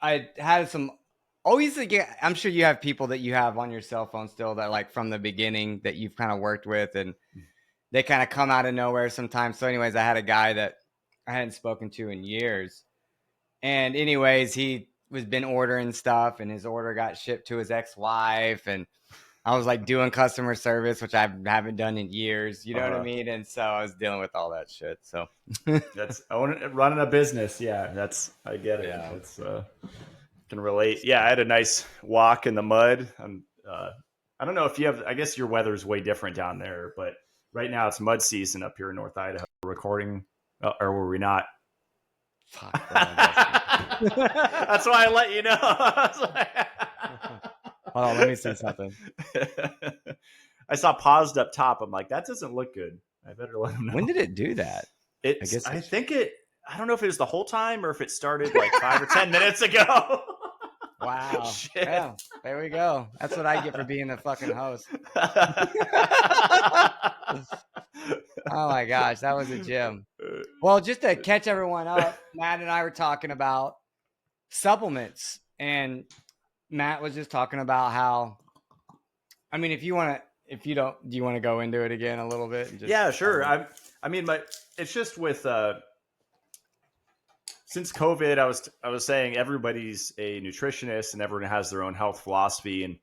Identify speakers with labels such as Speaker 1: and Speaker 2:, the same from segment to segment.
Speaker 1: I had some always get. I'm sure you have people that you have on your cell phone still that like from the beginning that you've kind of worked with, and they kind of come out of nowhere sometimes. So, anyways, I had a guy that I hadn't spoken to in years, and anyways, he was been ordering stuff, and his order got shipped to his ex-wife, and I was like doing customer service, which I haven't done in years. You know what I mean? And so I was dealing with all that shit. So
Speaker 2: that's running a business. Yeah, I get it.
Speaker 1: yeah.
Speaker 2: That's can relate. Yeah, I had a nice walk in the mud. I don't know if you have. I guess your weather's way different down there, but right now it's mud season up here in North Idaho. We're recording, or were we not?
Speaker 1: Fuck,
Speaker 2: That's why I let you know.
Speaker 1: Hold on, let me see something.
Speaker 2: I saw paused up top. I'm like, that doesn't look good. I better let him know.
Speaker 1: When did it do that?
Speaker 2: I think it. I don't know if it was the whole time or if it started like 5 or 10 minutes ago.
Speaker 1: Wow.
Speaker 2: Shit.
Speaker 1: Yeah, there we go. That's what I get for being the fucking host. Oh my gosh, that was a gem. Well, just to catch everyone up, Matt and I were talking about supplements, and Matt was just talking about how, I mean, if you want to, if you don't, do you want to go into it again a little bit?
Speaker 2: Yeah, sure. I mean, it's just with, since COVID, I was saying everybody's a nutritionist and everyone has their own health philosophy, and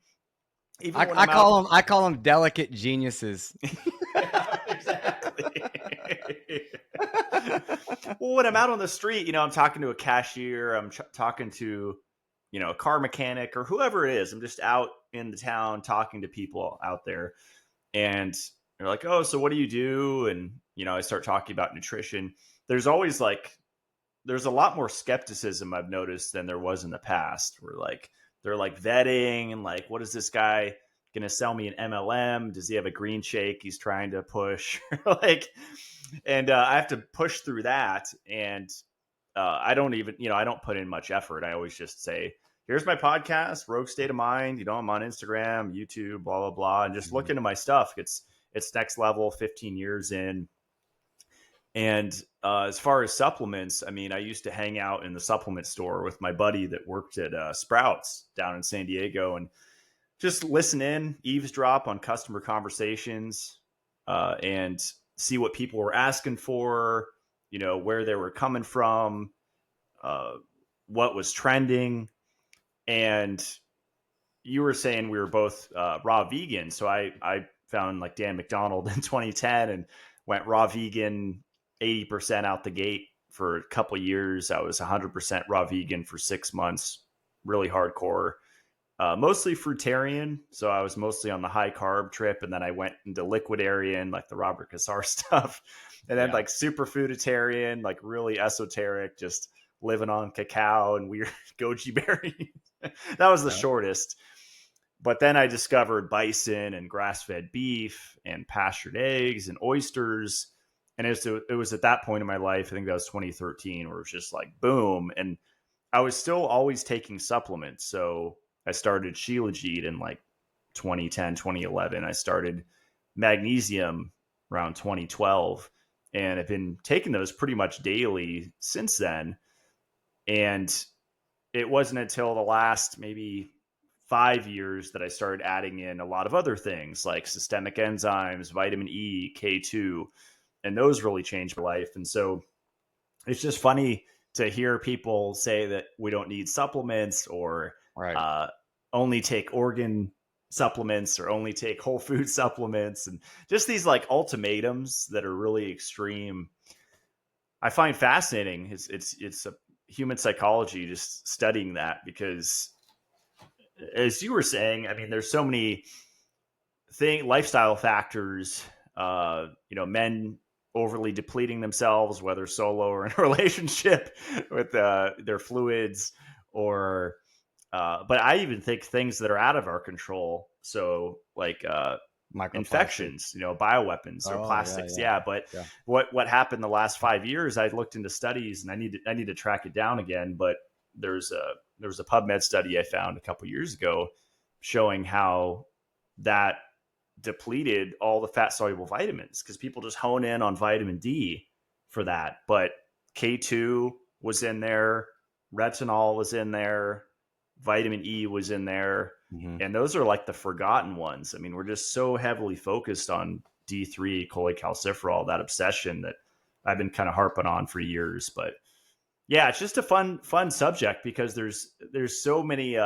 Speaker 2: even
Speaker 1: I call them delicate geniuses.
Speaker 2: Yeah, exactly. Well, when I'm out on the street, I'm talking to a cashier, I'm talking to, a car mechanic or whoever it is. I'm just out in the town talking to people out there, and they're like, "Oh, so what do you do?" And I start talking about nutrition. There's always there's a lot more skepticism I've noticed than there was in the past. Where they're vetting and what is this guy going to sell me an MLM? Does he have a green shake he's trying to push? And I have to push through that. And I don't even, I don't put in much effort. I always just say, here's my podcast, Rogue State of Mind. I'm on Instagram, YouTube, blah, blah, blah. And just look into my stuff. It's next level, 15 years in. And as far as supplements, I mean, I used to hang out in the supplement store with my buddy that worked at Sprouts down in San Diego and just listen in, eavesdrop on customer conversations, and see what people were asking for, where they were coming from, what was trending. And you were saying we were both raw vegan. So I found Dan McDonald in 2010 and went raw vegan 80% out the gate for a couple of years. I was 100% raw vegan for 6 months, really hardcore, mostly fruitarian. So I was mostly on the high carb trip. And then I went into liquidarian, the Robert Cassar stuff. And then super fooditarian, really esoteric, just living on cacao and weird goji berries. That was the shortest. But then I discovered bison and grass-fed beef and pastured eggs and oysters. And it was at that point in my life, I think that was 2013, where it was just boom. And I was still always taking supplements. So I started Shilajit in 2010, 2011. I started magnesium around 2012. And I've been taking those pretty much daily since then. And it wasn't until the last maybe 5 years that I started adding in a lot of other things like systemic enzymes, vitamin E, K2, and those really changed my life. And so it's just funny to hear people say that we don't need supplements or only take organ supplements or only take whole food supplements, and just these ultimatums that are really extreme. I find fascinating. It's a human psychology, just studying that, because as you were saying, I mean, there's so many lifestyle factors, men overly depleting themselves, whether solo or in a relationship with their fluids, or but I even think things that are out of our control. So infections, bioweapons or plastics. But what happened the last 5 years, I looked into studies, and I need to track it down again. But there was a PubMed study I found a couple years ago showing how that depleted all the fat soluble vitamins, because people just hone in on vitamin D for that. But K2 was in there, retinol was in there, vitamin E was in there,
Speaker 1: Mhm.
Speaker 2: and those are like the forgotten ones. I mean, we're just so heavily focused on D3 cholecalciferol, that obsession that I've been kind of harping on for years. But yeah, it's just a fun subject because there's so many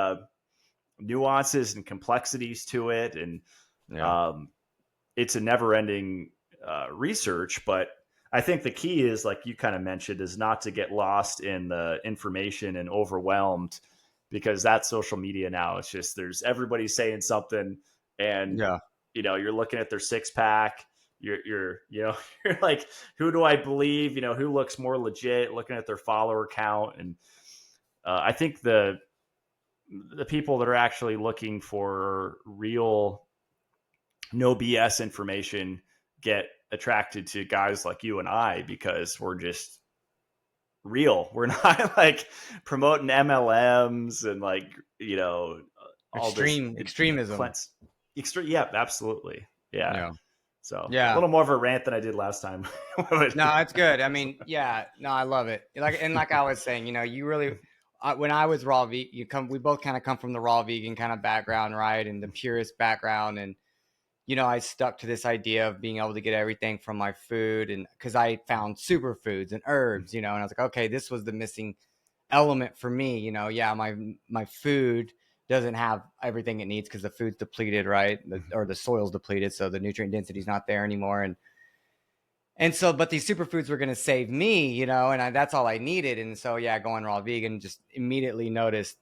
Speaker 2: nuances and complexities to it, and
Speaker 1: Yeah.
Speaker 2: um, it's a never ending research. But I think the key is, like you kind of mentioned, is not to get lost in the information and overwhelmed, because that's social media now. It's just there's everybody saying something, and
Speaker 1: Yeah.
Speaker 2: you're looking at their six pack. You're you're like, who do I believe? Who looks more legit? Looking at their follower count, and I think the people that are actually looking for real, no BS information get attracted to guys like you and I, because we're just real. We're not like promoting MLMs and like, all this
Speaker 1: Extremism.
Speaker 2: cleanse. Yeah, absolutely. Yeah.
Speaker 1: Yeah.
Speaker 2: So a
Speaker 1: Yeah.
Speaker 2: little more of a rant than I did last time.
Speaker 1: No, it's good. I mean, yeah, no, I love it. Like I was saying, you really, when I was raw vegan, we both kind of come from the raw vegan kind of background, right, and the purist background, and I stuck to this idea of being able to get everything from my food, and because I found superfoods and herbs, and I was like, okay, this was the missing element for me. Yeah, my food doesn't have everything it needs because the food's depleted, right, or the soil's depleted, so the nutrient density is not there anymore, and so, but these superfoods were going to save me, and that's all I needed. And so, yeah, going raw vegan, just immediately noticed,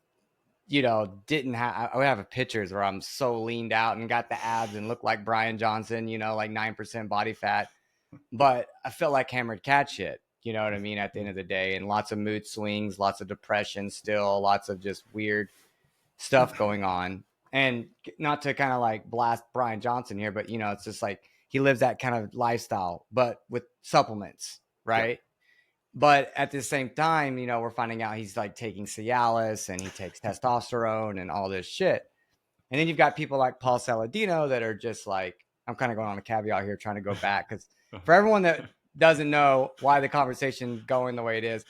Speaker 1: didn't have, I would have pictures where I'm so leaned out and got the abs and look like Brian Johnson, like 9% body fat. But I felt like hammered cat shit, you know what I mean, at the end of the day. And lots of mood swings, lots of depression still, lots of just weird stuff going on. And not to kind of like blast Brian Johnson here, but it's just like he lives that kind of lifestyle, but with supplements,
Speaker 2: Yeah.
Speaker 1: right? But at the same time, we're finding out he's like taking Cialis and he takes testosterone and all this shit. And then you've got people like Paul Saladino that are just like, I'm kind of going on a caveat here, trying to go back, because for everyone that doesn't know why the conversation going the way it is,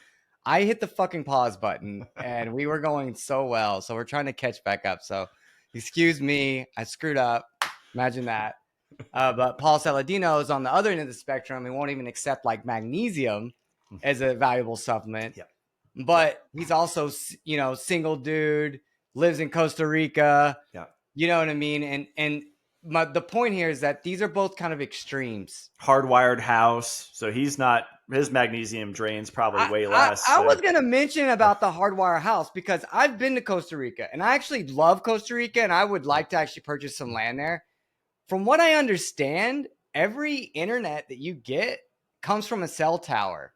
Speaker 1: I hit the fucking pause button and we were going so well. So we're trying to catch back up. So excuse me, I screwed up. Imagine that. But Paul Saladino is on the other end of the spectrum and won't even accept like magnesium as a valuable supplement.
Speaker 2: Yeah.
Speaker 1: But he's also, single dude, lives in Costa Rica.
Speaker 2: Yeah.
Speaker 1: You know what I mean? And the point here is that these are both kind of extremes.
Speaker 2: Hardwired house. So his magnesium drains probably way less.
Speaker 1: I was going to mention about the hardwire house because I've been to Costa Rica and I actually love Costa Rica and I would like to actually purchase some land there. From what I understand, every internet that you get comes from a cell tower.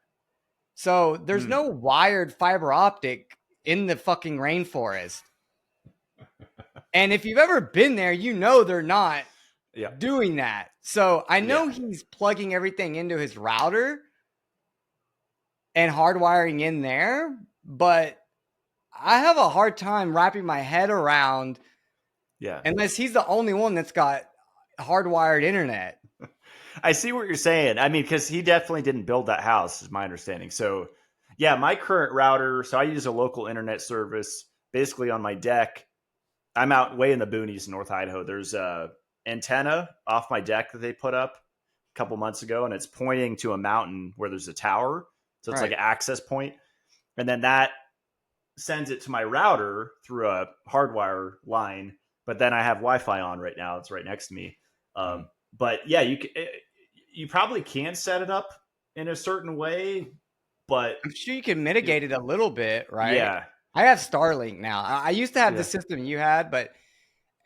Speaker 1: So there's no wired fiber optic in the fucking rainforest. And if you've ever been there, they're not doing that. So I know he's plugging everything into his router and hardwiring in there, but I have a hard time wrapping my head around, unless he's the only one that's got hardwired internet.
Speaker 2: I see what you're saying. I mean, because he definitely didn't build that house, is my understanding. So, yeah, my current router, so I use a local internet service basically on my deck. I'm out way in the boonies in North Idaho. There's a antenna off my deck that they put up a couple months ago, and it's pointing to a mountain where there's a tower. So it's like an access point. And then that sends it to my router through a hardwire line. But then I have Wi-Fi on right now. It's right next to me. But yeah, you probably can set it up in a certain way, but
Speaker 1: I'm sure you can mitigate it a little bit, right?
Speaker 2: Yeah.
Speaker 1: I have Starlink now. I used to have the system you had, but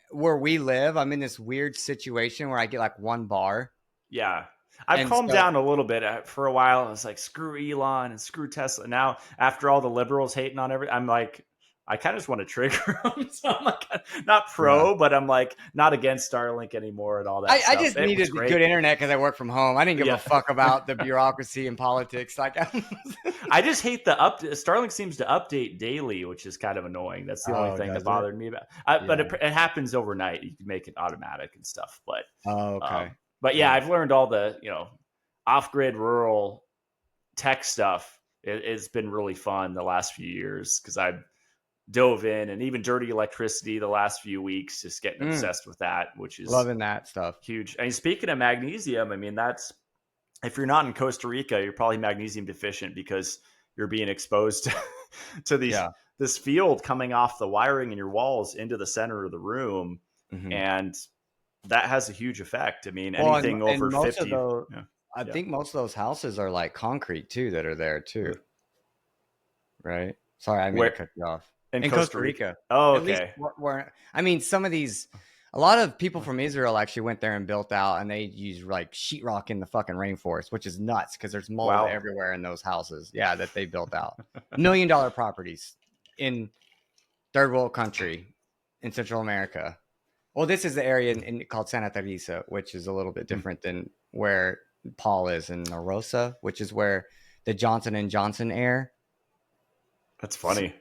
Speaker 1: where we live, I'm in this weird situation where I get like one bar.
Speaker 2: Yeah. I've calmed down a little bit. For a while, I was like, screw Elon and screw Tesla. Now, after all the liberals hating on everything, I'm like, I kind of just want to trigger them. So I'm like, not pro, but I'm like, not against Starlink anymore and all that stuff.
Speaker 1: I just needed good internet because I work from home. I didn't give a fuck about the bureaucracy and politics. Like,
Speaker 2: I just hate the update. Starlink seems to update daily, which is kind of annoying. That's the only thing that bothered me about. But it happens overnight. You can make it automatic and stuff. But but yeah, I've learned all the off-grid rural tech stuff it's been really fun the last few years because I've dove in, and even dirty electricity the last few weeks, just getting obsessed with that, which is
Speaker 1: Loving that stuff.
Speaker 2: huge. I mean, speaking of magnesium, I mean, that's, if you're not in Costa Rica, you're probably magnesium deficient because you're being exposed to this field coming off the wiring in your walls into the center of the room.
Speaker 1: Mm-hmm.
Speaker 2: And that has a huge effect. I mean,
Speaker 1: Well,
Speaker 2: anything
Speaker 1: and
Speaker 2: over
Speaker 1: most
Speaker 2: 50.
Speaker 1: of those, I think most of those houses are like concrete too that are there too. Right? Sorry, I mean to cut you off.
Speaker 2: In
Speaker 1: Costa Rica.
Speaker 2: Oh,
Speaker 1: At least
Speaker 2: okay.
Speaker 1: I mean, some of these, a lot of people from Israel actually went there and built out, and they use like sheetrock in the fucking rainforest, which is nuts because there's mold everywhere in those houses. Yeah, that they built out. $1 million properties in third world country in Central America. Well, this is the area called Santa Teresa, which is a little bit different than where Paul is in Narosa, which is where the Johnson & Johnson air.
Speaker 2: That's funny.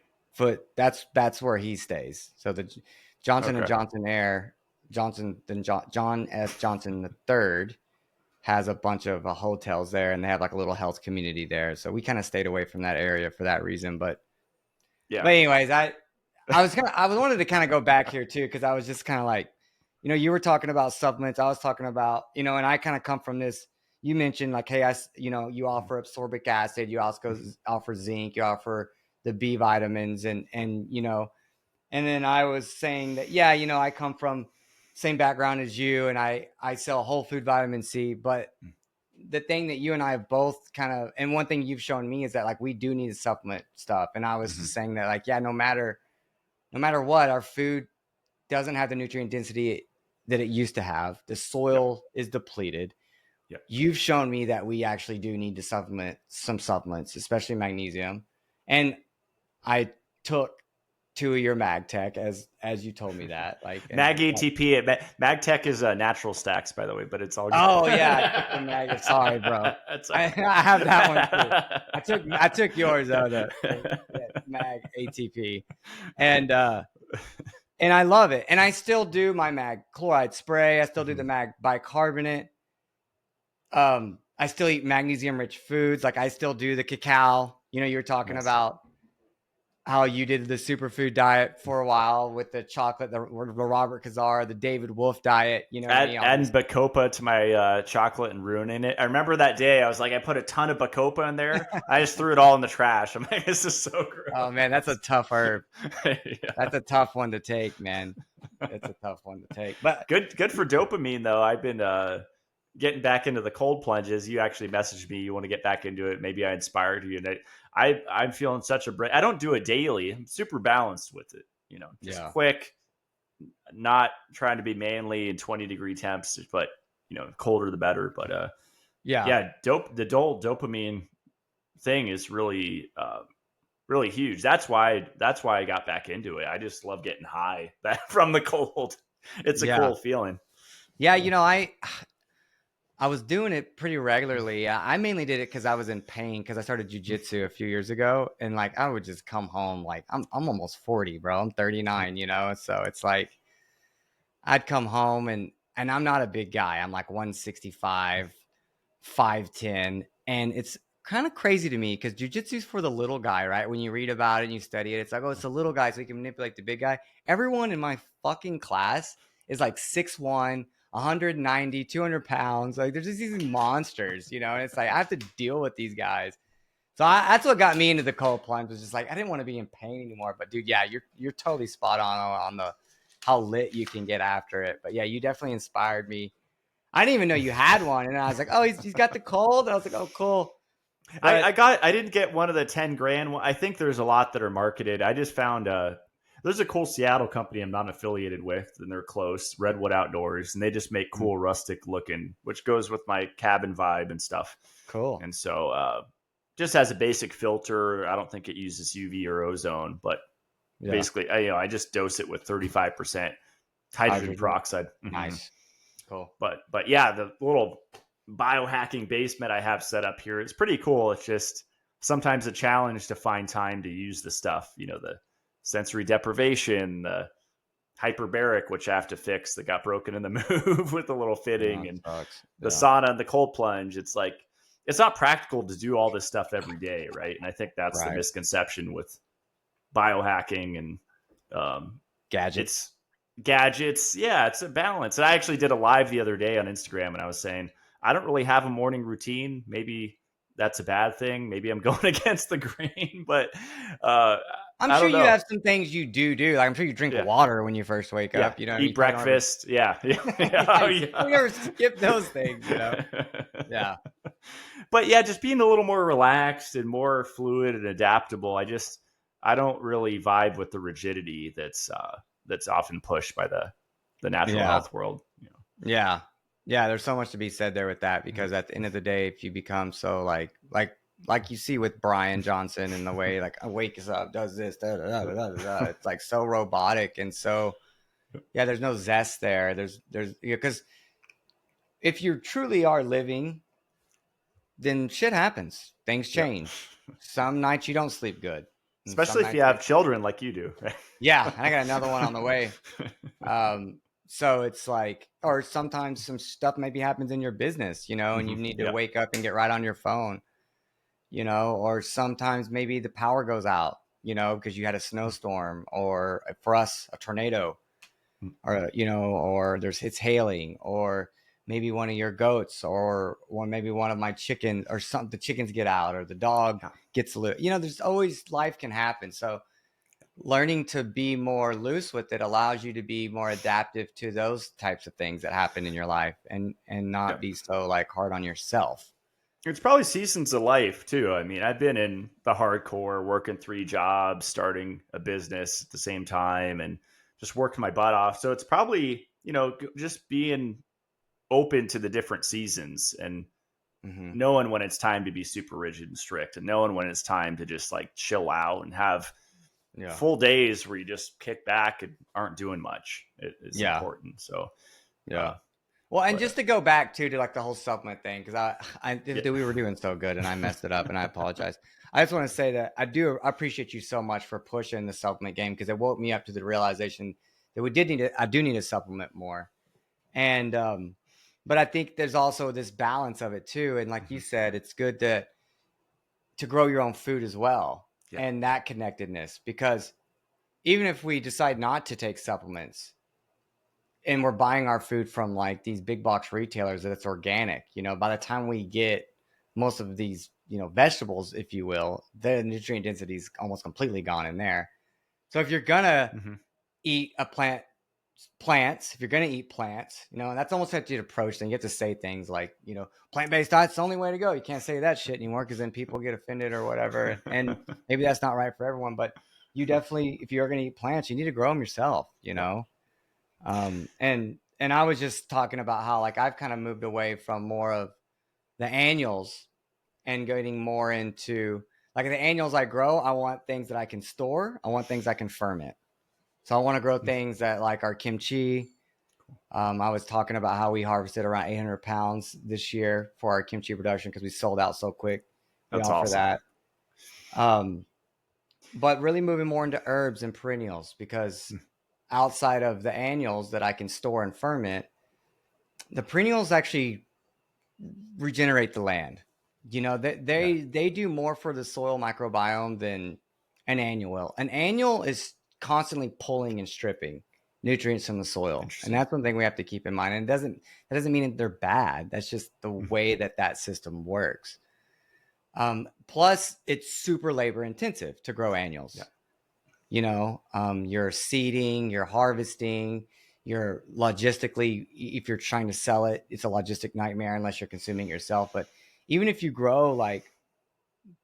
Speaker 1: That's where he stays. So the Johnson & Johnson air, John S. Johnson III has a bunch of hotels there, and they have like a little health community there. So we kind of stayed away from that area for that reason. But anyways, I wanted to kind of go back here too, because I was just kind of like, you were talking about supplements. I was talking about, and I kind of come from this. You mentioned like, hey, you offer ascorbic acid, you also offer zinc, you offer the B vitamins, and then I was saying that, I come from same background as you, and I sell whole food vitamin C, but the thing that you and I have both kind of, and one thing you've shown me is that like we do need to supplement stuff. And I was just saying that like, no matter what, our food doesn't have the nutrient density that it used to have. The soil is depleted. You've shown me that we actually do need to supplement some supplements, especially magnesium. And I took 2 of your MagTech as you told me that. Like
Speaker 2: Mag ATP. MagTech is natural stacks, by the way, but it's all good.
Speaker 1: Oh yeah, sorry, bro. I have that one too. I took yours though, the Mag ATP, and I love it. And I still do my Mag chloride spray. I still do the Mag bicarbonate. I still eat magnesium rich foods. Like I still do the cacao. You were talking about how you did the superfood diet for a while with the chocolate, the Robert Kazar, the David Wolf diet.
Speaker 2: Adding Bacopa to my chocolate and ruining it. I remember that day. I was like, I put a ton of Bacopa in there. I just threw it all in the trash. I'm like, this is so gross.
Speaker 1: Oh man, that's a tough herb. That's a tough one to take, man. It's a tough one to take. But
Speaker 2: good for dopamine though. I've been getting back into the cold plunges. You actually messaged me. You want to get back into it. Maybe I inspired you. And I'm feeling such a break. I don't do it daily. I'm super balanced with it. Just quick, not trying to be manly in 20-degree temps, but colder the better. But the dopamine thing is really really huge. That's why I got back into it. I just love getting high from the cold. It's a cool feeling.
Speaker 1: Yeah, I was doing it pretty regularly. I mainly did it because I was in pain because I started jujitsu a few years ago, and like I would just come home like I'm almost 40, bro. I'm 39, so it's like I'd come home and I'm not a big guy. I'm like 165, 5'10", and it's kind of crazy to me because jujitsu's for the little guy, right? When you read about it and you study it, it's like, oh, it's the little guy so he can manipulate the big guy. Everyone in my fucking class is like 6'1", 190, 200 pounds. Like they're just these monsters, and it's like I have to deal with these guys. So that's what got me into the cold plunge, was just like I didn't want to be in pain anymore. But dude, yeah, you're totally spot on the how lit you can get after it. But yeah, you definitely inspired me. I didn't even know you had one, and I was like, oh, he's got the cold. And I was like, oh, cool.
Speaker 2: But I didn't get one of the 10 grand. I think there's a lot that are marketed. I just found there's a cool Seattle company I'm not affiliated with, and they're close, Redwood Outdoors, and they just make cool rustic looking, which goes with my cabin vibe and stuff.
Speaker 1: Cool.
Speaker 2: And so just as a basic filter, I don't think it uses UV or ozone, but basically, I just dose it with 35% hydrogen peroxide.
Speaker 1: Nice. Cool.
Speaker 2: But yeah, the little biohacking basement I have set up here, it's pretty cool. It's just sometimes a challenge to find time to use the stuff, the sensory deprivation, the hyperbaric, which I have to fix, that got broken in the move with the little fitting, and the sauna and the cold plunge. It's like it's not practical to do all this stuff every day, right? And I think that's the
Speaker 1: Right.
Speaker 2: misconception with biohacking and
Speaker 1: Gadgets.
Speaker 2: it's gadgets. Yeah, it's a balance. And I actually did a live the other day on Instagram, and I was saying I don't really have a morning routine. Maybe that's a bad thing. Maybe I'm going against the grain, but uh,
Speaker 1: I'm
Speaker 2: I
Speaker 1: sure
Speaker 2: don't
Speaker 1: you
Speaker 2: know.
Speaker 1: have some things you do. Like I'm sure you drink
Speaker 2: Yeah,
Speaker 1: water when you first wake
Speaker 2: yeah.
Speaker 1: up. You know,
Speaker 2: Eat
Speaker 1: you probably don't ever.
Speaker 2: breakfast. Yeah, yeah, oh,
Speaker 1: Yeah, we
Speaker 2: yeah.
Speaker 1: never skip those things. You know. Yeah.
Speaker 2: But yeah, just being a little more relaxed and more fluid and adaptable. I don't really vibe with the rigidity that's often pushed by the natural
Speaker 1: Yeah.
Speaker 2: health world. You know.
Speaker 1: Yeah. Yeah. There's so much to be said there with that
Speaker 2: Mhm.
Speaker 1: because at the end of the day, if you become so like you see with Brian Johnson and the way like wakes up, does this, da, da, da, da, da, da, it's like so robotic and so yeah, there's no zest there. There's because if you truly are living, then shit happens. Things
Speaker 2: Yep.
Speaker 1: change. Some nights you don't sleep good, and some
Speaker 2: Especially if you
Speaker 1: nights
Speaker 2: have children like you do.
Speaker 1: yeah. And I got another one on the way. So it's like, or sometimes some stuff maybe happens in your business, you know, and you need to
Speaker 2: Yep.
Speaker 1: wake up and get right on your phone, you know, or sometimes maybe the power goes out, you know, because you had a snowstorm or for us, a tornado or, you know, or it's hailing or maybe one of your goats or maybe one of my chickens or some, the chickens get out or the dog
Speaker 2: Yeah.
Speaker 1: gets loose, you know, there's always life can happen. So learning to be more loose with it allows you to be more adaptive to those types of things that happen in your life and not
Speaker 2: Yep.
Speaker 1: be so like hard on yourself.
Speaker 2: It's probably seasons of life too. I mean, I've been in the hardcore, working 3 jobs, starting a business at the same time, and just working my butt off. So it's probably, just being open to the different seasons and
Speaker 1: Hmm.
Speaker 2: knowing when it's time to be super rigid and strict, and knowing when it's time to just like chill out and have
Speaker 1: Yeah.
Speaker 2: full days where you just kick back and aren't doing much. It's
Speaker 1: Yeah.
Speaker 2: important. So,
Speaker 1: Yeah.
Speaker 2: uh,
Speaker 1: Well, and
Speaker 2: but
Speaker 1: just to go back to like the whole supplement thing, because
Speaker 2: yeah,
Speaker 1: we were doing so good and I messed it up and I apologize. I just want to say that I appreciate you so much for pushing the supplement game because it woke me up to the realization that I do need to supplement more. And but I think there's also this balance of it too. And like you
Speaker 2: Mhm.
Speaker 1: said, it's good to grow your own food as well
Speaker 2: Yeah,
Speaker 1: and that connectedness because even if we decide not to take supplements and we're buying our food from like these big box retailers that it's organic, you know, by the time we get most of these, you know, vegetables, if you will, the nutrient density is almost completely gone in there. So if you're gonna
Speaker 2: hmm
Speaker 1: eat if you're going to eat plants, you know, and that's almost how you approach them. You have to say things like, you know, plant-based diet's the only way to go. You can't say that shit anymore because then people get offended or whatever. And maybe that's not right for everyone, but you definitely, if you're going to eat plants, you need to grow them yourself, you
Speaker 2: yeah,
Speaker 1: know? And I was just talking about how like I've kind of moved away from more of the annuals and getting more into like the annuals I grow. I want things that I can store. I want things I can ferment. So I want to grow things that like our kimchi. I was talking about how we harvested around 800 pounds this year for our kimchi production because we sold out so quick. We
Speaker 2: that's
Speaker 1: offer
Speaker 2: awesome.
Speaker 1: that. Um, but really moving more into herbs and perennials because outside of the annuals that I can store and ferment, the perennials actually regenerate the land. You know,
Speaker 2: Yeah,
Speaker 1: they do more for the soil microbiome than an annual will. An annual is constantly pulling and stripping nutrients from the soil, and
Speaker 2: interesting.
Speaker 1: that's one thing we have to keep in mind. And that doesn't mean that they're bad. That's just the
Speaker 2: Mhm.
Speaker 1: way that system works. Plus, it's super labor intensive to grow
Speaker 2: Yeah,
Speaker 1: annuals. You know, you're seeding, you're harvesting, you're logistically, if you're trying to sell it, it's a logistic nightmare unless you're consuming it yourself. But even if you grow like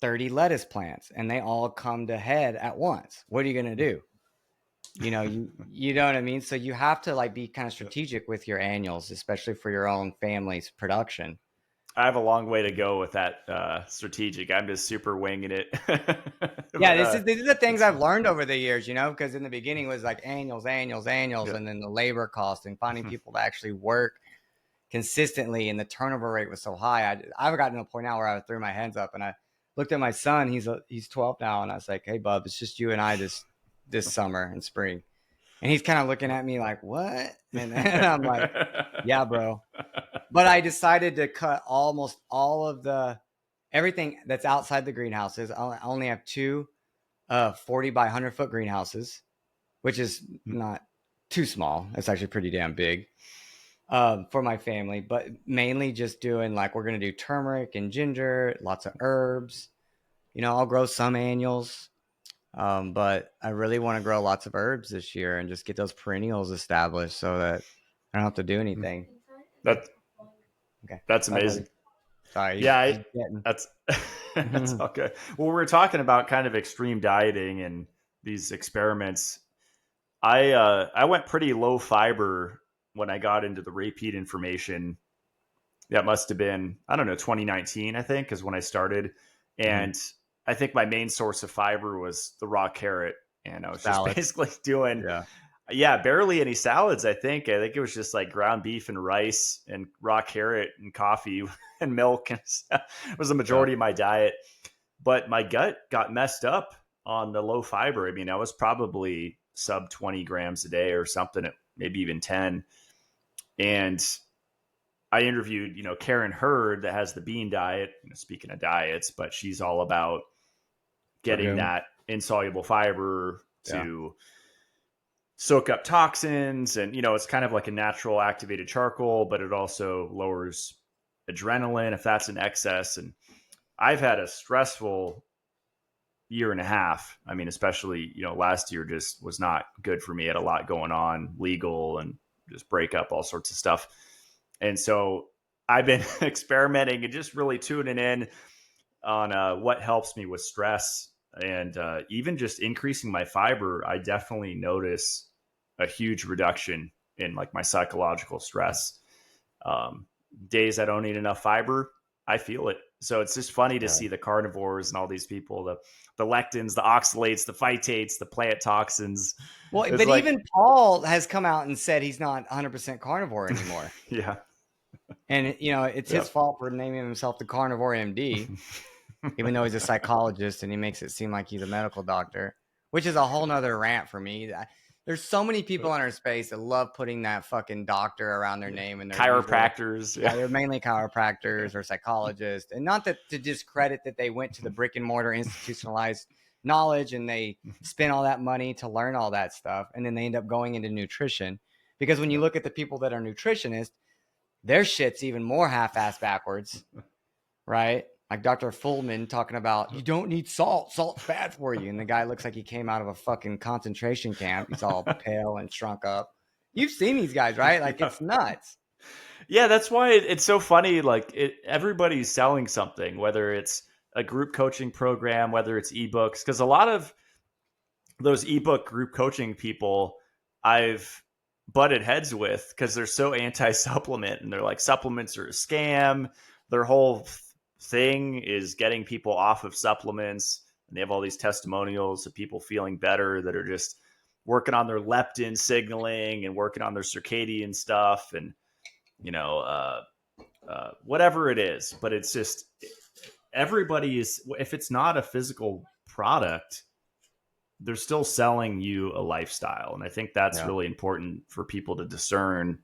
Speaker 1: 30 lettuce plants and they all come to head at once, what are you going to do? You know, you know what I mean? So you have to like be kind of
Speaker 2: Yep.
Speaker 1: strategic with your annuals, especially for your own family's production.
Speaker 2: I have a long way to go with that strategic. I'm just super winging it,
Speaker 1: Yeah,
Speaker 2: but
Speaker 1: these are the things
Speaker 2: it's
Speaker 1: I've learned over the years, you know, because in the beginning it was like annuals,
Speaker 2: yeah.
Speaker 1: and then the labor cost and finding people to actually work consistently, and the turnover rate was so high. I've gotten to a point now where I threw my hands up and I looked at my son. He's 12 now, and I was like, "Hey, bub, it's just you and I this summer and spring." And he's kind of looking at me like, "What?" And I'm like, "Yeah, bro." But I decided to cut almost all of the everything that's outside the greenhouses. I only have two 40 by 100-foot greenhouses, which is not too small. It's actually pretty damn big for my family, but mainly just doing like, we're going to do turmeric and ginger, lots of herbs. I'll grow some annuals, but I really want to grow lots of herbs this year and just get those perennials established so that I don't have to do anything.
Speaker 2: That
Speaker 1: Okay.
Speaker 2: that's
Speaker 1: Bye, buddy.
Speaker 2: amazing.
Speaker 1: Sorry.
Speaker 2: Yeah,
Speaker 1: He's getting.
Speaker 2: that's that's okay. Well, we're talking about kind of extreme dieting and these experiments. I went pretty low fiber when I got into the repeat information. That must have been, I don't know, 2019, I think, is when I started. And I think my main source of fiber was the raw carrot. And I was just
Speaker 1: Salad.
Speaker 2: basically doing, barely any salads, I think. I think it was just like ground beef and rice and raw carrot and coffee and milk. And it was the majority of my diet. But my gut got messed up on the low fiber. I mean, I was probably sub 20 grams a day or something, maybe even 10. And I interviewed, Karen Hurd that has the bean diet, speaking of diets, but she's all about getting that insoluble fiber to soak up toxins. And, it's kind of like a natural activated charcoal, but it also lowers adrenaline if that's in excess. And I've had a stressful year and a half. I mean, especially, last year just was not good for me. I had a lot going on, legal and just breakup, all sorts of stuff. And so I've been experimenting and just really tuning in on what helps me with stress, and even just increasing my fiber. I definitely notice a huge reduction in like my psychological stress. Days I don't eat enough fiber, I feel it. So it's just funny to see the carnivores and all these people, the lectins, the oxalates, the phytates, the plant toxins.
Speaker 1: Well, but like, even Paul has come out and said he's not 100% carnivore anymore.
Speaker 2: Yeah.
Speaker 1: And, it's his fault for naming himself the Carnivore MD, even though he's a psychologist and he makes it seem like he's a medical doctor, which is a whole nother rant for me. There's so many people in our space that love putting that fucking doctor around their name, and
Speaker 2: chiropractors.
Speaker 1: They're mainly chiropractors or psychologists. And not that to discredit that they went to the brick and mortar institutionalized knowledge and they spent all that money to learn all that stuff, and then they end up going into nutrition. Because when you look at the people that are nutritionists, their shit's even more half-ass backwards, right? Like Dr. Fullman talking about, you don't need salt. Salt's bad for you. And the guy looks like he came out of a fucking concentration camp. He's all pale and shrunk up. You've seen these guys, right? Like, it's nuts.
Speaker 2: Yeah, that's why it's so funny. Like, everybody's selling something, whether it's a group coaching program, whether it's ebooks. Because a lot of those ebook group coaching people I've butted heads with because they're so anti-supplement, and they're like, supplements are a scam. Their whole thing is getting people off of supplements, and they have all these testimonials of people feeling better that are just working on their leptin signaling and working on their circadian stuff, and whatever it is. But it's just, everybody is, if it's not a physical product, they're still selling you a lifestyle. And I think that's really important for people to discern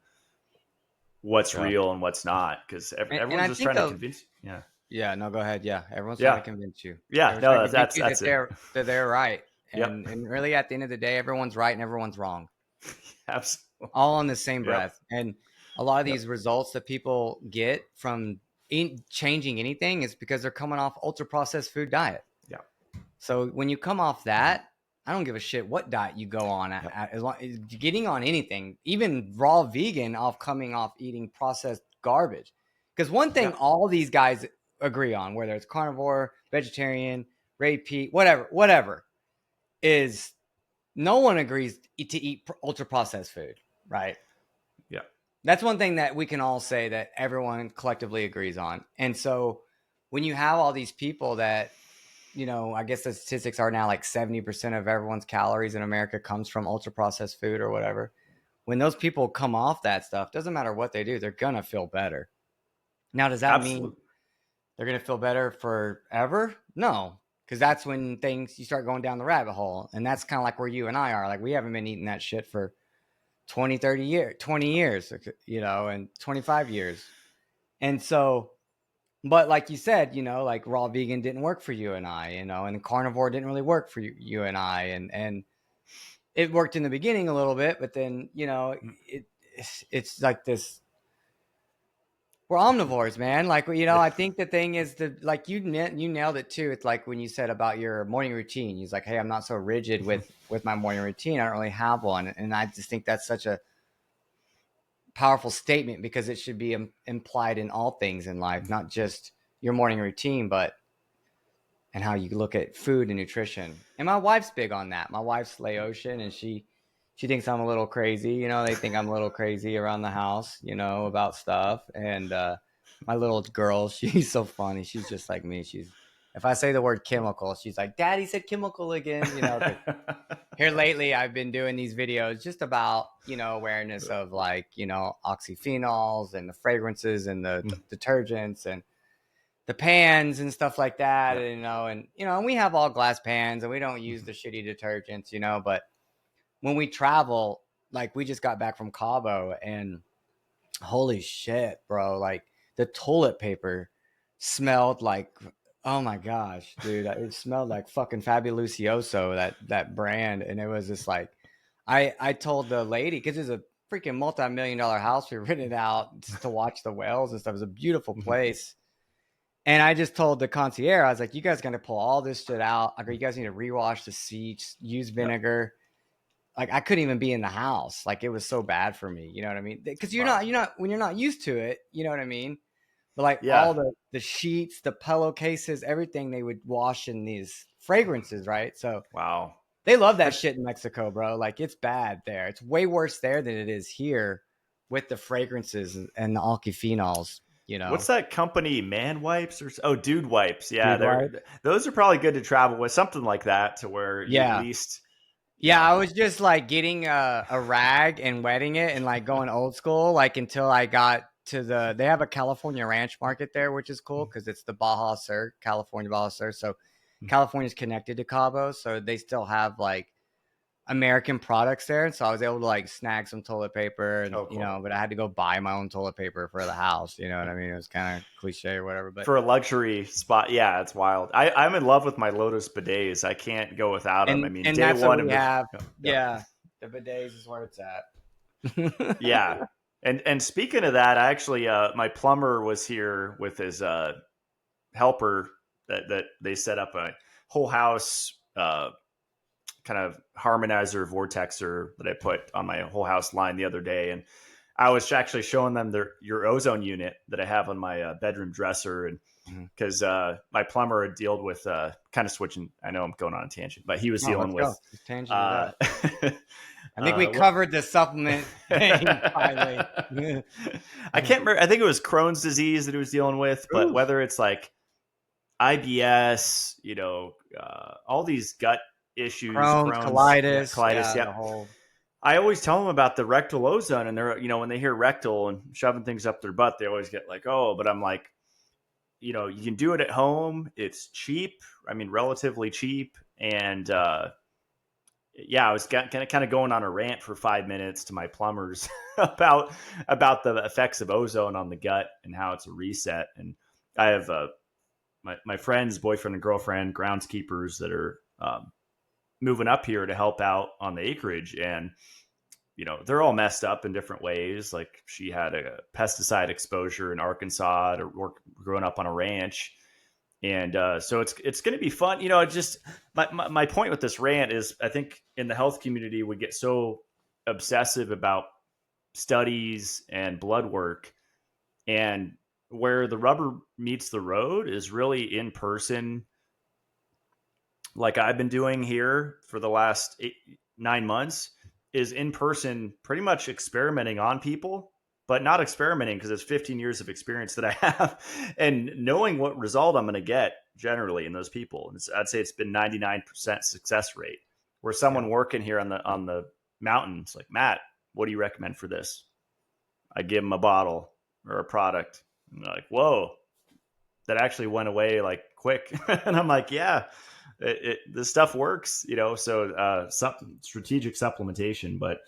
Speaker 2: what's real and what's not, because everyone's just trying to convince you.
Speaker 1: Yeah, no, go ahead. Yeah, everyone's trying to convince you.
Speaker 2: Yeah, no, that's
Speaker 1: that
Speaker 2: it.
Speaker 1: They're right. And really, at the end of the day, everyone's right and everyone's wrong.
Speaker 2: Absolutely.
Speaker 1: All on the same breath. And a lot of these results that people get from changing anything is because they're coming off ultra-processed food diet.
Speaker 2: Yeah.
Speaker 1: So when you come off that, I don't give a shit what diet you go on. As long as getting on anything, even raw vegan, off coming off eating processed garbage. Because one thing all these guys agree on, whether it's carnivore, vegetarian, repeat, whatever, is no one agrees to eat ultra processed food, right?
Speaker 2: Yeah.
Speaker 1: That's one thing that we can all say that everyone collectively agrees on. And so when you have all these people that, I guess the statistics are now like 70% of everyone's calories in America comes from ultra processed food or whatever. When those people come off that stuff, doesn't matter what they do, they're going to feel better. Now, does that mean they're going to feel better forever? No, because that's when you start going down the rabbit hole. And that's kind of like where you and I are. Like, we haven't been eating that shit for 20 years, and 25 years. And so But like you said, like raw vegan didn't work for you and I, and carnivore didn't really work for you and I, and it worked in the beginning a little bit, but then it's like this. We're omnivores, man. Like, I think the thing is like you nailed it too. It's like when you said about your morning routine. He's like, hey, I'm not so rigid with my morning routine. I don't really have one, and I just think that's such a powerful statement because it should be implied in all things in life, not just your morning routine, but and how you look at food and nutrition. And my wife's big on that. My wife's Laotian, and she thinks I'm a little crazy. They think I'm a little crazy around the house, about stuff. And my little girl, she's so funny. She's just like me. If I say the word chemical, she's like, Daddy said chemical again. 'Cause here lately, I've been doing these videos just about, awareness of like, oxyphenols and the fragrances and the detergents and the pans and stuff like that. And we have all glass pans and we don't use the shitty detergents, but when we travel, like we just got back from Cabo and holy shit, bro, like the toilet paper smelled like, oh my gosh, dude, it smelled like fucking Fabuloso, that brand. And it was just like, I told the lady, because it's a freaking multi-million-dollar house we rented out just to watch the whales and stuff. It was a beautiful place. And I just told the concierge, I was like, you guys going to pull all this shit out. Like, you guys need to rewash the seats, use vinegar. Like, I couldn't even be in the house. Like, it was so bad for me. You know what I mean? Because you're not, when you're not used to it, you know what I mean? But like all the sheets, the pillowcases, everything they would wash in these fragrances, right? So
Speaker 2: wow,
Speaker 1: they love that shit in Mexico, bro. Like, it's bad there. It's way worse there than it is here with the fragrances and the alkyphenols.
Speaker 2: What's that company? Man wipes Dude wipes? Yeah,
Speaker 1: Dude,
Speaker 2: those are probably good to travel with, something like that, to where you at least.
Speaker 1: Yeah, I was just like getting a rag and wetting it and like going old school, like until I got to they have a California ranch market there, which is cool because it's the Baja Sur, California Baja Sur. So California's connected to Cabo, so they still have like American products there. So I was able to like snag some toilet paper and,
Speaker 2: cool.
Speaker 1: But I had to go buy my own toilet paper for the house. You know what I mean? It was kind of cliche or whatever, but
Speaker 2: for a luxury spot, yeah, it's wild. I'm in love with my Lotus bidets. I can't go without them. I mean,
Speaker 1: and
Speaker 2: day
Speaker 1: that's
Speaker 2: one
Speaker 1: what
Speaker 2: of
Speaker 1: we
Speaker 2: the
Speaker 1: have. Yeah. The bidets is where it's at.
Speaker 2: yeah. And speaking of that, I actually my plumber was here with his helper that they set up a whole house kind of harmonizer vortexer that I put on my whole house line the other day. And I was actually showing them your ozone unit that I have on my bedroom dresser. And because my plumber had dealt with kind of switching. I know I'm going on a tangent, but he was dealing with.
Speaker 1: I think we covered the supplement thing finally.
Speaker 2: I can't remember. I think it was Crohn's disease that he was dealing with, but whether it's like IBS, all these gut issues,
Speaker 1: Crohn's colitis,
Speaker 2: colitis. I always tell them about the rectal ozone, and they're, when they hear rectal and shoving things up their butt, they always get like, oh, but I'm like, you can do it at home. It's cheap. I mean, relatively cheap. And, I was kind of going on a rant for 5 minutes to my plumbers about the effects of ozone on the gut and how it's a reset. And I have my friend's boyfriend and girlfriend, groundskeepers that are moving up here to help out on the acreage. And, they're all messed up in different ways. Like she had a pesticide exposure in Arkansas growing up on a ranch. And so it's going to be fun. Just my point with this rant is I think in the health community, we get so obsessive about studies and blood work, and where the rubber meets the road is really in person. Like I've been doing here for the last 9 months is in person, pretty much experimenting on people, but not experimenting because it's 15 years of experience that I have and knowing what result I'm going to get generally in those people. And I'd say it's been 99% success rate where someone working here on the mountains like, Matt, what do you recommend for this? I give them a bottle or a product. And they're like, whoa, that actually went away like quick. And I'm like, yeah, this stuff works, so some strategic supplementation, but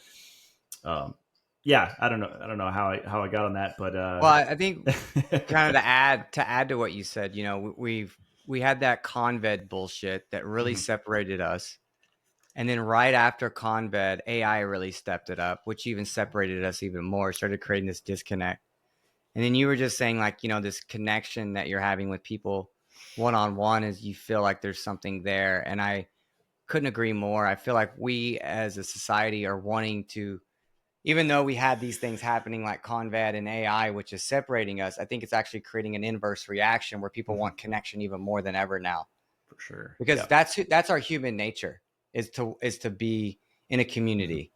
Speaker 2: Yeah, I don't know how I got on that, but
Speaker 1: Well, I think kind of to add to what you said, we had that conved bullshit that really
Speaker 2: Mhm.
Speaker 1: separated us. And then right after conved, AI really stepped it up, which even separated us even more, started creating this disconnect. And then you were just saying, like, this connection that you're having with people one on one is you feel like there's something there. And I couldn't agree more. I feel like we as a society are wanting to, even though we had these things happening like conved and AI, which is separating us, I think it's actually creating an inverse reaction where people
Speaker 2: Mhm.
Speaker 1: want connection even more than ever now.
Speaker 2: For sure.
Speaker 1: Because
Speaker 2: Yeah.
Speaker 1: that's our human nature, is to be in a
Speaker 2: Mhm.
Speaker 1: community,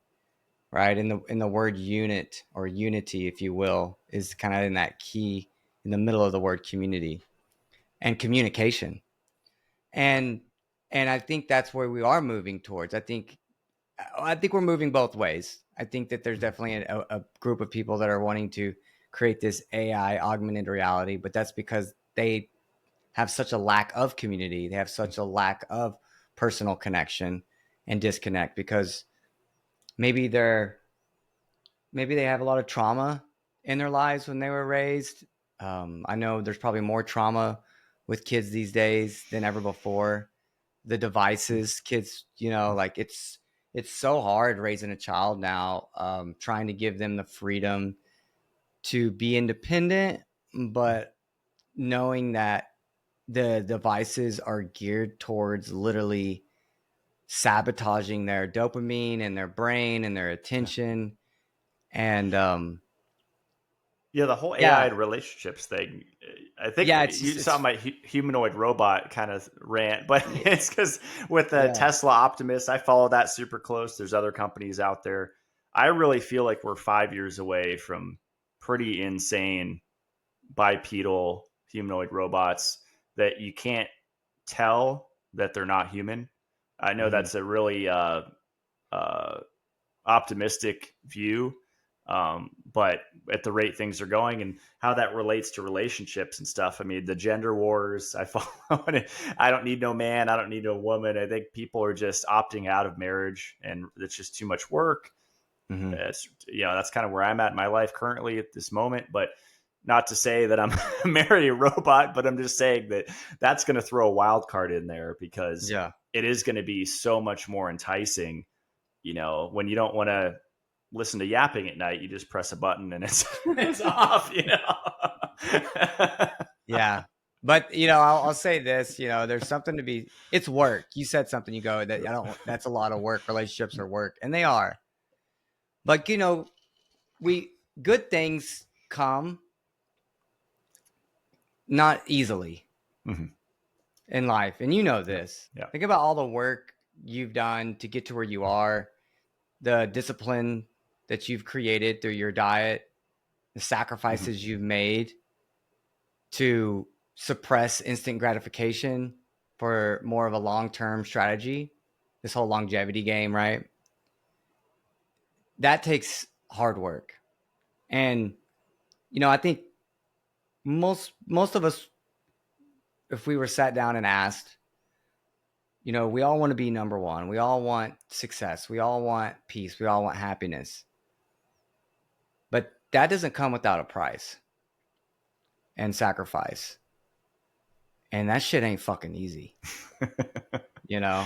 Speaker 1: right? In the word unit, or unity, if you will, is kind of in that key in the middle of the word community and communication. And I think that's where we are moving towards. I think we're moving both ways. I think that there's
Speaker 2: Mhm.
Speaker 1: definitely a group of people that are wanting to create this AI augmented reality, but that's because they have such a lack of community. They have such a lack of personal connection and disconnect, because maybe they have a lot of trauma in their lives when they were raised. I know there's probably more trauma with kids these days than ever before. The devices, kids, like it's so hard raising a child now, trying to give them the freedom to be independent, but knowing that the devices are geared towards literally sabotaging their dopamine and their brain and their
Speaker 2: Yeah.
Speaker 1: attention. And
Speaker 2: Yeah, the whole AI
Speaker 1: yeah,
Speaker 2: and relationships thing. I think
Speaker 1: yeah,
Speaker 2: you saw
Speaker 1: it's
Speaker 2: my humanoid robot kind of rant, but it's because with the
Speaker 1: yeah.
Speaker 2: Tesla Optimus, I follow that super close. There's other companies out there. I really feel like we're 5 years away from pretty insane bipedal humanoid robots that you can't tell that they're not human. I know
Speaker 1: Mhm.
Speaker 2: that's a really uh, optimistic view. But at the rate things are going and how that relates to relationships and stuff, I mean, the gender wars, I follow it. I don't need no man. I don't need no woman. I think people are just opting out of marriage and it's just too much work.
Speaker 1: Mhm.
Speaker 2: It's, that's kind of where I'm at in my life currently at this moment. But not to say that I'm marrying a robot, but I'm just saying that that's going to throw a wild card in there because
Speaker 1: Yeah.
Speaker 2: it is going to be so much more enticing, when you don't want to listen to yapping at night, you just press a button and it's it's off.
Speaker 1: Yeah. But I'll say this, there's something to be. It's work. You said something. You go that I don't. That's a lot of work. Relationships are work, and they are. But we good things come not easily
Speaker 2: Mhm.
Speaker 1: in life, and
Speaker 2: Yeah.
Speaker 1: this.
Speaker 2: Yeah.
Speaker 1: Think about all the work you've done to get to where you are, the discipline that you've created through your diet, the
Speaker 2: Mhm.
Speaker 1: sacrifices you've made to suppress instant gratification for more of a long-term strategy, this whole longevity game, right? That takes hard work. And I think most of us, if we were sat down and asked, we all want to be number one. We all want success. We all want peace. We all want happiness. But that doesn't come without a price and sacrifice. And that shit ain't fucking easy, you know?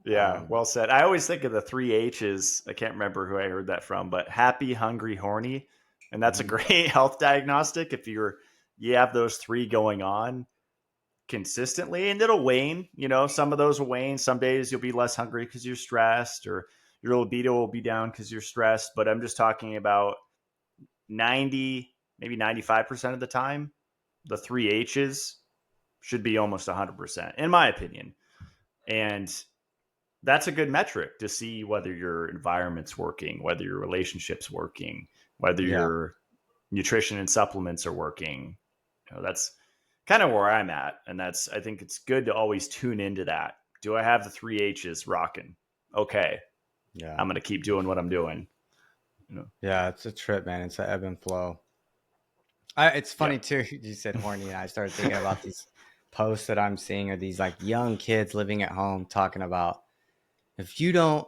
Speaker 2: Yeah, well said. I always think of the three H's. I can't remember who I heard that from, but happy, hungry, horny. And that's a
Speaker 1: Mhm.
Speaker 2: great health diagnostic if you have those three going on consistently, and it'll wane. Some of those will wane. Some days you'll be less hungry because you're stressed, or your libido will be down because you're stressed. But I'm just talking about 90, maybe 95% of the time, the three H's should be almost 100%, in my opinion. And that's a good metric to see whether your environment's working, whether your relationship's working, whether
Speaker 1: Yeah.
Speaker 2: your nutrition and supplements are working. That's kind of where I'm at. And I think it's good to always tune into that. Do I have the three H's rocking? Okay.
Speaker 1: Yeah.
Speaker 2: I'm going to keep doing what I'm doing. You know?
Speaker 1: Yeah. It's a trip, man. It's an ebb and flow. It's
Speaker 2: Yeah.
Speaker 1: funny too. You said horny, and I started thinking about these posts that I'm seeing of these like young kids living at home talking about if you don't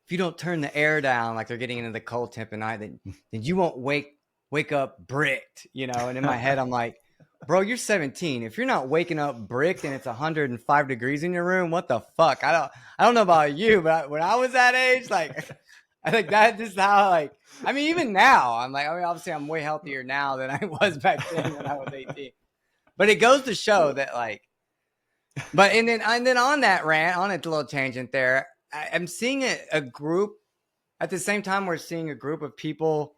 Speaker 1: if you don't turn the air down, like they're getting into the cold temp at night, then you won't wake up bricked, you know? And in my head, I'm like, bro, you're 17. If you're not waking up bricked and it's 105 degrees in your room, what the fuck? I don't know about you, but when I was that age, like, I think that is how, like, I mean, even now, I'm like, I mean, obviously I'm way healthier now than I was back then when I was 18. But it goes to show that, like, but and then on that rant, on a little tangent there, I'm seeing a group at the same time. We're seeing a group of people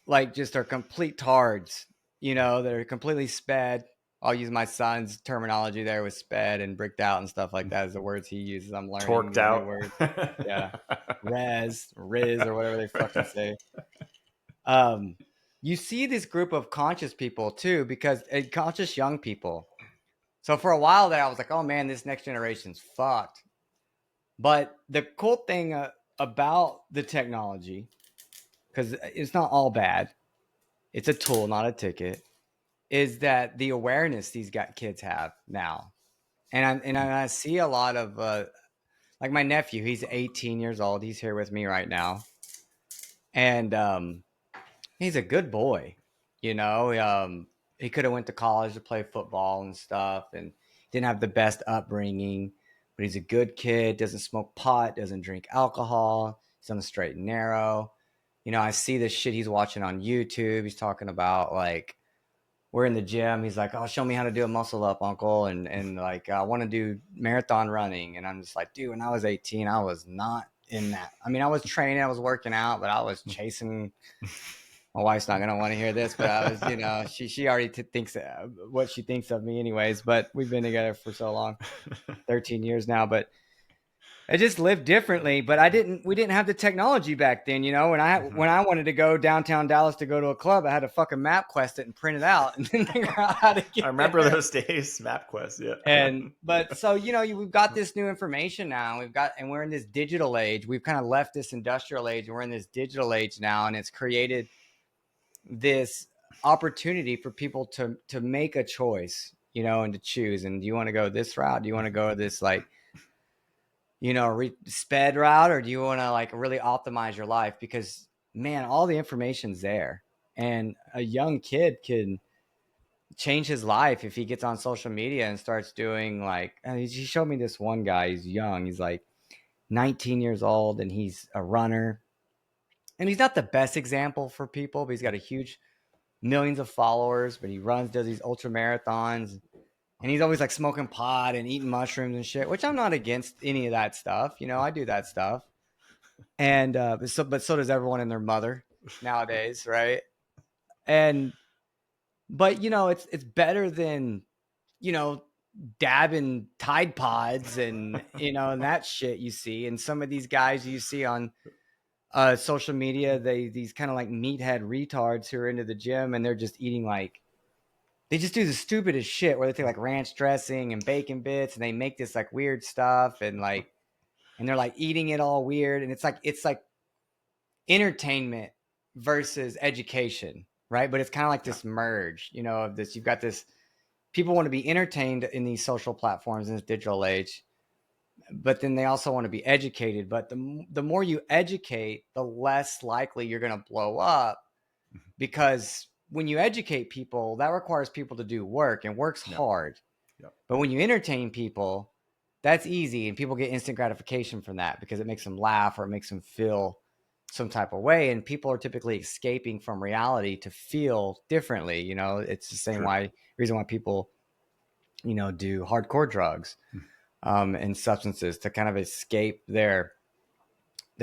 Speaker 1: like just are complete tards, you know, they're completely sped. I'll use my son's terminology there with sped and bricked out and stuff like that as the words he uses. I'm learning
Speaker 2: Torqued
Speaker 1: these new
Speaker 2: out.
Speaker 1: words. Yeah. Riz, or whatever they fucking say. You see this group of conscious people too, because conscious young people. So for a while there, I was like, oh man, this next generation's fucked. But the cool thing about the technology, because it's not all bad, it's a tool, not a ticket, is that the awareness these kids have now. And I see a lot of, like my nephew, he's 18 years old. He's here with me right now. And he's a good boy, you know. He could have went to college to play football and stuff, and didn't have the best upbringing, but he's a good kid, doesn't smoke pot, doesn't drink alcohol, he's on the straight and narrow. You know, I see this shit he's watching on YouTube. He's talking about, like, we're in the gym. He's like, oh, show me how to do a muscle up, uncle. And like, I want to do marathon running. And I'm just like, dude, when I was 18, I was not in that. I mean, I was training, I was working out, but I was chasing. My wife's not going to want to hear this, but I was, you know, she already thinks what she thinks of me anyways, but we've been together for so long, 13 years now, but I just lived differently. But we didn't have the technology back then, you know. When I wanted to go downtown Dallas to go to a club, I had to fucking MapQuest it and print it out and then figure out how to get
Speaker 2: I remember
Speaker 1: there.
Speaker 2: those days, MapQuest, yeah.
Speaker 1: But so, you know, we've got this new information now. And we're in this digital age. We've kind of left this industrial age and we're in this digital age now, and it's created this opportunity for people to make a choice, you know, and to choose. And do you want to go this route? Do you want to go this, like, you know, sped route, or do you want to like really optimize your life? Because man, all the information's there, and a young kid can change his life if he gets on social media and starts doing, like, he showed me this one guy. He's young. He's like 19 years old, and he's a runner. And he's not the best example for people, but he's got a huge millions of followers. But he does these ultra marathons. And he's always like smoking pot and eating mushrooms and shit, which I'm not against any of that stuff. You know, I do that stuff. And but so does everyone and their mother nowadays, right? But you know, it's better than, you know, dabbing Tide Pods and, you know, and that shit you see. And some of these guys you see on social media, these kind of like meathead retards who are into the gym, and they're just eating, like, they just do the stupidest shit where they take like ranch dressing and bacon bits and they make this like weird stuff, and they're like eating it all weird. And it's like entertainment versus education, right? But it's kind of like this merge, you know, of this. You've got this, people want to be entertained in these social platforms in this digital age, but then they also want to be educated. But the more you educate, the less likely you're going to blow up, because when you educate people, that requires people to do work, and work's hard.
Speaker 2: Yep.
Speaker 1: But when you entertain people, that's easy, and people get instant gratification from that because it makes them laugh or it makes them feel some type of way. And people are typically escaping from reality to feel differently. You know, it's the same reason why people, you know, do hardcore drugs and substances, to kind of escape the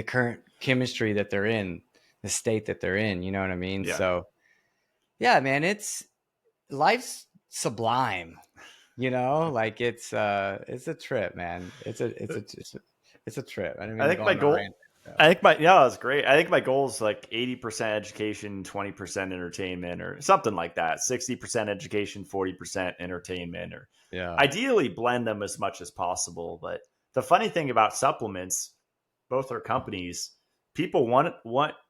Speaker 1: current chemistry that they're in, the state that they're in. You know what I mean?
Speaker 2: Yeah.
Speaker 1: So yeah, man, life's sublime, you know, like it's a trip, man. It's a trip.
Speaker 2: I think my goal, yeah, that's great. I think my goal is like 80% education, 20% entertainment, or something like that. 60% education, 40% entertainment, or ideally blend them as much as possible. But the funny thing about supplements, both are companies, people want,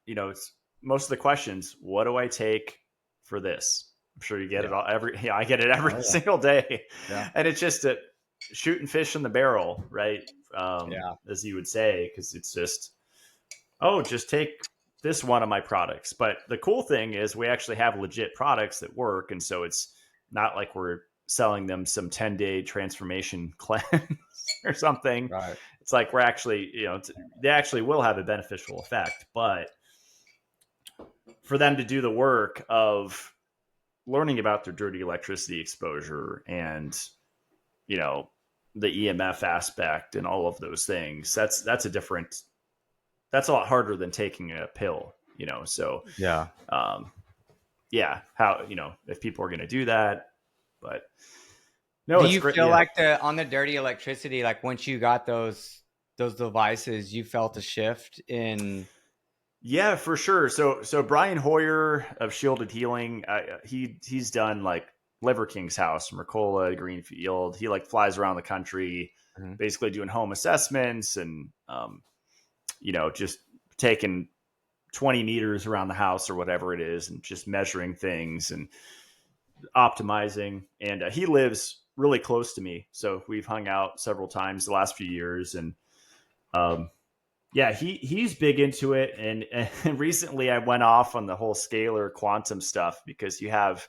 Speaker 2: you know, it's most of the questions, what do I take for this? I'm sure you get it all I get it every single day. Yeah. And it's just that shooting fish in the barrel, right?
Speaker 1: Yeah.
Speaker 2: As you would say, because it's just, just take this one of my products. But the cool thing is we actually have legit products that work. And so it's not like we're selling them some 10-day transformation cleanse or something.
Speaker 1: Right.
Speaker 2: It's like we're actually, they actually will have a beneficial effect. But for them to do the work of learning about their dirty electricity exposure and, the EMF aspect and all of those things, that's a lot harder than taking a pill, so
Speaker 1: Yeah.
Speaker 2: how, if people are going to do that. But no,
Speaker 1: Do
Speaker 2: it's
Speaker 1: you
Speaker 2: great.
Speaker 1: feel like on the dirty electricity, like once you got those devices, you felt a shift in?
Speaker 2: Yeah, for sure. So Brian Hoyer of Shielded Healing, he's done like Liver King's house, Mercola, Greenfield. He like flies around the country, basically doing home assessments and just taking 20 meters around the house or whatever it is, and just measuring things and optimizing. And he lives really close to me, so we've hung out several times the last few years. And he's big into it. And recently I went off on the whole scalar quantum stuff, because you have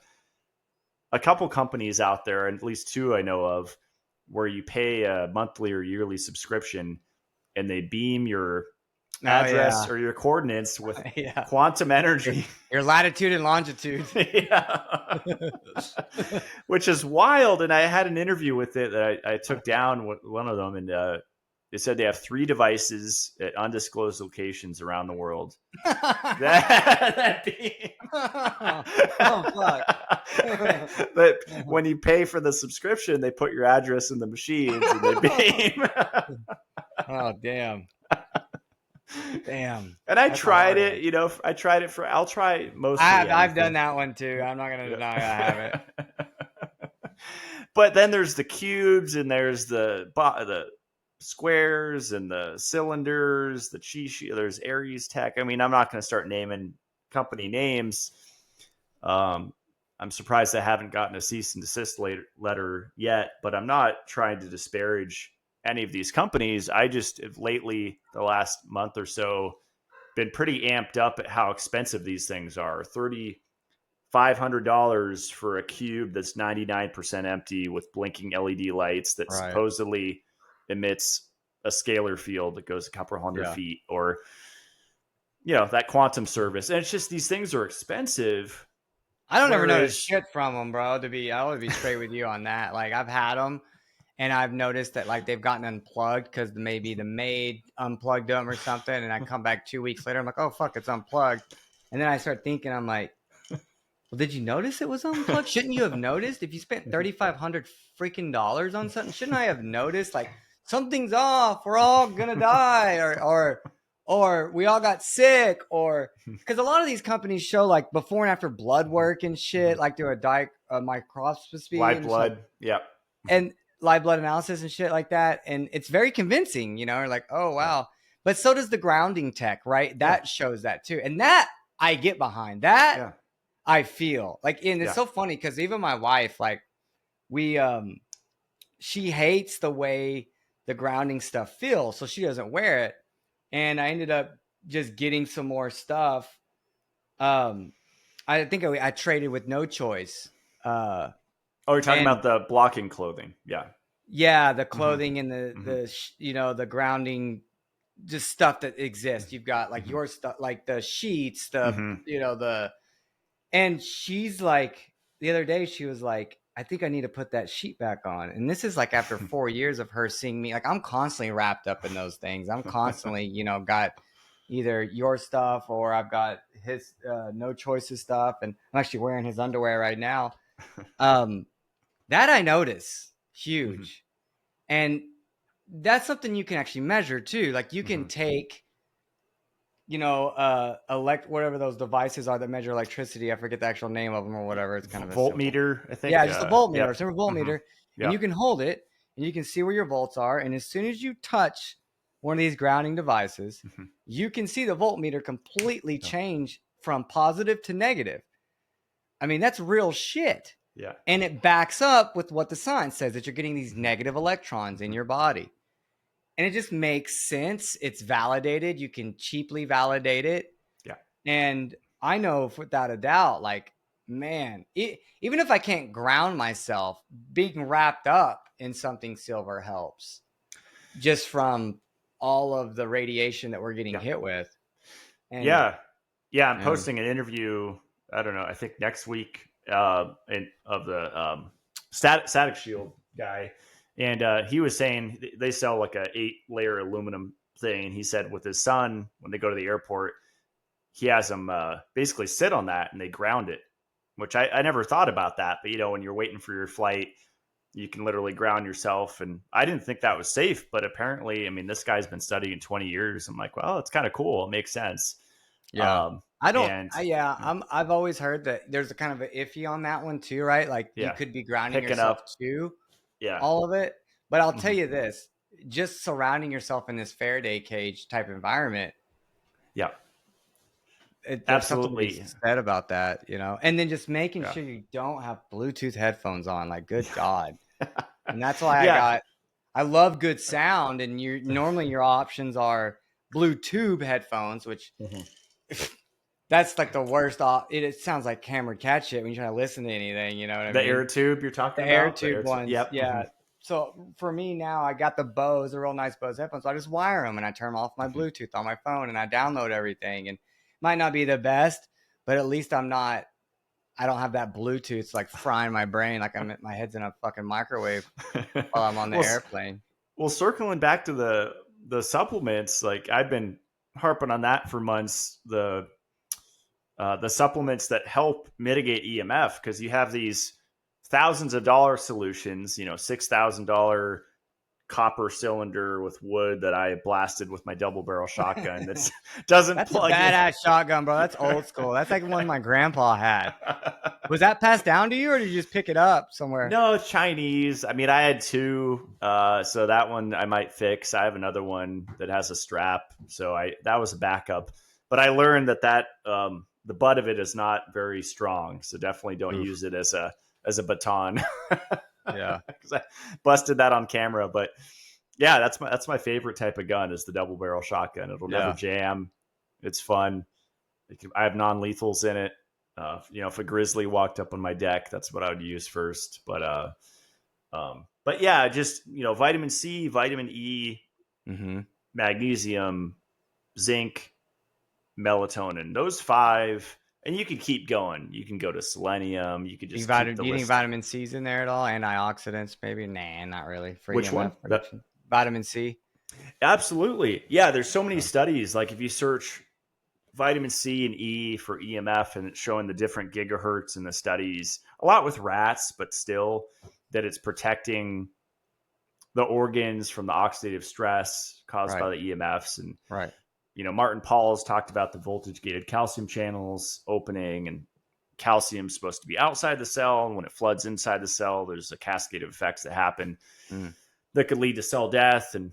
Speaker 2: a couple companies out there, and at least two I know of, where you pay a monthly or yearly subscription and they beam your address or your coordinates with quantum energy.
Speaker 1: Your latitude and longitude.
Speaker 2: Which is wild. And I had an interview with it that I took down with one of them, and they said they have 3 devices at undisclosed locations around the world. that beam.
Speaker 1: Oh, fuck.
Speaker 2: But when you pay for the subscription, they put your address in the machines and they beam.
Speaker 1: Oh, damn. Damn.
Speaker 2: And I tried it, I'll try mostly.
Speaker 1: I've done that one too. I'm not going to deny I have it.
Speaker 2: But then there's the cubes, and there's the squares and the cylinders, the there's Aries Tech. I mean, I'm not going to start naming company names. I'm surprised I haven't gotten a cease and desist letter yet, but I'm not trying to disparage any of these companies. I just have lately, the last month or so, been pretty amped up at how expensive these things are. $3,500 for a cube that's 99% empty with blinking LED lights that supposedly emits a scalar field that goes a couple hundred feet, or that quantum service. And it's just, these things are expensive.
Speaker 1: I don't ever notice shit from them, bro. I would be straight with you on that. Like, I've had them, and I've noticed that like they've gotten unplugged because maybe the maid unplugged them or something. And I come back 2 weeks later, I'm like, oh fuck, it's unplugged. And then I start thinking, I'm like, well, did you notice it was unplugged? Shouldn't you have noticed? If you spent $3,500 freaking dollars on something, shouldn't I have noticed? Like, something's off. We're all gonna die, or we all got sick, or because a lot of these companies show like before and after blood work and shit, like do a microscopy,
Speaker 2: live blood,
Speaker 1: and live blood analysis and shit like that, and it's very convincing. Like, oh wow. But so does the grounding tech, right? That shows that too, and that I get behind that.
Speaker 2: Yeah.
Speaker 1: I feel like, and it's so funny because even my wife, like, she hates the way the grounding stuff feels, so she doesn't wear it. And I ended up just getting some more stuff. I think I traded with No Choice.
Speaker 2: You're talking about the blocking clothing.
Speaker 1: Yeah, the clothing and the grounding, just stuff that exists. You've got like your stuff, like the sheets, and she's like, the other day she was like, I think I need to put that sheet back on. And this is like after 4 years of her seeing me. Like, I'm constantly wrapped up in those things. I'm constantly, got either your stuff or I've got his No Choices stuff. And I'm actually wearing his underwear right now. That I notice huge. And that's something you can actually measure too. Like, you can take, whatever those devices are that measure electricity. I forget the actual name of them or whatever. It's kind of a
Speaker 2: voltmeter, I think.
Speaker 1: Yeah, just a voltmeter. It's a voltmeter. And you can hold it and you can see where your volts are. And as soon as you touch one of these grounding devices, you can see the voltmeter completely change from positive to negative. I mean, that's real shit.
Speaker 2: Yeah.
Speaker 1: And it backs up with what the science says, that you're getting these negative electrons in your body. And it just makes sense. It's validated. You can cheaply validate it.
Speaker 2: Yeah.
Speaker 1: And I know without a doubt, like, man, even if I can't ground myself, being wrapped up in something silver helps, just from all of the radiation that we're getting hit with. And
Speaker 2: I'm posting an interview, I don't know, I think next week, of the Static Shield guy. And he was saying they sell like a 8-layer aluminum thing. And he said with his son, when they go to the airport, he has them basically sit on that and they ground it, which I never thought about that. But, when you're waiting for your flight, you can literally ground yourself. And I didn't think that was safe. But apparently, I mean, this guy's been studying 20 years. I'm like, well, it's kind of cool. It makes sense.
Speaker 1: Yeah. I've always heard that there's a kind of an iffy on that one too, right? Like you could be grounding yourself to all of it. But I'll tell you this, just surrounding yourself in this Faraday cage type environment.
Speaker 2: Yeah.
Speaker 1: There's absolutely something to be said about that, and then just making sure you don't have Bluetooth headphones on, like, good God. And that's why I love good sound. And normally your options are Bluetooth headphones, which that's like the worst. It sounds like camera cat shit when you try to listen to anything. You know what I mean?
Speaker 2: The air tube you're talking about?
Speaker 1: The air tube ones. Yep. Yeah. So for me now, I got the Bose, the real nice Bose headphones. So I just wire them and I turn off my Bluetooth on my phone and I download everything. And it might not be the best, but at least I don't have that Bluetooth like frying my brain like my head's in a fucking microwave while I'm on the airplane.
Speaker 2: Well, circling back to the supplements, like I've been harping on that for months. The supplements that help mitigate EMF, because you have these thousands of dollar solutions, $6,000 copper cylinder with wood that I blasted with my double barrel shotgun that doesn't
Speaker 1: That's
Speaker 2: plug
Speaker 1: a badass shotgun, bro. That's old school. That's like one my grandpa had. Was that passed down to you, or did you just pick it up somewhere?
Speaker 2: No, it's Chinese. I mean, I had two, so that one I might fix. I have another one that has a strap, so that was a backup. But I learned that the butt of it is not very strong, so definitely don't use it as a baton.
Speaker 1: Yeah,
Speaker 2: because I busted that on camera. But yeah, that's my favorite type of gun is the double barrel shotgun. It'll never jam. It's fun. I have non-lethals in it. If a grizzly walked up on my deck, that's what I would use first. But yeah, just vitamin C, vitamin E, magnesium, zinc, melatonin. Those 5. And you can keep going. You can go to selenium. You could just
Speaker 1: do you think vitamin C's in there at all? Antioxidants, maybe? Nah, not really. For
Speaker 2: Which one?
Speaker 1: Vitamin C.
Speaker 2: Absolutely. Yeah, there's so many studies. Like if you search vitamin C and E for EMF, and it's showing the different gigahertz in the studies, a lot with rats, but still that it's protecting the organs from the oxidative stress caused by the EMFs. And Martin Paul's talked about the voltage gated calcium channels opening, and calcium's supposed to be outside the cell. And when it floods inside the cell, there's a cascade of effects that happen that could lead to cell death and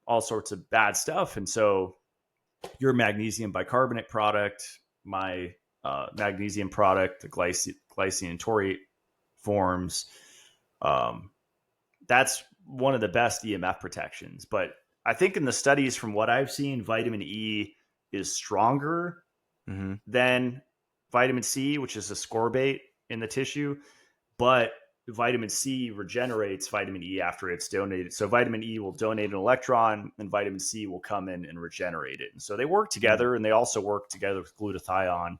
Speaker 2: all sorts of bad stuff. And so your magnesium bicarbonate product, my magnesium product, the glycine and taurate forms, that's one of the best EMF protections. But I think in the studies, from what I've seen, vitamin E is stronger than vitamin C, which is ascorbate in the tissue. But vitamin C regenerates vitamin E after it's donated. So vitamin E will donate an electron, and vitamin C will come in and regenerate it. And so they work together, and they also work together with glutathione.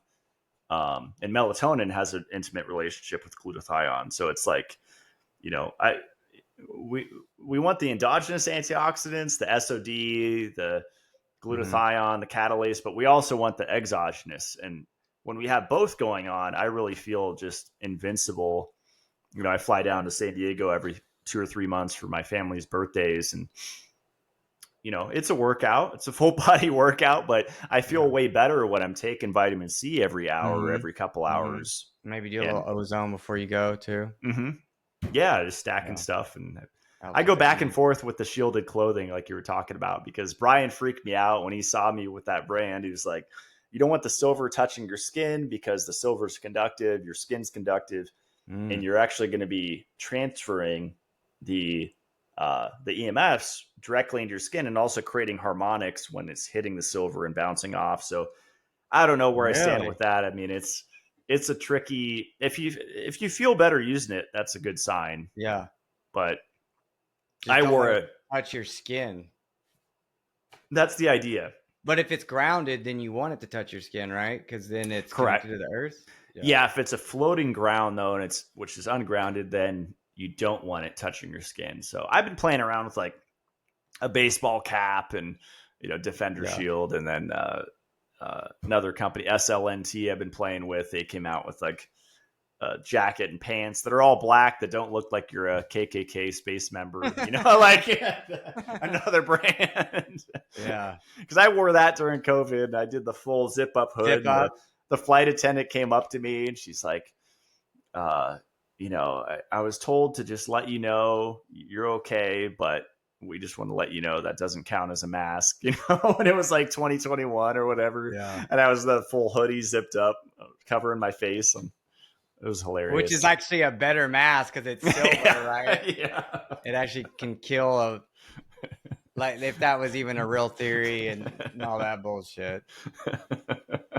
Speaker 2: And melatonin has an intimate relationship with glutathione. So it's like, we want the endogenous antioxidants, the SOD, the glutathione, the catalase, but we also want the exogenous. And when we have both going on, I really feel just invincible. I fly down to San Diego every 2 or 3 months for my family's birthdays. And, it's a workout. It's a full body workout, but I feel way better when I'm taking vitamin C every hour or every couple hours.
Speaker 1: Maybe do a little ozone before you go too.
Speaker 2: Yeah, just stacking stuff. And I go back and forth with the shielded clothing like you were talking about, because Brian freaked me out when he saw me with that brand. He was like, you don't want the silver touching your skin because the silver is conductive, your skin's conductive. and you're actually going to be transferring the EMFs directly into your skin and also creating harmonics when it's hitting the silver and bouncing off. So I don't know where I stand
Speaker 1: Really?
Speaker 2: with that. I mean, it's a tricky, if you feel better using it, that's a good sign.
Speaker 1: Yeah.
Speaker 2: But
Speaker 1: Just
Speaker 2: I
Speaker 1: don't
Speaker 2: wore
Speaker 1: let
Speaker 2: it.
Speaker 1: it touch your skin.
Speaker 2: That's the idea.
Speaker 1: But if it's grounded, then you want it to touch your skin, right? Because then it's
Speaker 2: Correct.
Speaker 1: connected to the earth.
Speaker 2: Yeah. If it's a floating ground though, and which is ungrounded, then you don't want it touching your skin. So I've been playing around with like a baseball cap and Defender Shield, and then another company, SLNT, I've been playing with. They came out with like a jacket and pants that are all black that don't look like you're a KKK space member, like another brand.
Speaker 1: Yeah.
Speaker 2: Because I wore that during COVID. I did the full zip up hood.
Speaker 1: Zip up.
Speaker 2: The flight attendant came up to me and she's like, I was told to just let you know you're okay, but we just want to let you know that doesn't count as a mask, and it was like 2021 or whatever.
Speaker 1: Yeah.
Speaker 2: And I was the full hoodie zipped up, covering my face. And it was hilarious.
Speaker 1: Which is actually a better mask because it's silver, right?
Speaker 2: Yeah.
Speaker 1: It actually can kill like if that was even a real theory and all that bullshit.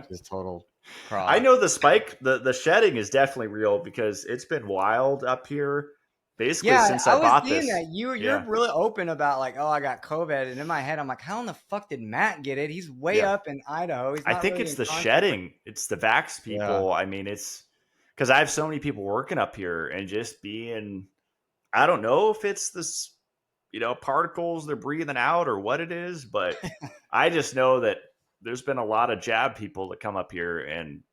Speaker 1: Just total cross.
Speaker 2: I know the spike, the shedding is definitely real because it's been wild up here. Basically, since I bought this.
Speaker 1: That. You're really open about like, oh, I got COVID, and in my head, I'm like, how in the fuck did Matt get it? He's way up in Idaho.
Speaker 2: I think it's the shedding. It's the vax people. Yeah. I mean, it's because I have so many people working up here and just being. I don't know if it's this, particles they're breathing out or what it is, but I just know that there's been a lot of jab people that come up here and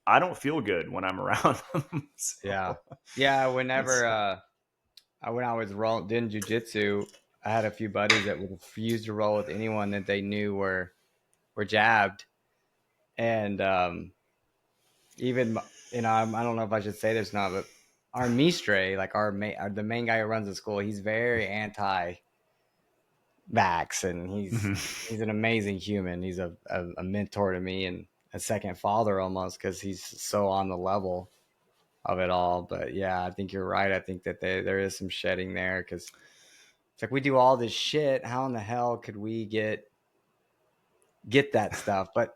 Speaker 2: I don't feel good when I'm around them.
Speaker 1: So. Yeah. Whenever when I was doing jujitsu, I had a few buddies that would refuse to roll with anyone that they knew were jabbed, and even I don't know if I should say this or not, but our Mistre, like the main guy who runs the school, he's very anti-vax, and he's an amazing human. He's a mentor to me and a second father almost because he's so on the level of it all. But yeah, I think you're right. I think that there is some shedding there because it's like we do all this shit. How in the hell could we get that stuff? But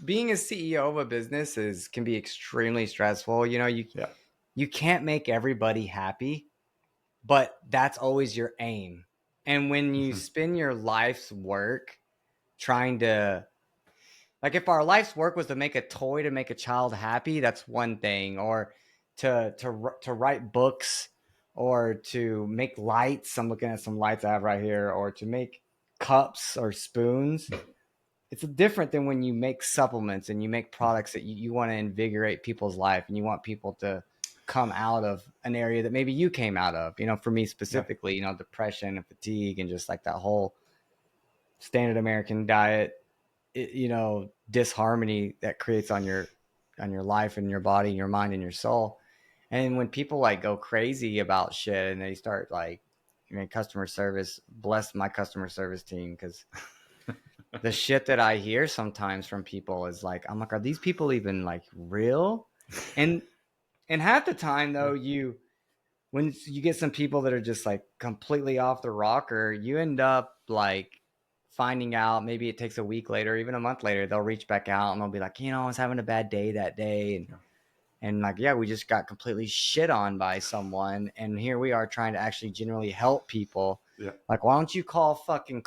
Speaker 1: being a CEO of a business can be extremely stressful. You can't make everybody happy, but that's always your aim. And when you spend your life's work trying to, like if our life's work was to make a toy to make a child happy, that's one thing. Or to write books or to make lights. I'm looking at some lights I have right here, or to make cups or spoons. It's different than when you make supplements and you make products that you want to invigorate people's life and you want people to come out of an area that maybe you came out of, for me specifically, depression and fatigue and just like that whole standard American diet, disharmony that creates on your life and your body and your mind and your soul. And when people like go crazy about shit and they start like, customer service, bless my customer service team. Cause the shit that I hear sometimes from people is like, I'm like, are these people even like real? And half the time though, when you get some people that are just like completely off the rocker, you end up like finding out, maybe it takes a week later, even a month later, they'll reach back out and they'll be like, I was having a bad day that day. And like, we just got completely shit on by someone. And here we are trying to actually genuinely help people. Yeah. Like, why don't you call fucking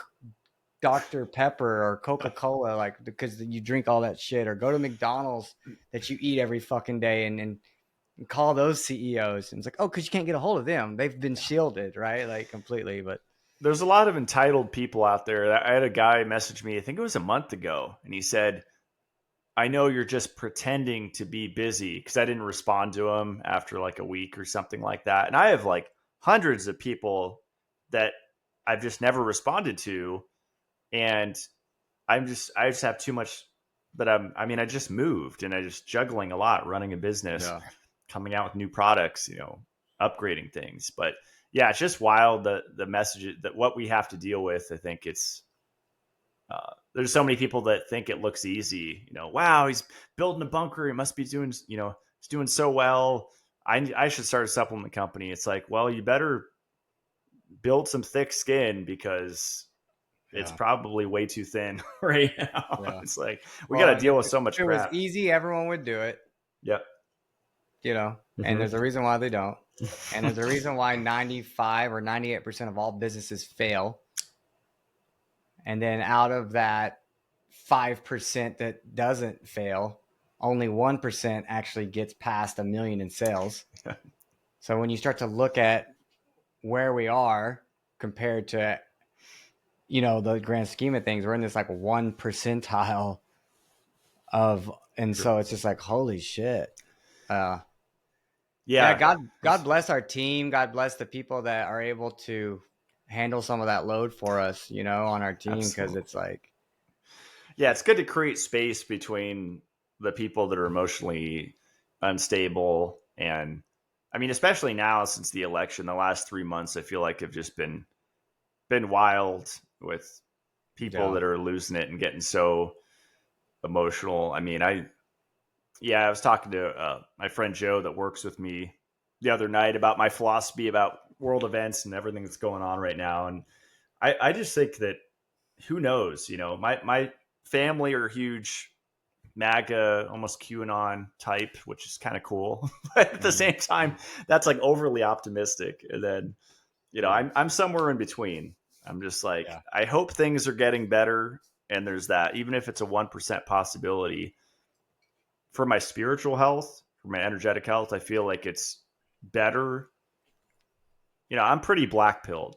Speaker 1: Dr. Pepper or Coca-Cola, like, because you drink all that shit, or go to McDonald's that you eat every fucking day and call those CEOs. And it's like, oh, because you can't get a hold of them. They've been shielded, right? Like completely. But
Speaker 2: there's a lot of entitled people out there. I had a guy message me, I think it was a month ago, and he said, I know you're just pretending to be busy, because I didn't respond to him after like a week or something like that. And I have like hundreds of people that I've just never responded to. And I just have too much that I just moved and I just juggling a lot, running a business, coming out with new products, upgrading things. But yeah, it's just wild. The message that what we have to deal with. I think it's, there's so many people that think it looks easy, wow, he's building a bunker. He must be doing, he's doing so well. I should start a supplement company. It's like, well, you better build some thick skin because it's
Speaker 1: Yeah.
Speaker 2: probably way too thin right now.
Speaker 1: Yeah.
Speaker 2: It's like we got
Speaker 1: Well,
Speaker 2: to
Speaker 1: and if
Speaker 2: deal with so much
Speaker 1: it was
Speaker 2: crap.
Speaker 1: easy, everyone would do it,
Speaker 2: Yep.
Speaker 1: and
Speaker 2: Hmm.
Speaker 1: there's a reason why they don't. And there's a reason why 95 or 98% of all businesses fail. And then out of that 5% that doesn't fail, only 1% actually gets past 1 million in sales. So when you start to look at where we are compared to, the grand scheme of things, we're in this like 1 percentile and so it's just like, holy shit. Yeah,
Speaker 2: Yeah.
Speaker 1: God bless our team. God bless the people that are able to handle some of that load for us, on our team. Cause
Speaker 2: Absolutely.
Speaker 1: it's like,
Speaker 2: Yeah, it's good to create space between the people that are emotionally unstable. And I mean, especially now since the election, the last 3 months, I feel like have just been wild with people
Speaker 1: yeah,
Speaker 2: that are losing it and getting so emotional. I mean, I was talking to my friend Joe that works with me the other night about my philosophy about world events and everything that's going on right now. And I just think that who knows, my family are huge MAGA, almost QAnon type, which is kind of cool. But at the same time, that's like overly optimistic. And then, I'm somewhere in between. I'm just like,
Speaker 1: yeah,
Speaker 2: I hope things are getting better. And there's that, even if it's a 1% possibility for my spiritual health, for my energetic health, I feel like it's better. I'm pretty black pilled.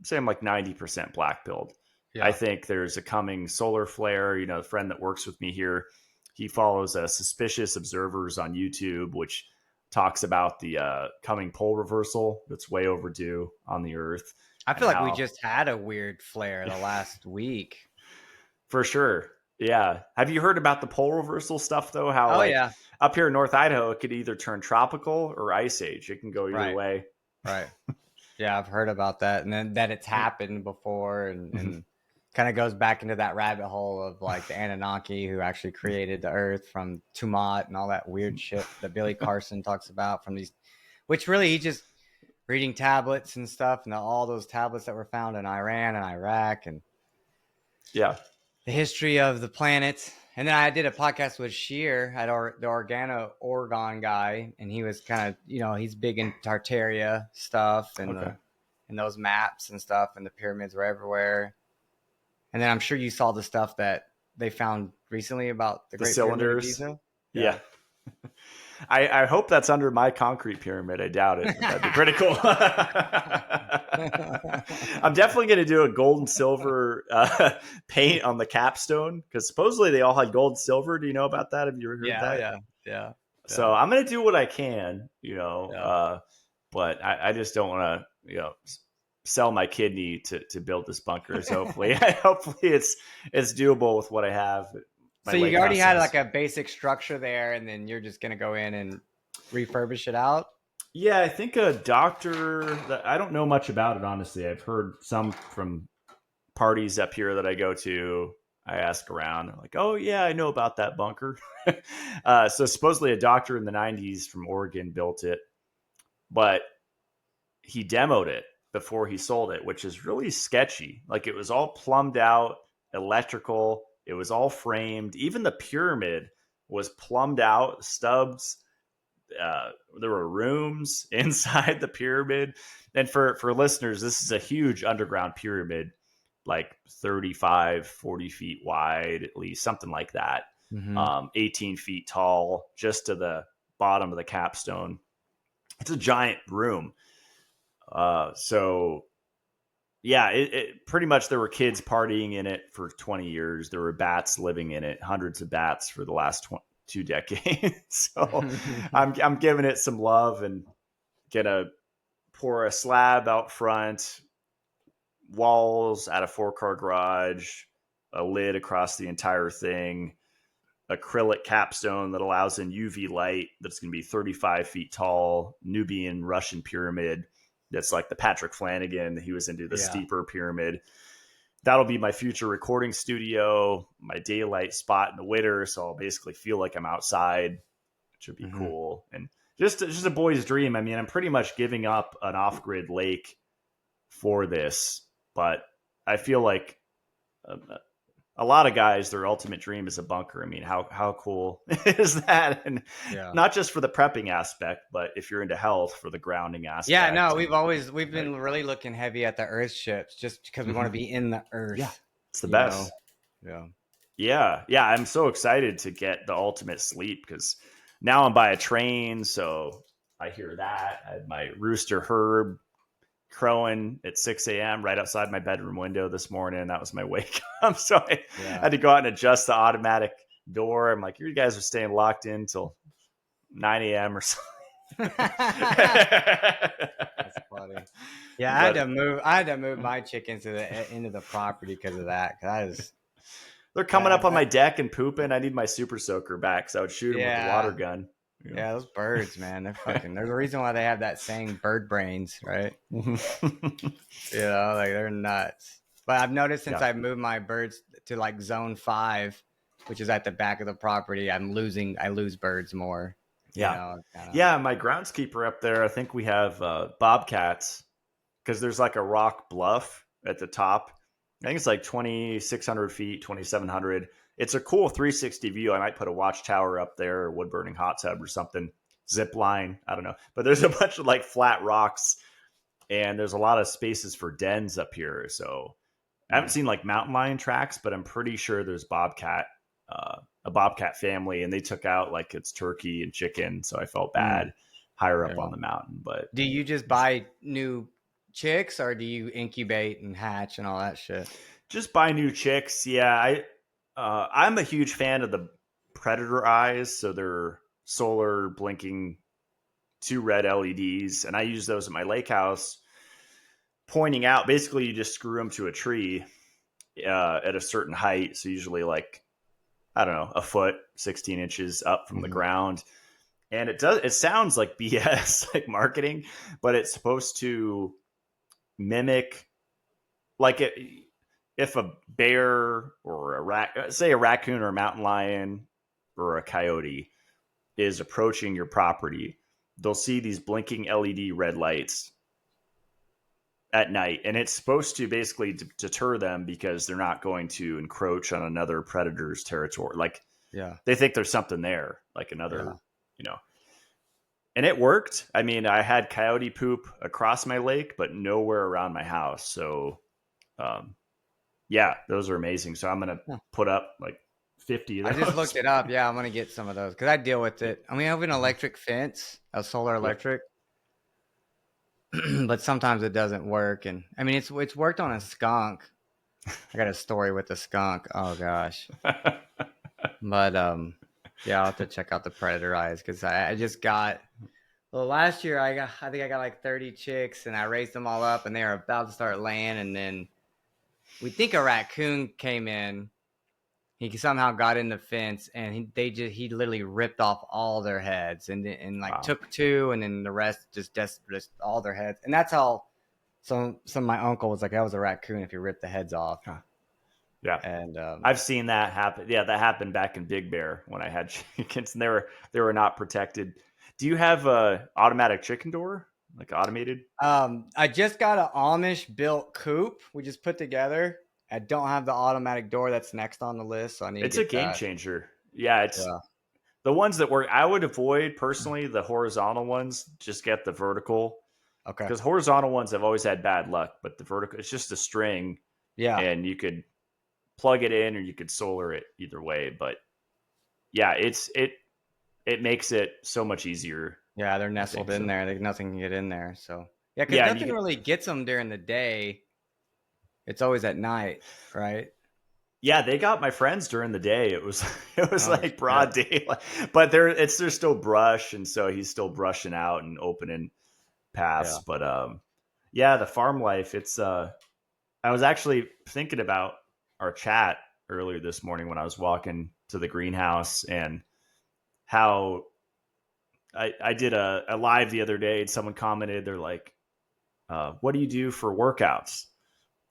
Speaker 2: Say I'm like 90% black pilled. I
Speaker 1: yeah.
Speaker 2: think there's a coming solar flare. The friend that works with me here, he follows Suspicious Observers on YouTube, which talks about the coming pole reversal that's way overdue on the Earth
Speaker 1: I
Speaker 2: and
Speaker 1: feel like we
Speaker 2: how,
Speaker 1: just had a weird flare the last week.
Speaker 2: for sure. Yeah. Have you heard about the pole reversal stuff, though? How,
Speaker 1: Oh
Speaker 2: like,
Speaker 1: yeah,
Speaker 2: up here in North Idaho, it could either turn tropical or ice age. It can go either
Speaker 1: right,
Speaker 2: way.
Speaker 1: right. Yeah, I've heard about that, and then that it's happened before, and kind of goes back into that rabbit hole of like the Anunnaki who actually created the Earth from Tumat and all that weird shit that Billy Carson talks about from these, which really he just reading tablets and stuff, and all those tablets that were found in Iran and Iraq, and
Speaker 2: Yeah.
Speaker 1: the history of the planet. And then I did a podcast with Sheer at the Organo Oregon guy, and he was kind of, he's big in Tartaria stuff
Speaker 2: Okay.
Speaker 1: and those maps and stuff, and the pyramids were everywhere. And then I'm sure you saw the stuff that they found recently about the
Speaker 2: The
Speaker 1: Great Pyramid of
Speaker 2: cylinders.
Speaker 1: Giza.
Speaker 2: Yeah.
Speaker 1: Yeah.
Speaker 2: I hope that's under my concrete pyramid. I doubt it, but that'd be pretty cool. I'm definitely going to do a gold and silver paint on the capstone because supposedly they all had gold and silver. Do you know about that? Have you ever heard
Speaker 1: Yeah,
Speaker 2: that?
Speaker 1: yeah, yeah,
Speaker 2: So I'm going to do what I can,
Speaker 1: yeah.
Speaker 2: but I just don't want to, sell my kidney to build this bunker. So hopefully it's doable with what I have. My
Speaker 1: So you
Speaker 2: lake
Speaker 1: already
Speaker 2: house
Speaker 1: had
Speaker 2: has.
Speaker 1: like a basic structure there, and then you're just gonna go in and refurbish it out.
Speaker 2: Yeah, I think a doctor that I don't know much about it, honestly. I've heard some from parties up here that I go to. I ask around. They're like, oh, yeah, I know about that bunker. So supposedly a doctor in the 90s from Oregon built it, but he demoed it before he sold it, which is really sketchy. Like it was all plumbed out, electrical, it was all framed. Even the pyramid was plumbed out, stubs, there were rooms inside the pyramid. And for listeners, this is a huge underground pyramid, like 35, 40 feet wide, at least something like that.
Speaker 1: Mm-hmm.
Speaker 2: 18 feet tall, just to the bottom of the capstone. It's a giant room. So yeah, it pretty much there were kids partying in it for 20 years. There were bats living in it, hundreds of bats for the last 2 decades. So I'm giving it some love and gonna pour a slab out front, walls at a 4-car garage, a lid across the entire thing, acrylic capstone that allows in UV light that's going to be 35 feet tall, Nubian Russian pyramid that's like the Patrick Flanagan. He was into the
Speaker 1: Yeah.
Speaker 2: steeper pyramid. That'll be my future recording studio, my daylight spot in the winter. So I'll basically feel like I'm outside, which would be cool. And just a boy's dream. I mean, I'm pretty much giving up an off-grid lake for this, but I feel like a lot of guys, their ultimate dream is a bunker. I mean, how cool is that? And
Speaker 1: Yeah.
Speaker 2: not just for the prepping aspect, but if you're into health, for the grounding
Speaker 1: Yeah,
Speaker 2: aspect.
Speaker 1: no,
Speaker 2: And,
Speaker 1: we've
Speaker 2: right.
Speaker 1: been really looking heavy at the earth ships just because we want to be in the earth.
Speaker 2: Yeah, it's the
Speaker 1: you know?
Speaker 2: best.
Speaker 1: Yeah.
Speaker 2: Yeah. I'm so excited to get the ultimate sleep because now I'm by a train, so I hear that. I had my rooster Herb crowing at 6 a.m. right outside my bedroom window this morning. That was my wake up. So I had to go out and adjust the automatic door. I'm like, you guys are staying locked in till 9 a.m. or something.
Speaker 1: That's funny. Yeah,
Speaker 2: But
Speaker 1: I had to move my chickens into the property because of that. Cause
Speaker 2: they're coming up on my deck and pooping. I need my super soaker back, so I would shoot them with a water gun.
Speaker 1: Yeah, those birds, man, there's a reason why they have that saying bird brains, right? Like they're nuts. But I've noticed since I've moved my birds to like zone 5, which is at the back of the property, I lose birds more.
Speaker 2: Yeah. My groundskeeper up there, I think we have bobcats because there's like a rock bluff at the top. I think it's like 2,600 feet, 2,700. It's a cool 360 view. I might put a watchtower up there, or wood burning hot tub or something. Zip line. I don't know. But there's a bunch of like flat rocks, and there's a lot of spaces for dens up here. So I haven't seen like mountain lion tracks, but I'm pretty sure there's a bobcat family, and they took out like its turkey and chicken. So I felt bad higher up on the mountain. But
Speaker 1: do you just buy new chicks, or do you incubate and hatch and all that shit?
Speaker 2: Just buy new chicks. Yeah, I'm a huge fan of the predator eyes. So they're solar blinking 2 red LEDs, and I use those at my lake house, pointing out. Basically, you just screw them to a tree at a certain height. So usually like, I don't know, a foot, 16 inches up from the ground. And it sounds like BS, like marketing, but it's supposed to mimic like if a bear or a raccoon or a mountain lion or a coyote is approaching your property, they'll see these blinking LED red lights at night, and it's supposed to basically deter them because they're not going to encroach on another predator's territory. Like, they think there's something there, like another, and it worked. I mean, I had coyote poop across my lake, but nowhere around my house. So, those are amazing. So I'm going to put up like 50 of those.
Speaker 1: I just looked it up. Yeah, I'm going to get some of those because I deal with it. I mean, I have an electric fence, a solar electric. But sometimes it doesn't work, and I mean it's worked on a skunk. I got a story with the skunk. Oh gosh. But I'll have to check out the predator eyes because I just got. Well, last year I think I got like 30 chicks, and I raised them all up, and they were about to start laying, and then we think a raccoon came in. He somehow got in the fence, and he literally ripped off all their heads, and took 2, and then the rest just all their heads, and that's how. Some of my uncle was like, "That was a raccoon if you ripped the heads off."
Speaker 2: Yeah,
Speaker 1: and
Speaker 2: I've seen that happen. Yeah, that happened back in Big Bear when I had chickens, and they were not protected. Do you have a automatic chicken door, like automated?
Speaker 1: I just got an Amish built coop. We just put together. I don't have the automatic door. That's next on the list, so I need.
Speaker 2: It's a game changer. Yeah, it's the ones that work. I would avoid personally the horizontal ones. Just get the vertical.
Speaker 1: Okay.
Speaker 2: Because horizontal ones have always had bad luck, but the vertical, it's just a string.
Speaker 1: Yeah.
Speaker 2: And you could plug it in, or you could solar it either way. But yeah, it makes it so much easier.
Speaker 1: Yeah, they're nestled in there. Nothing can get in there. So yeah, because nothing really gets them during the day. It's always at night, right?
Speaker 2: Yeah, they got my friends during the day. It was like broad daylight, but there's still brush, and so he's still brushing out and opening paths. But the farm life. It's I was actually thinking about our chat earlier this morning when I was walking to the greenhouse, and how I did a live the other day, and someone commented, they're like, "What do you do for workouts?"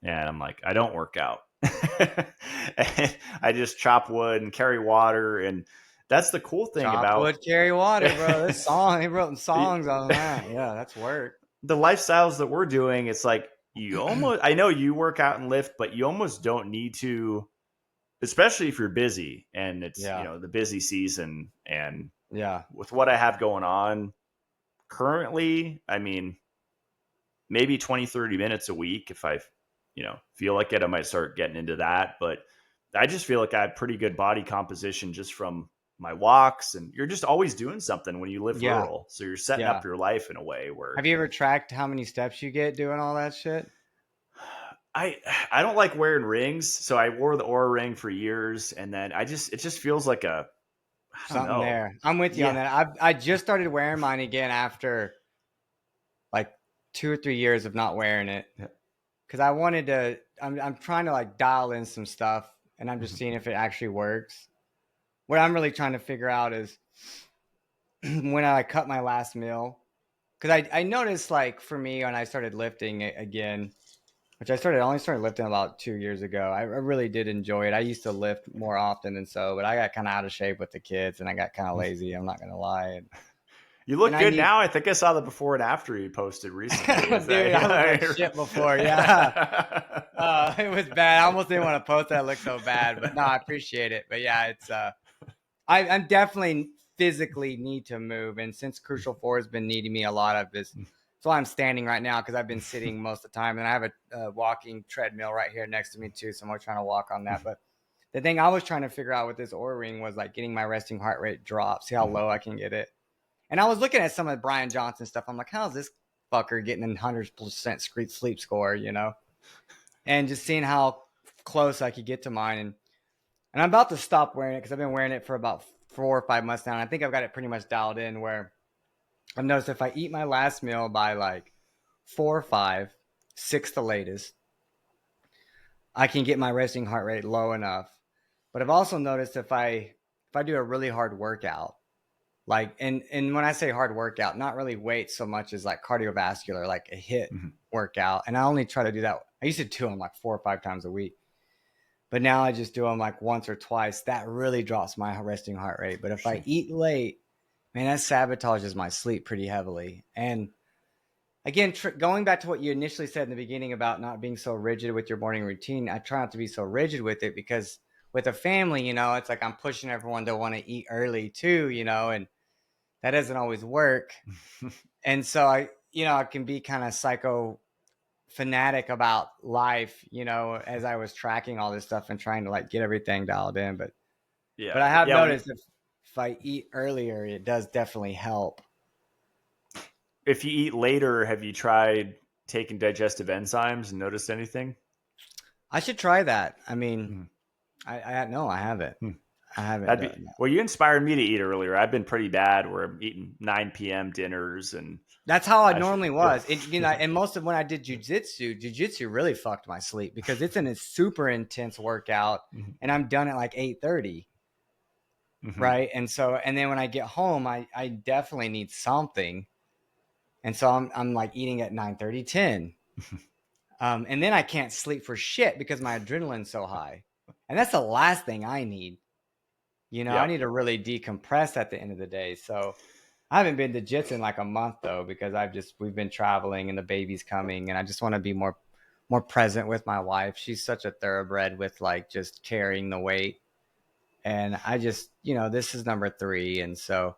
Speaker 2: And I'm like, I don't work out. I just chop wood and carry water. And that's the cool thing
Speaker 1: Chop
Speaker 2: about
Speaker 1: wood, carry water, bro. This song, he wrote songs on that. Yeah, that's work.
Speaker 2: the lifestyles that we're doing. It's like you almost, I know you work out and lift, but you almost don't need to, especially if you're busy and it's,
Speaker 1: Yeah,
Speaker 2: the busy season. And
Speaker 1: yeah,
Speaker 2: with what I have going on currently, I mean, maybe 20, 30 minutes a week. If I, feel like it, I might start getting into that. But I just feel like I have pretty good body composition just from my walks, and you're just always doing something when you live
Speaker 1: yeah,
Speaker 2: rural. So you're setting
Speaker 1: yeah.
Speaker 2: up your life in a way where
Speaker 1: Have you ever tracked how many steps you get doing all that shit?
Speaker 2: I I don't like wearing rings. So I wore the Aura ring for years, and then it just feels like I don't
Speaker 1: Something
Speaker 2: know.
Speaker 1: there. I'm with you on
Speaker 2: Yeah.
Speaker 1: that. I just started wearing mine again after like 2 or 3 years of not wearing it
Speaker 2: Yeah.
Speaker 1: because I wanted to. I'm trying to like dial in some stuff, and I'm just
Speaker 2: Mhm.
Speaker 1: seeing if it actually works. What I'm really trying to figure out is when I cut my last meal, because I noticed like for me when I started lifting again, which only started lifting about 2 years ago. I really did enjoy it. I used to lift more often than so, but I got kind of out of shape with the kids and I got kind of lazy. I'm not gonna lie.
Speaker 2: You
Speaker 1: And
Speaker 2: look
Speaker 1: I
Speaker 2: good
Speaker 1: need,
Speaker 2: now. I think I saw the before and after you posted recently. Is
Speaker 1: dude, I look like shit before. Yeah, it was bad. I almost didn't want to post that. It looked so bad, but no, I appreciate it. But yeah, it's I'm definitely physically need to move, and since Crucial 4 has been needing me a lot of this, that's why I'm standing right now because I've been sitting most of the time, and I have a walking treadmill right here next to me too, so I'm trying to walk on that. But the thing I was trying to figure out with this Oura ring was like getting my resting heart rate drop, see how low I can get it. And I was looking at some of Brian Johnson stuff. I'm like, how's this fucker getting a 100% sleep score, and just seeing how close I could get to mine. And I'm about to stop wearing it because I've been wearing it for about 4 or 5 months now. And I think I've got it pretty much dialed in where I've noticed if I eat my last meal by like 4 or 5, 6 the latest, I can get my resting heart rate low enough. But I've also noticed if I do a really hard workout, like and when I say hard workout, not really weight so much as like cardiovascular, like a hit
Speaker 2: Mhm.
Speaker 1: workout. And I only try to do that. I used to do them like 4 or 5 times a week. But now I just do them like once or twice. That really drops my resting heart rate. But if I eat late, man, that sabotages my sleep pretty heavily. And again, going back to what you initially said in the beginning about not being so rigid with your morning routine, I try not to be so rigid with it because with a family, it's like I'm pushing everyone to want to eat early too, and that doesn't always work. And so I can be kind of psycho fanatic about life, as I was tracking all this stuff and trying to like get everything dialed in. But
Speaker 2: Yeah.
Speaker 1: I have
Speaker 2: Yeah.
Speaker 1: noticed if I eat earlier, it does definitely help.
Speaker 2: If you eat later, have you tried taking digestive enzymes and noticed anything?
Speaker 1: I should try that. I mean,
Speaker 2: Mhm.
Speaker 1: I no, I haven't.
Speaker 2: Hmm.
Speaker 1: I haven't
Speaker 2: That'd be
Speaker 1: done that.
Speaker 2: well. You inspired me to eat earlier. I've been pretty bad where I'm eating 9 p.m. dinners, and
Speaker 1: That's how I
Speaker 2: I should.
Speaker 1: normally
Speaker 2: Yeah.
Speaker 1: was. And most of when I did jujitsu really fucked my sleep because it's a super intense workout,
Speaker 2: Mhm.
Speaker 1: and I'm done at like 8:30.
Speaker 2: Mhm.
Speaker 1: Right. And then when I get home, I definitely need something. And so I'm like eating at 9:30, 10. And then I can't sleep for shit because my adrenaline's so high. And that's the last thing I need. I
Speaker 2: Yep.
Speaker 1: need to really decompress at the end of the day. So I haven't been to jits in like a month though, because we've been traveling and the baby's coming and I just want to be more present with my wife. She's such a thoroughbred with like just carrying the weight. And I just, this is number 3. And so,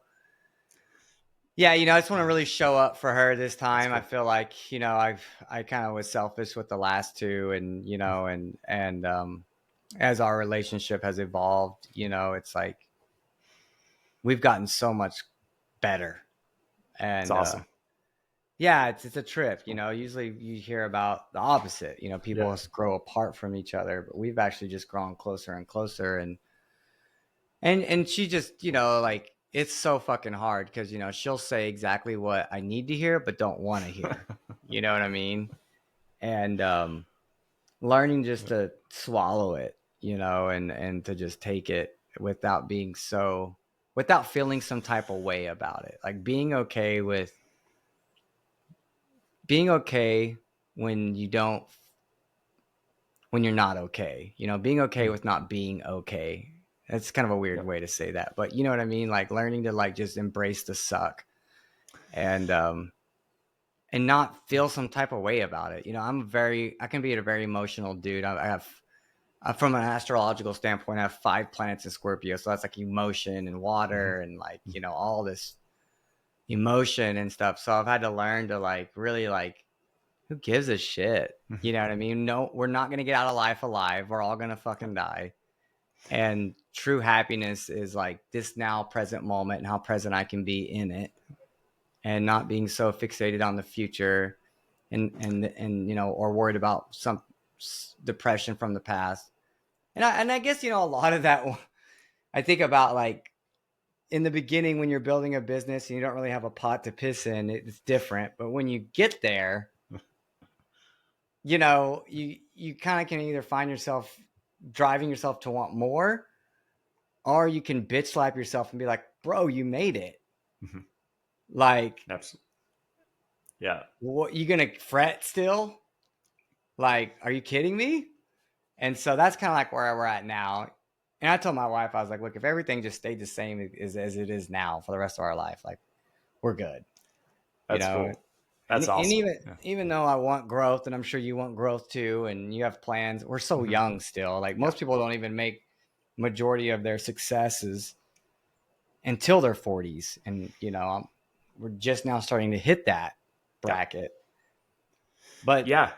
Speaker 1: yeah, I just want to really show up for her this
Speaker 2: That's
Speaker 1: time. I
Speaker 2: cool.
Speaker 1: feel like, I kind of was selfish with the last 2 and, as our relationship has evolved, it's like we've gotten so much better.
Speaker 2: It's
Speaker 1: And
Speaker 2: awesome.
Speaker 1: yeah, it's a trip,
Speaker 2: It's cool.
Speaker 1: usually you hear about the opposite,
Speaker 2: Yeah.
Speaker 1: people grow apart from each other, but we've actually just grown closer and closer. And she just, like it's so fucking hard because she'll say exactly what I need to hear but don't want to hear. You know what I mean? And learning just to swallow it, and to just take it without feeling some type of way about it. Like being okay when when you're not okay. Being okay
Speaker 2: Mm.
Speaker 1: with not being okay. It's kind of a weird
Speaker 2: Yep.
Speaker 1: way to say that, but you know what I mean? Like learning to like just embrace the suck and not feel some type of way about it. You know, I can be a very emotional dude. I have, from an astrological standpoint, I have 5 planets in Scorpio. So that's like emotion and water and like, you know, all this emotion and stuff. So I've had to learn to like, really like, who gives a shit? You know what I mean? No, we're not going to get out of life alive. We're all going to fucking die. And true happiness is like this now present moment and how present I can be in it, and not being so fixated on the future and you know, or worried about some depression from the past. And I guess, you know, a lot of that I think about like in the beginning when you're building a business and you don't really have a pot to piss in, it's different. But when you get there, you know, you kind of can either find yourself driving yourself to want more, or you can bitch slap yourself and be like, bro, you made it. Like,
Speaker 2: Absolutely. Yeah.
Speaker 1: what, you gonna fret still? Like, are you kidding me? And so that's kind of like where we're at now. And I told my wife, I was like, look, if everything just stayed the same as it is now for the rest of our life, like, we're good, you
Speaker 2: That's
Speaker 1: know.
Speaker 2: cool.
Speaker 1: And,
Speaker 2: That's awesome. Yeah.
Speaker 1: even though I want growth, and I'm sure you want growth too, and you have plans, we're so young still. Like
Speaker 2: Yeah.
Speaker 1: most people don't even make majority of their successes until their 40s, and you know, we're just now starting to hit that bracket. But
Speaker 2: Yeah.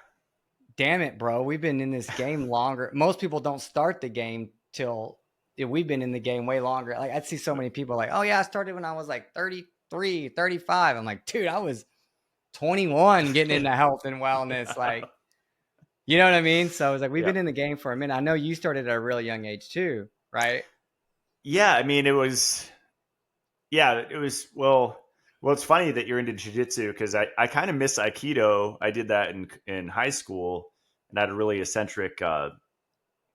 Speaker 1: damn it, bro, we've been in this game longer. Most people don't start the game till we've been in the game way longer. Like I'd see so many people like, oh yeah, I started when I was like 33, 35. I'm like, dude, I was 21 getting into health and wellness. Like, you know what I mean? So it's like, we've
Speaker 2: Yeah.
Speaker 1: been in the game for a minute. I know you started at a really young age too, right?
Speaker 2: Yeah. I mean, it was, well, it's funny that you're into jiu-jitsu because I kind of miss Aikido. I did that in high school, and I had a really eccentric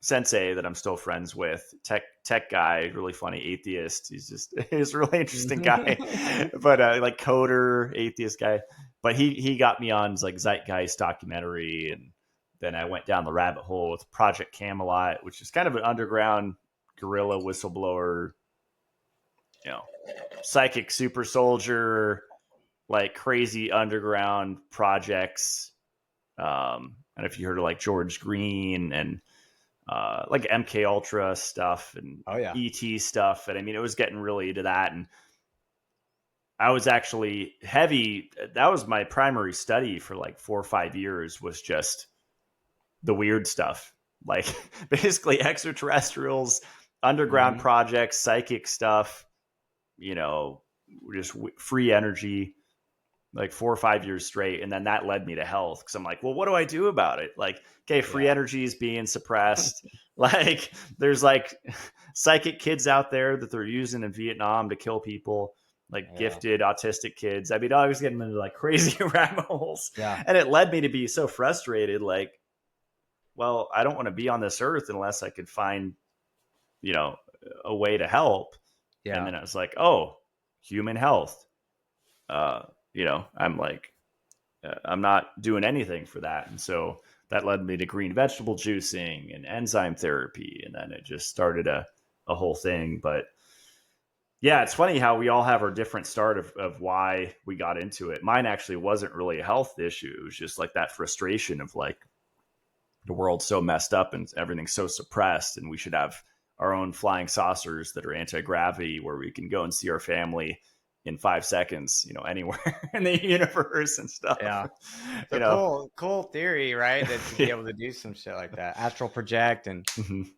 Speaker 2: sensei that I'm still friends with, tech guy, really funny atheist. He's a really interesting guy, but like coder, atheist guy. But he got me on like Zeitgeist documentary, and then I went down the rabbit hole with Project Camelot, which is kind of an underground guerrilla whistleblower, you know, psychic super soldier, like crazy underground projects. And if you heard of like George Green and like MK Ultra stuff and
Speaker 1: Oh yeah.
Speaker 2: ET stuff, and I mean it was getting really into that, and I was actually heavy. That was my primary study for like 4 or 5 years, was just the weird stuff, like basically extraterrestrials, underground
Speaker 1: Mm-hmm.
Speaker 2: projects, psychic stuff, you know, just free energy, like 4 or 5 years straight. And then that led me to health because I'm like, well, what do I do about it? Like, okay, free
Speaker 1: Yeah.
Speaker 2: energy is being suppressed. Like, there's like psychic kids out there that they're using in Vietnam to kill people, like
Speaker 1: Yeah.
Speaker 2: gifted autistic kids. I mean, I was getting into like crazy rabbit holes.
Speaker 1: Yeah.
Speaker 2: And it led me to be so frustrated. Like, well, I don't want to be on this earth unless I could find, you know, a way to help. And
Speaker 1: Yeah.
Speaker 2: then I was like, oh, human health. Uh, you know, I'm like, I'm not doing anything for that. And so that led me to green vegetable juicing and enzyme therapy. And then it just started a whole thing. But yeah, it's funny how we all have our different start of why we got into it. Mine actually wasn't really a health issue. It was just like that frustration of like the world's so messed up and everything's so suppressed, and we should have our own flying saucers that are anti-gravity where we can go and see our family in 5 seconds, you know, anywhere in the universe and stuff.
Speaker 1: Yeah. It's
Speaker 2: You
Speaker 1: a
Speaker 2: know,
Speaker 1: cool theory, right? That to be
Speaker 2: yeah.
Speaker 1: able to do some shit like that, astral project
Speaker 2: Mhm.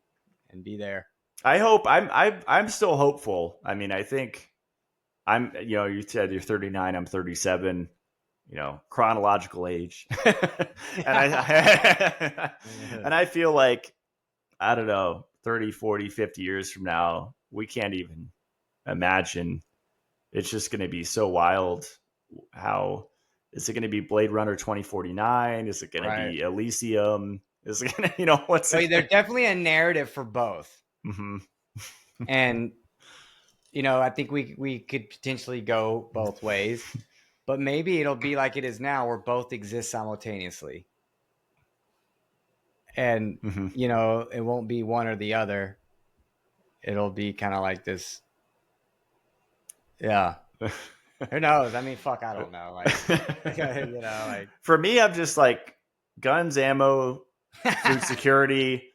Speaker 1: and be there.
Speaker 2: I hope I'm still hopeful. I mean, I think I'm, you know, you said you're 39, I'm 37, you know, chronological age. And I and I feel like, I don't know, 30, 40, 50 years from now, we can't even imagine. It's just going to be so wild. How is it going to be Blade Runner 2049? Is it going to
Speaker 1: Right.
Speaker 2: be Elysium? Is it going to, you know, what's
Speaker 1: Well,
Speaker 2: it
Speaker 1: there's
Speaker 2: going
Speaker 1: definitely a narrative for both.
Speaker 2: to? Mm-hmm.
Speaker 1: And you know, I think we could potentially go both ways, but maybe it'll be like it is now, where both exist simultaneously. And
Speaker 2: Mm-hmm.
Speaker 1: you know, it won't be one or the other. it'll be kind of like this. Yeah. Who knows? I mean, fuck, I don't know. Like, you know, like
Speaker 2: for me, I'm just like guns, ammo, food security,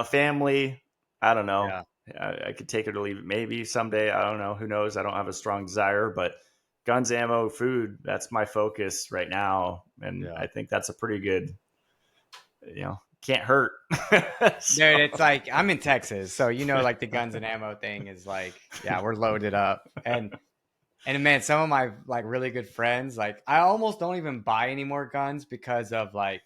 Speaker 2: family. I don't know.
Speaker 1: yeah,
Speaker 2: I could take it or leave it. Maybe someday. I don't know. Who knows? I don't have a strong desire, but guns, ammo, food, that's my focus right now. And
Speaker 1: yeah.
Speaker 2: I think that's a pretty good, can't hurt. So,
Speaker 1: Dude, it's like I'm in Texas, so you know, like the guns and ammo thing is like, yeah, we're loaded up, and man, some of my like really good friends, like I almost don't even buy any more guns because of like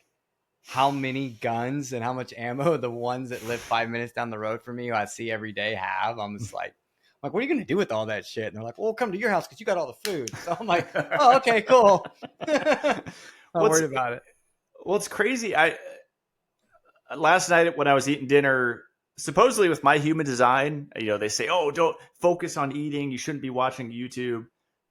Speaker 1: how many guns and how much ammo the ones that live 5 minutes down the road from me, who I see every day, have. I'm just like, what are you gonna do with all that shit? And they're like, well, we'll come to your house because you got all the food. So I'm like, oh, okay, cool. I'm worried about it.
Speaker 2: Well, it's crazy. Last night when I was eating dinner, supposedly with my human design, they say, oh, don't focus on eating. You shouldn't be watching YouTube.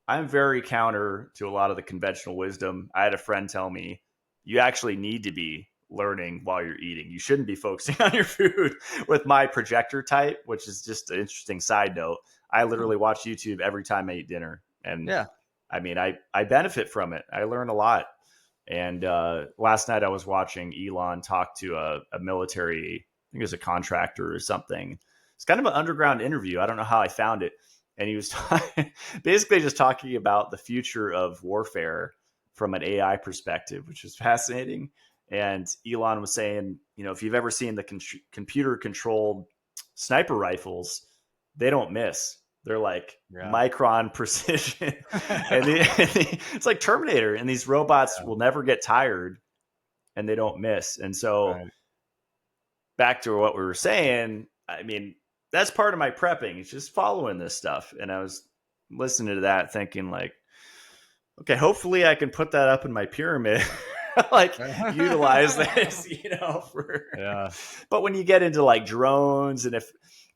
Speaker 2: I'm very counter to a lot of the conventional wisdom. I had a friend tell me, you actually need to be learning while you're eating. You shouldn't be focusing on your food. With my projector type, which is just an interesting side note, I literally watch YouTube every time I eat dinner. And
Speaker 1: Yeah.
Speaker 2: I mean, I benefit from it. I learn a lot. And last night I was watching Elon talk to a military, I think it was a contractor or something. It's kind of an underground interview. I don't know how I found it. And he was basically just talking about the future of warfare from an AI perspective, which is fascinating. And Elon was saying, if you've ever seen the computer controlled sniper rifles, they don't miss. They're like micron precision. And it's like Terminator. And these robots will never get tired and they don't miss. And so back to what we were saying, I mean, that's part of my prepping. It's just following this stuff. And I was listening to that thinking like, okay, hopefully I can put that up in my pyramid. Like utilize this, but when you get into like drones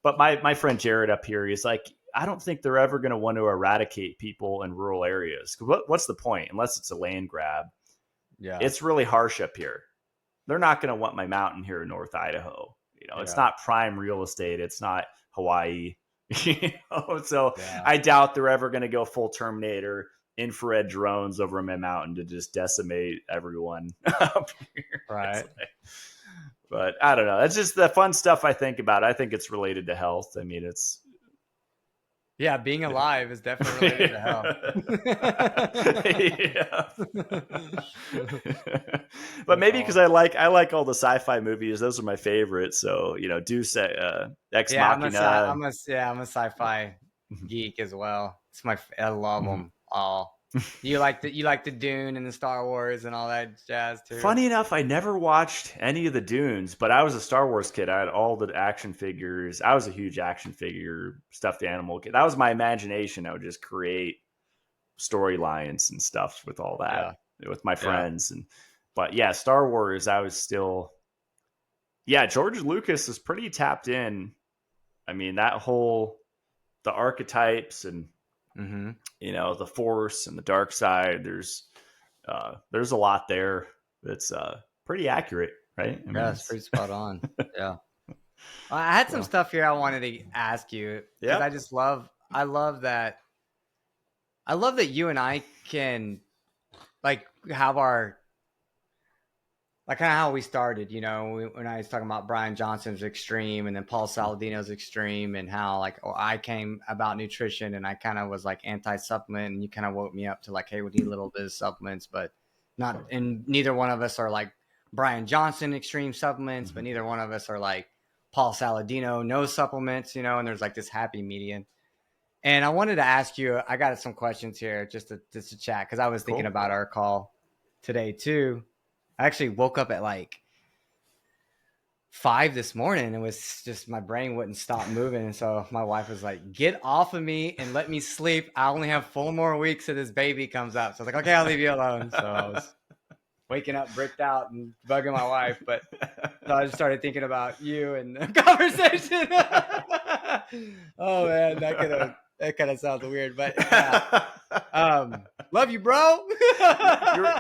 Speaker 2: but my friend Jared up here, he's like, I don't think they're ever going to want to eradicate people in rural areas. What's the point? Unless it's a land grab. Yeah. It's really harsh up here. They're not going to want my mountain here in North Idaho. It's not prime real estate. It's not Hawaii. So I doubt they're ever going to go full Terminator, infrared drones over my mountain to just decimate everyone up here.
Speaker 1: Right.
Speaker 2: But I don't know. That's just the fun stuff I think about. I think it's related to health. I mean, it's.
Speaker 1: Yeah, being alive is definitely related to
Speaker 2: health. But maybe because I like all the sci-fi movies. Those are my favorites. So Deuce, Ex Machina.
Speaker 1: I'm a sci-fi geek as well. I love them all. You like the Dune and the Star Wars and all that jazz too?
Speaker 2: Funny enough, I never watched any of the Dunes, but I was a Star Wars kid. I had all the action figures. I was a huge action figure stuffed animal kid. That was my imagination. I would just create storylines and stuff with all that with my friends. But Star Wars, I was still. Yeah, George Lucas is pretty tapped in. I mean, that whole the archetypes and. The Force and the dark side. There's a lot there that's pretty accurate, right? I mean,
Speaker 1: it's pretty spot on. Yeah. Well, I had some stuff here I wanted to ask you. Yeah. I love that you and I can like have our like kind of how we started, when I was talking about Brian Johnson's extreme and then Paul Saladino's extreme and how like I came about nutrition and I kind of was like anti-supplement and you kind of woke me up to like, hey, we need a little bit of supplements, but not, and neither one of us are like Brian Johnson extreme supplements, but neither one of us are like Paul Saladino, no supplements, and there's like this happy median. And I wanted to ask you, I got some questions here just to chat because I was thinking about our call today too. I actually woke up at like 5 this morning and it was just my brain wouldn't stop moving. And so my wife was like, get off of me and let me sleep. I only have 4 more weeks till this baby comes out. So I was like, okay, I'll leave you alone. So I was waking up bricked out and bugging my wife. But so I just started thinking about you and the conversation. Oh man, that kind of sounds weird. But Love you, bro.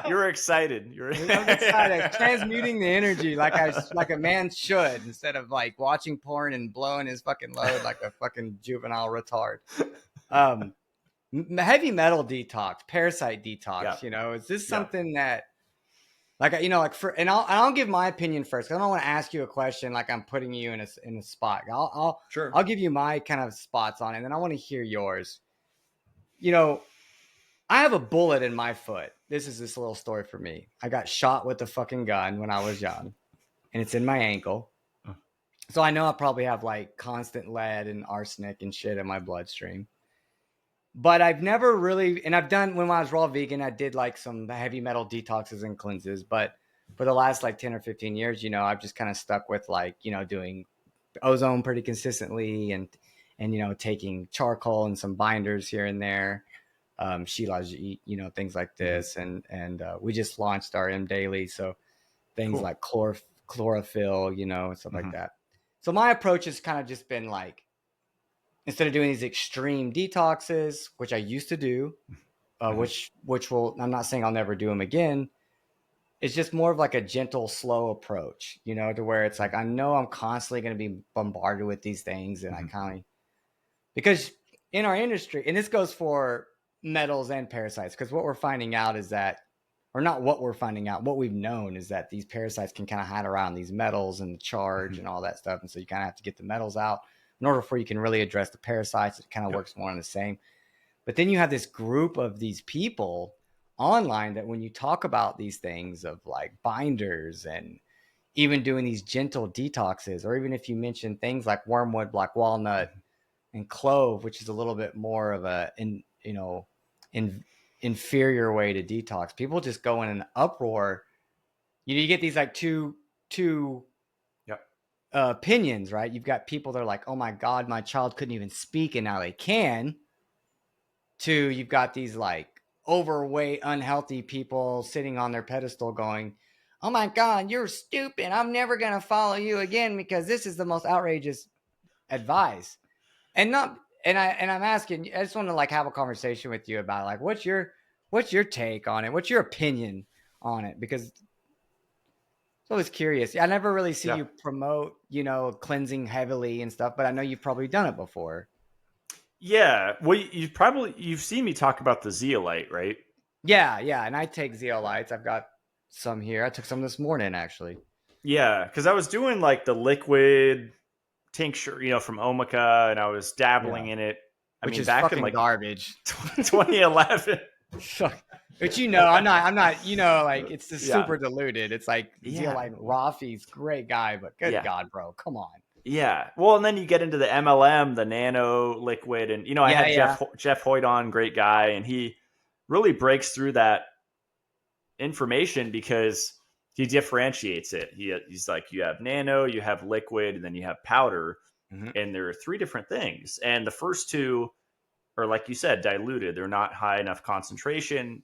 Speaker 2: You're excited.
Speaker 1: I'm excited. Transmuting the energy like a man should, instead of like watching porn and blowing his fucking load like a fucking juvenile retard. Heavy metal detox, parasite detox.
Speaker 2: Yeah.
Speaker 1: Is this something that, like, and I'll give my opinion first, because I don't want to ask you a question like I'm putting you in a spot.
Speaker 2: Sure.
Speaker 1: I'll give you my kind of spots on it, and then I want to hear yours. I have a bullet in my foot. This is this little story for me. I got shot with a fucking gun when I was young, and it's in my ankle. So I know I probably have like constant lead and arsenic and shit in my bloodstream. But I've never really, and I've done, when I was raw vegan, I did like some heavy metal detoxes and cleanses. But for the last like 10 or 15 years, I've just kind of stuck with like, doing ozone pretty consistently and taking charcoal and some binders here and there. Shilajit, things like this. And we just launched our M Daily. So things like chlorophyll, and stuff like that. So my approach has kind of just been like, instead of doing these extreme detoxes, which I used to do, which I'm not saying I'll never do them again. It's just more of like a gentle, slow approach, to where it's like, I know I'm constantly going to be bombarded with these things. And I kind of, because in our industry, and this goes for metals and parasites, because what we're finding out is that, or not what we're finding out, what we've known is that these parasites can kind of hide around these metals and the charge and all that stuff. And so you kind of have to get the metals out in order for you can really address the parasites. It kind of works more on the same. But then you have this group of these people online that when you talk about these things of like binders and even doing these gentle detoxes, or even if you mention things like wormwood, black walnut, and clove, which is a little bit more of a inferior way to detox, people just go in an uproar. You get these like two opinions, right? You've got people that are like, oh my God, my child couldn't even speak and now they can. You've got these like overweight, unhealthy people sitting on their pedestal going, oh my God, you're stupid. I'm never going to follow you again because this is the most outrageous advice. And I'm asking, I just want to like have a conversation with you about like, what's your take on it? What's your opinion on it? Because I was curious. I never really see you promote, cleansing heavily and stuff, but I know you've probably done it before.
Speaker 2: Yeah. Well, you've seen me talk about the zeolite, right?
Speaker 1: Yeah. And I take zeolites. I've got some here. I took some this morning, actually.
Speaker 2: Yeah, because I was doing like the liquid tincture, from Omica, and I was dabbling in it.
Speaker 1: Which is back in like
Speaker 2: garbage. 2011.
Speaker 1: But I'm not, like it's just super diluted. It's like zeolite Rafi's great guy, but good God, bro, come on.
Speaker 2: Yeah. Well, and then you get into the MLM, the nano liquid, and I had Jeff Hoyt on, great guy, and he really breaks through that information because he differentiates it. He's like, you have nano, you have liquid, and then you have powder, and there are three different things. And the first two are, like you said, diluted. They're not high enough concentration.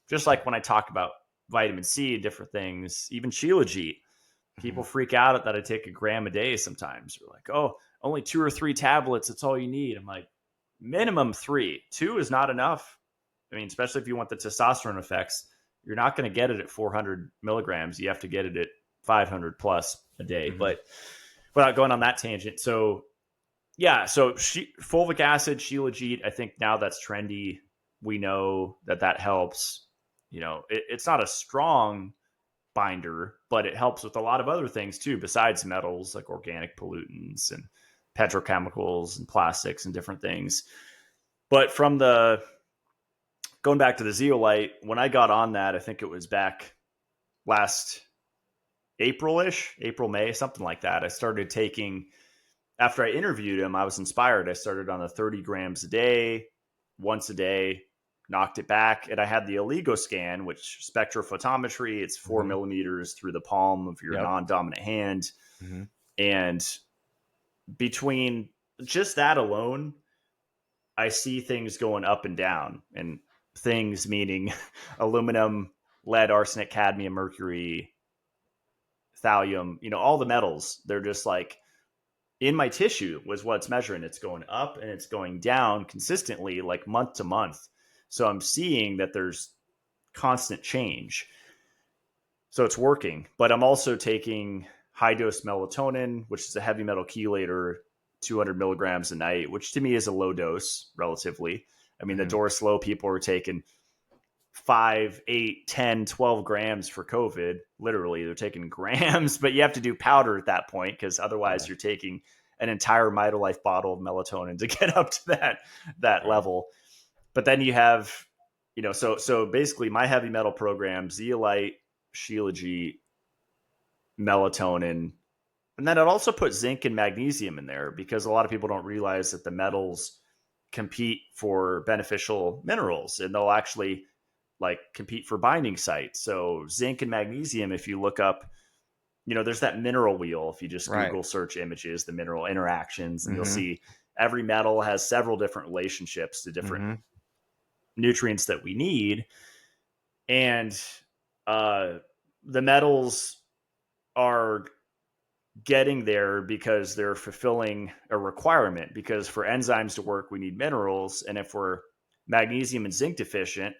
Speaker 2: Just like when I talk about vitamin C, different things, even Shilajit. People freak out that I take 1 gram a day sometimes. They're like, oh, only 2 or 3 tablets. That's all you need. I'm like, minimum 3. 2 is not enough. I mean, especially if you want the testosterone effects, you're not going to get it at 400 milligrams. You have to get it at 500 plus a day. But without going on that tangent. So, yeah. So fulvic acid, Shilajit, I think now that's trendy. We know that helps. It's not a strong binder, but it helps with a lot of other things too, besides metals like organic pollutants and petrochemicals and plastics and different things. But going back to the zeolite, when I got on that, I think it was back last April-ish, April, May, something like that. I started taking, after I interviewed him, I was inspired. I started on the 30 grams a day, once a day, knocked it back. And I had the Oligo scan, which spectrophotometry, it's 4 millimeters through the palm of your non-dominant hand. And between just that alone, I see things going up and down, and things meaning aluminum, lead, arsenic, cadmium, mercury, thallium, all the metals. They're just like in my tissue was what it's measuring. It's going up and it's going down consistently, like month to month. So I'm seeing that there's constant change. So it's working, but I'm also taking high dose melatonin, which is a heavy metal chelator, 200 milligrams a night, which to me is a low dose relatively. I mean, the Doris Low people are taking 5, 8, 10, 12 grams for COVID. Literally, they're taking grams, but you have to do powder at that point because otherwise you're taking an entire Life bottle of melatonin to get up to that level. But then you have, so basically my heavy metal program, zeolite, shilajit, melatonin, and then it also put zinc and magnesium in there because a lot of people don't realize that the metals compete for beneficial minerals, and they'll actually like compete for binding sites. So zinc and magnesium, if you look up, there's that mineral wheel. If you just Google search images, the mineral interactions, and you'll see every metal has several different relationships to different nutrients that we need. And the metals are getting there because they're fulfilling a requirement, because for enzymes to work, we need minerals. And if we're magnesium and zinc deficient,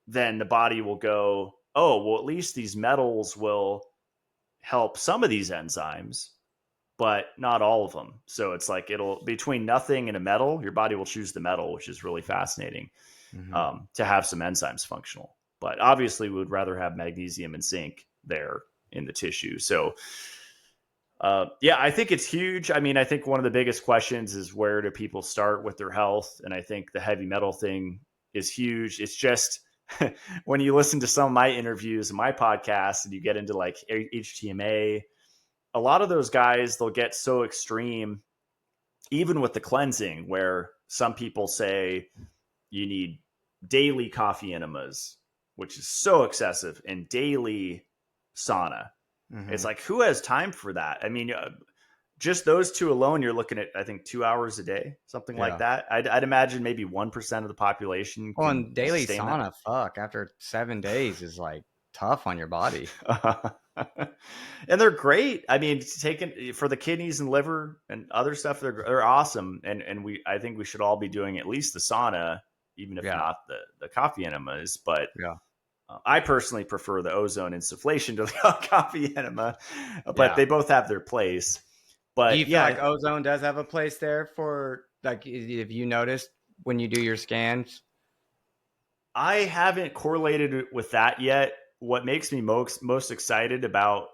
Speaker 2: then the body will go, oh, well, at least these metals will help some of these enzymes, but not all of them. So it's like it'll between nothing and a metal, your body will choose the metal, which is really fascinating to have some enzymes functional. But obviously, we would rather have magnesium and zinc there in the tissue. So, I think it's huge. I mean, I think one of the biggest questions is where do people start with their health? And I think the heavy metal thing is huge. It's just when you listen to some of my interviews and my podcasts and you get into like HTMA, a lot of those guys, they'll get so extreme, even with the cleansing, where some people say you need daily coffee enemas, which is so excessive, and daily sauna. It's like, who has time for that? I mean, just those two alone, you're looking at, I think, 2 hours a day, something like that. I'd imagine maybe 1% of the population.
Speaker 1: Well, and daily sauna, after 7 days is like tough on your body.
Speaker 2: And they're great. I mean, taken for the kidneys and liver and other stuff, they're awesome. And I think we should all be doing at least the sauna, even if not the coffee enemas. But I personally prefer the ozone insufflation to the coffee enema, but they both have their place. But
Speaker 1: do you feel like ozone does have a place there for, like, if you noticed when you do your scans?
Speaker 2: I haven't correlated it with that yet. What makes me most excited about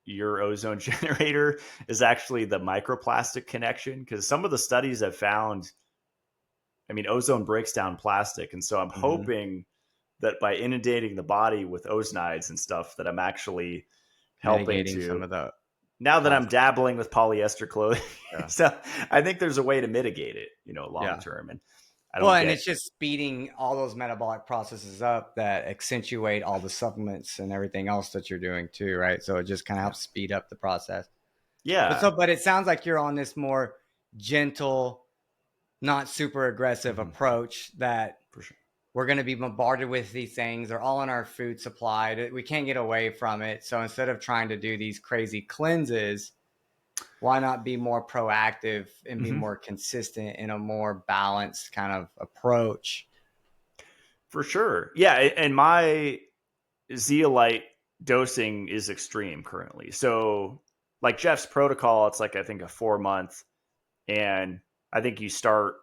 Speaker 2: your ozone generator is actually the microplastic connection, because some of the studies have found, I mean, ozone breaks down plastic. And so I'm hoping that by inundating the body with ozonides and stuff, that I'm actually helping to
Speaker 1: some of the
Speaker 2: now that I'm dabbling with polyester clothing. So I think there's a way to mitigate it, long term. And
Speaker 1: and it's just speeding all those metabolic processes up that accentuate all the supplements and everything else that you're doing too, right? So it just kind of helps speed up the process.
Speaker 2: Yeah.
Speaker 1: But it sounds like you're on this more gentle, not super aggressive approach that
Speaker 2: for sure.
Speaker 1: We're going to be bombarded with these things. They're all in our food supply. We can't get away from it. So instead of trying to do these crazy cleanses, why not be more proactive and be more consistent in a more balanced kind of approach?
Speaker 2: For sure. Yeah. And my zeolite dosing is extreme currently. So like Jeff's protocol, it's like, I think, a 4-month, and I think you start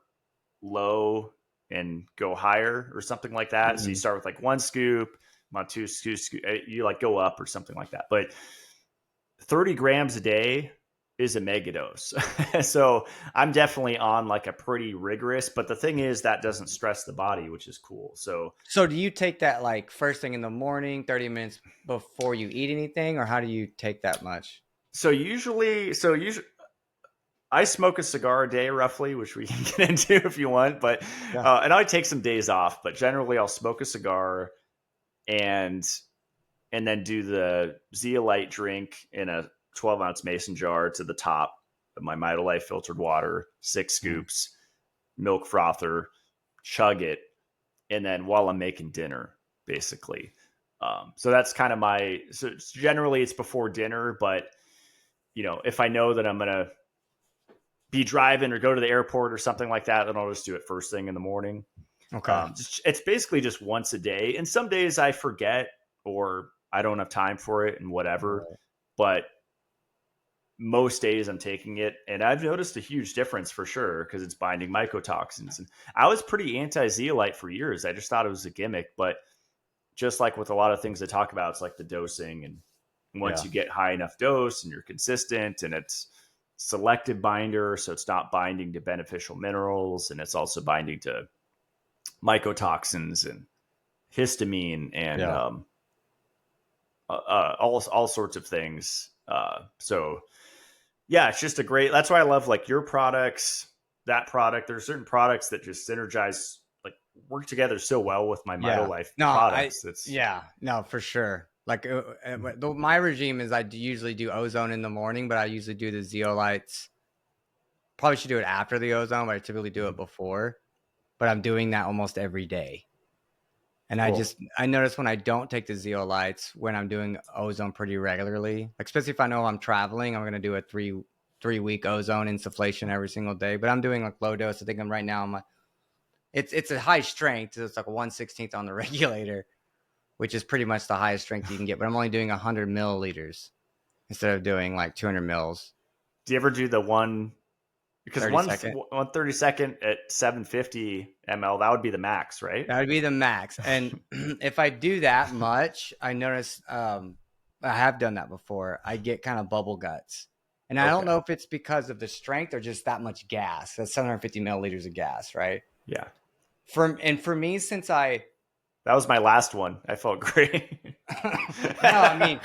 Speaker 2: low and go higher or something like that. So you start with like 1 scoop, about 2 scoops, you like go up or something like that. But 30 grams a day is a mega dose. So I'm definitely on like a pretty rigorous, but the thing is that doesn't stress the body, which is cool. So
Speaker 1: do you take that like first thing in the morning, 30 minutes before you eat anything, or how do you take that much?
Speaker 2: So usually I smoke a cigar a day roughly, which we can get into if you want, but and I take some days off, but generally I'll smoke a cigar and then do the zeolite drink in a 12-ounce mason jar to the top of my Life filtered water, 6 scoops, milk frother, chug it, and then while I'm making dinner, basically. So that's kind of so generally it's before dinner, but if I know that I'm going to be driving or go to the airport or something like that, then I'll just do it first thing in the morning.
Speaker 1: Okay.
Speaker 2: It's basically just once a day. And some days I forget or I don't have time for it and whatever.
Speaker 1: Right.
Speaker 2: But most days I'm taking it, and I've noticed a huge difference for sure because it's binding mycotoxins. And I was pretty anti-zeolite for years. I just thought it was a gimmick, but just like with a lot of things they talk about, it's like the dosing. And once
Speaker 1: Yeah.
Speaker 2: you get high enough dose and you're consistent, and it's selective binder, so it's not binding to beneficial minerals, and it's also binding to mycotoxins and histamine and
Speaker 1: Yeah.
Speaker 2: all sorts of things. So yeah, it's just a great. That's why I love like your products, that product. There's certain products that just synergize, like work together so well with my
Speaker 1: Yeah.
Speaker 2: Life
Speaker 1: No,
Speaker 2: products. It's
Speaker 1: yeah, no, for sure. Like my regime is usually do ozone in the morning, but I usually do the zeolites. Probably should do it after the ozone, but I typically do it before. But I'm doing that almost every day. And
Speaker 2: cool.
Speaker 1: I notice when I don't take the zeolites, when I'm doing ozone pretty regularly, like especially if I know I'm traveling, I'm gonna do a 3 week ozone insufflation every single day. But I'm doing like low dose. I think I'm right now. It's a high strength. So it's like a 1/16 on the regulator, which is pretty much the highest strength you can get. But I'm only doing 100 milliliters instead of doing like 200 mils.
Speaker 2: Do you ever do the one? Because
Speaker 1: 30-second.
Speaker 2: 1/32 at 750 ml, that would be the max, right?
Speaker 1: That would be the max. And if I do that much, I notice I have done that before. I get kind of bubble guts. And I don't
Speaker 2: Okay.
Speaker 1: know if it's because of the strength or just that much gas. That's 750 milliliters of gas, right?
Speaker 2: Yeah.
Speaker 1: For me, since I
Speaker 2: That was my last one. I felt great.
Speaker 1: no, I mean,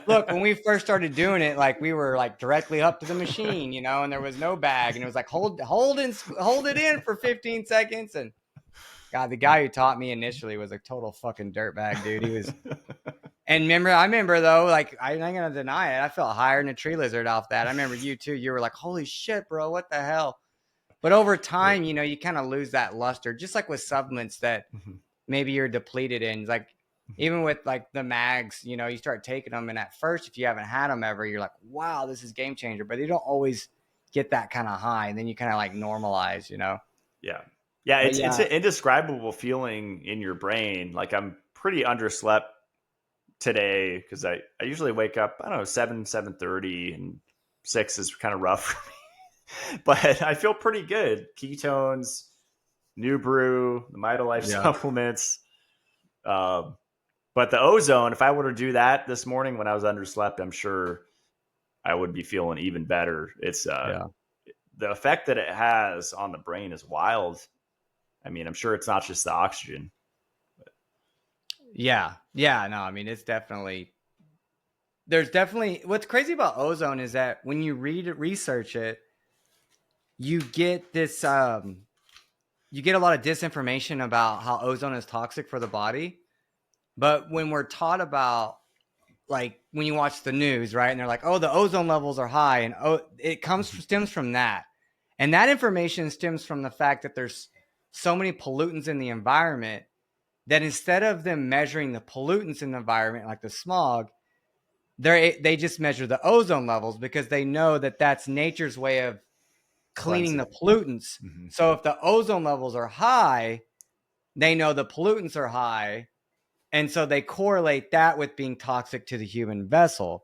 Speaker 1: look, when we first started doing it, like we were like directly up to the machine, and there was no bag, and it was like hold it in for 15 seconds, and God, the guy who taught me initially was a total fucking dirtbag, dude. He was, and I remember though, like I'm not gonna deny it, I felt higher than a tree lizard off that. I remember you too. You were like, "Holy shit, bro, what the hell?" But over time, you kind of lose that luster, just like with supplements that maybe you're depleted in. Like even with like the mags, you start taking them, and at first, if you haven't had them ever, you're like, "Wow, this is game changer," but they don't always get that kind of high, and then you kind of like normalize.
Speaker 2: Yeah. Yeah,
Speaker 1: But
Speaker 2: it's
Speaker 1: yeah,
Speaker 2: an indescribable feeling in your brain. Like I'm pretty underslept today because I usually wake up, I don't know, 7:30, and 6 is kind of rough for me. But I feel pretty good. Ketones, new brew, the Life
Speaker 1: yeah,
Speaker 2: supplements. Um, but the ozone, if I were to do that this morning when I was underslept, I'm sure I would be feeling even better. It's
Speaker 1: yeah.
Speaker 2: the effect that it has on the brain is wild. I mean, I'm sure it's not just the oxygen.
Speaker 1: Yeah. Yeah. No, I mean, there's definitely, what's crazy about ozone is that when you research it, you get you get a lot of disinformation about how ozone is toxic for the body. But when we're taught about, like, when you watch the news, right, and they're like, oh, the ozone levels are high, and stems from that. And that information stems from the fact that there's so many pollutants in the environment that instead of them measuring the pollutants in the environment, like the smog, they just measure the ozone levels because they know that that's nature's way of cleaning the
Speaker 2: Cleansing.
Speaker 1: pollutants.
Speaker 2: Mm-hmm.
Speaker 1: So if the ozone levels are high, they know the pollutants are high. And so they correlate that with being toxic to the human vessel.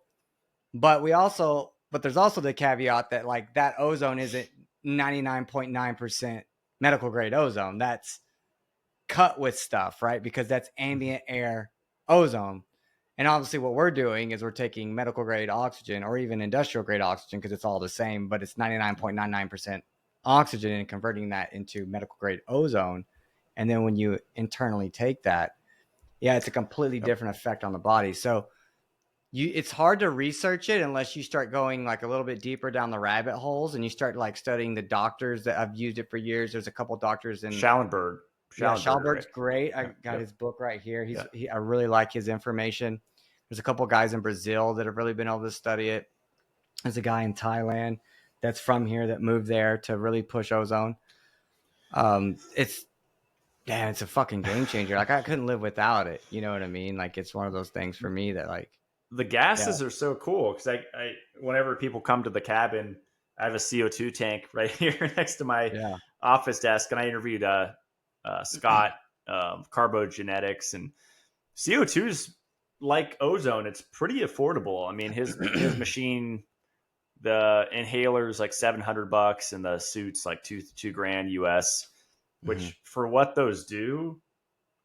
Speaker 1: But there's also the caveat that like that ozone isn't 99.9% medical grade ozone. That's cut with stuff, right? Because that's ambient air ozone. And obviously what we're doing is we're taking medical grade oxygen or even industrial grade oxygen because it's all the same, but it's 99.99% oxygen and converting that into medical grade ozone. And then when you internally take that, yeah, it's a completely different effect on the body. So it's hard to research it unless you start going like a little bit deeper down the rabbit holes and you start like studying the doctors that have used it for years. There's a couple doctors in
Speaker 2: Schallenberg.
Speaker 1: yeah,
Speaker 2: Schallenberger, right?
Speaker 1: Schallberg's great. I
Speaker 2: Yeah.
Speaker 1: got
Speaker 2: Yep.
Speaker 1: his book right here.
Speaker 2: Yeah.
Speaker 1: I really like his information. There's a couple guys in Brazil that have really been able to study it. There's a guy in Thailand that's from here that moved there to really push ozone. It's it's a fucking game changer. Like I couldn't live without it. You know what I mean? Like it's one of those things for me that like
Speaker 2: The
Speaker 1: yeah,
Speaker 2: gases are so cool because whenever people come to the cabin, I have a CO2 tank right here next to my
Speaker 1: yeah,
Speaker 2: office desk, and I interviewed Scott, Carbogenetics, and CO2 is like ozone. It's pretty affordable. I mean, his machine, the inhaler is like $700, and the suit's like two grand US. Which for what those do,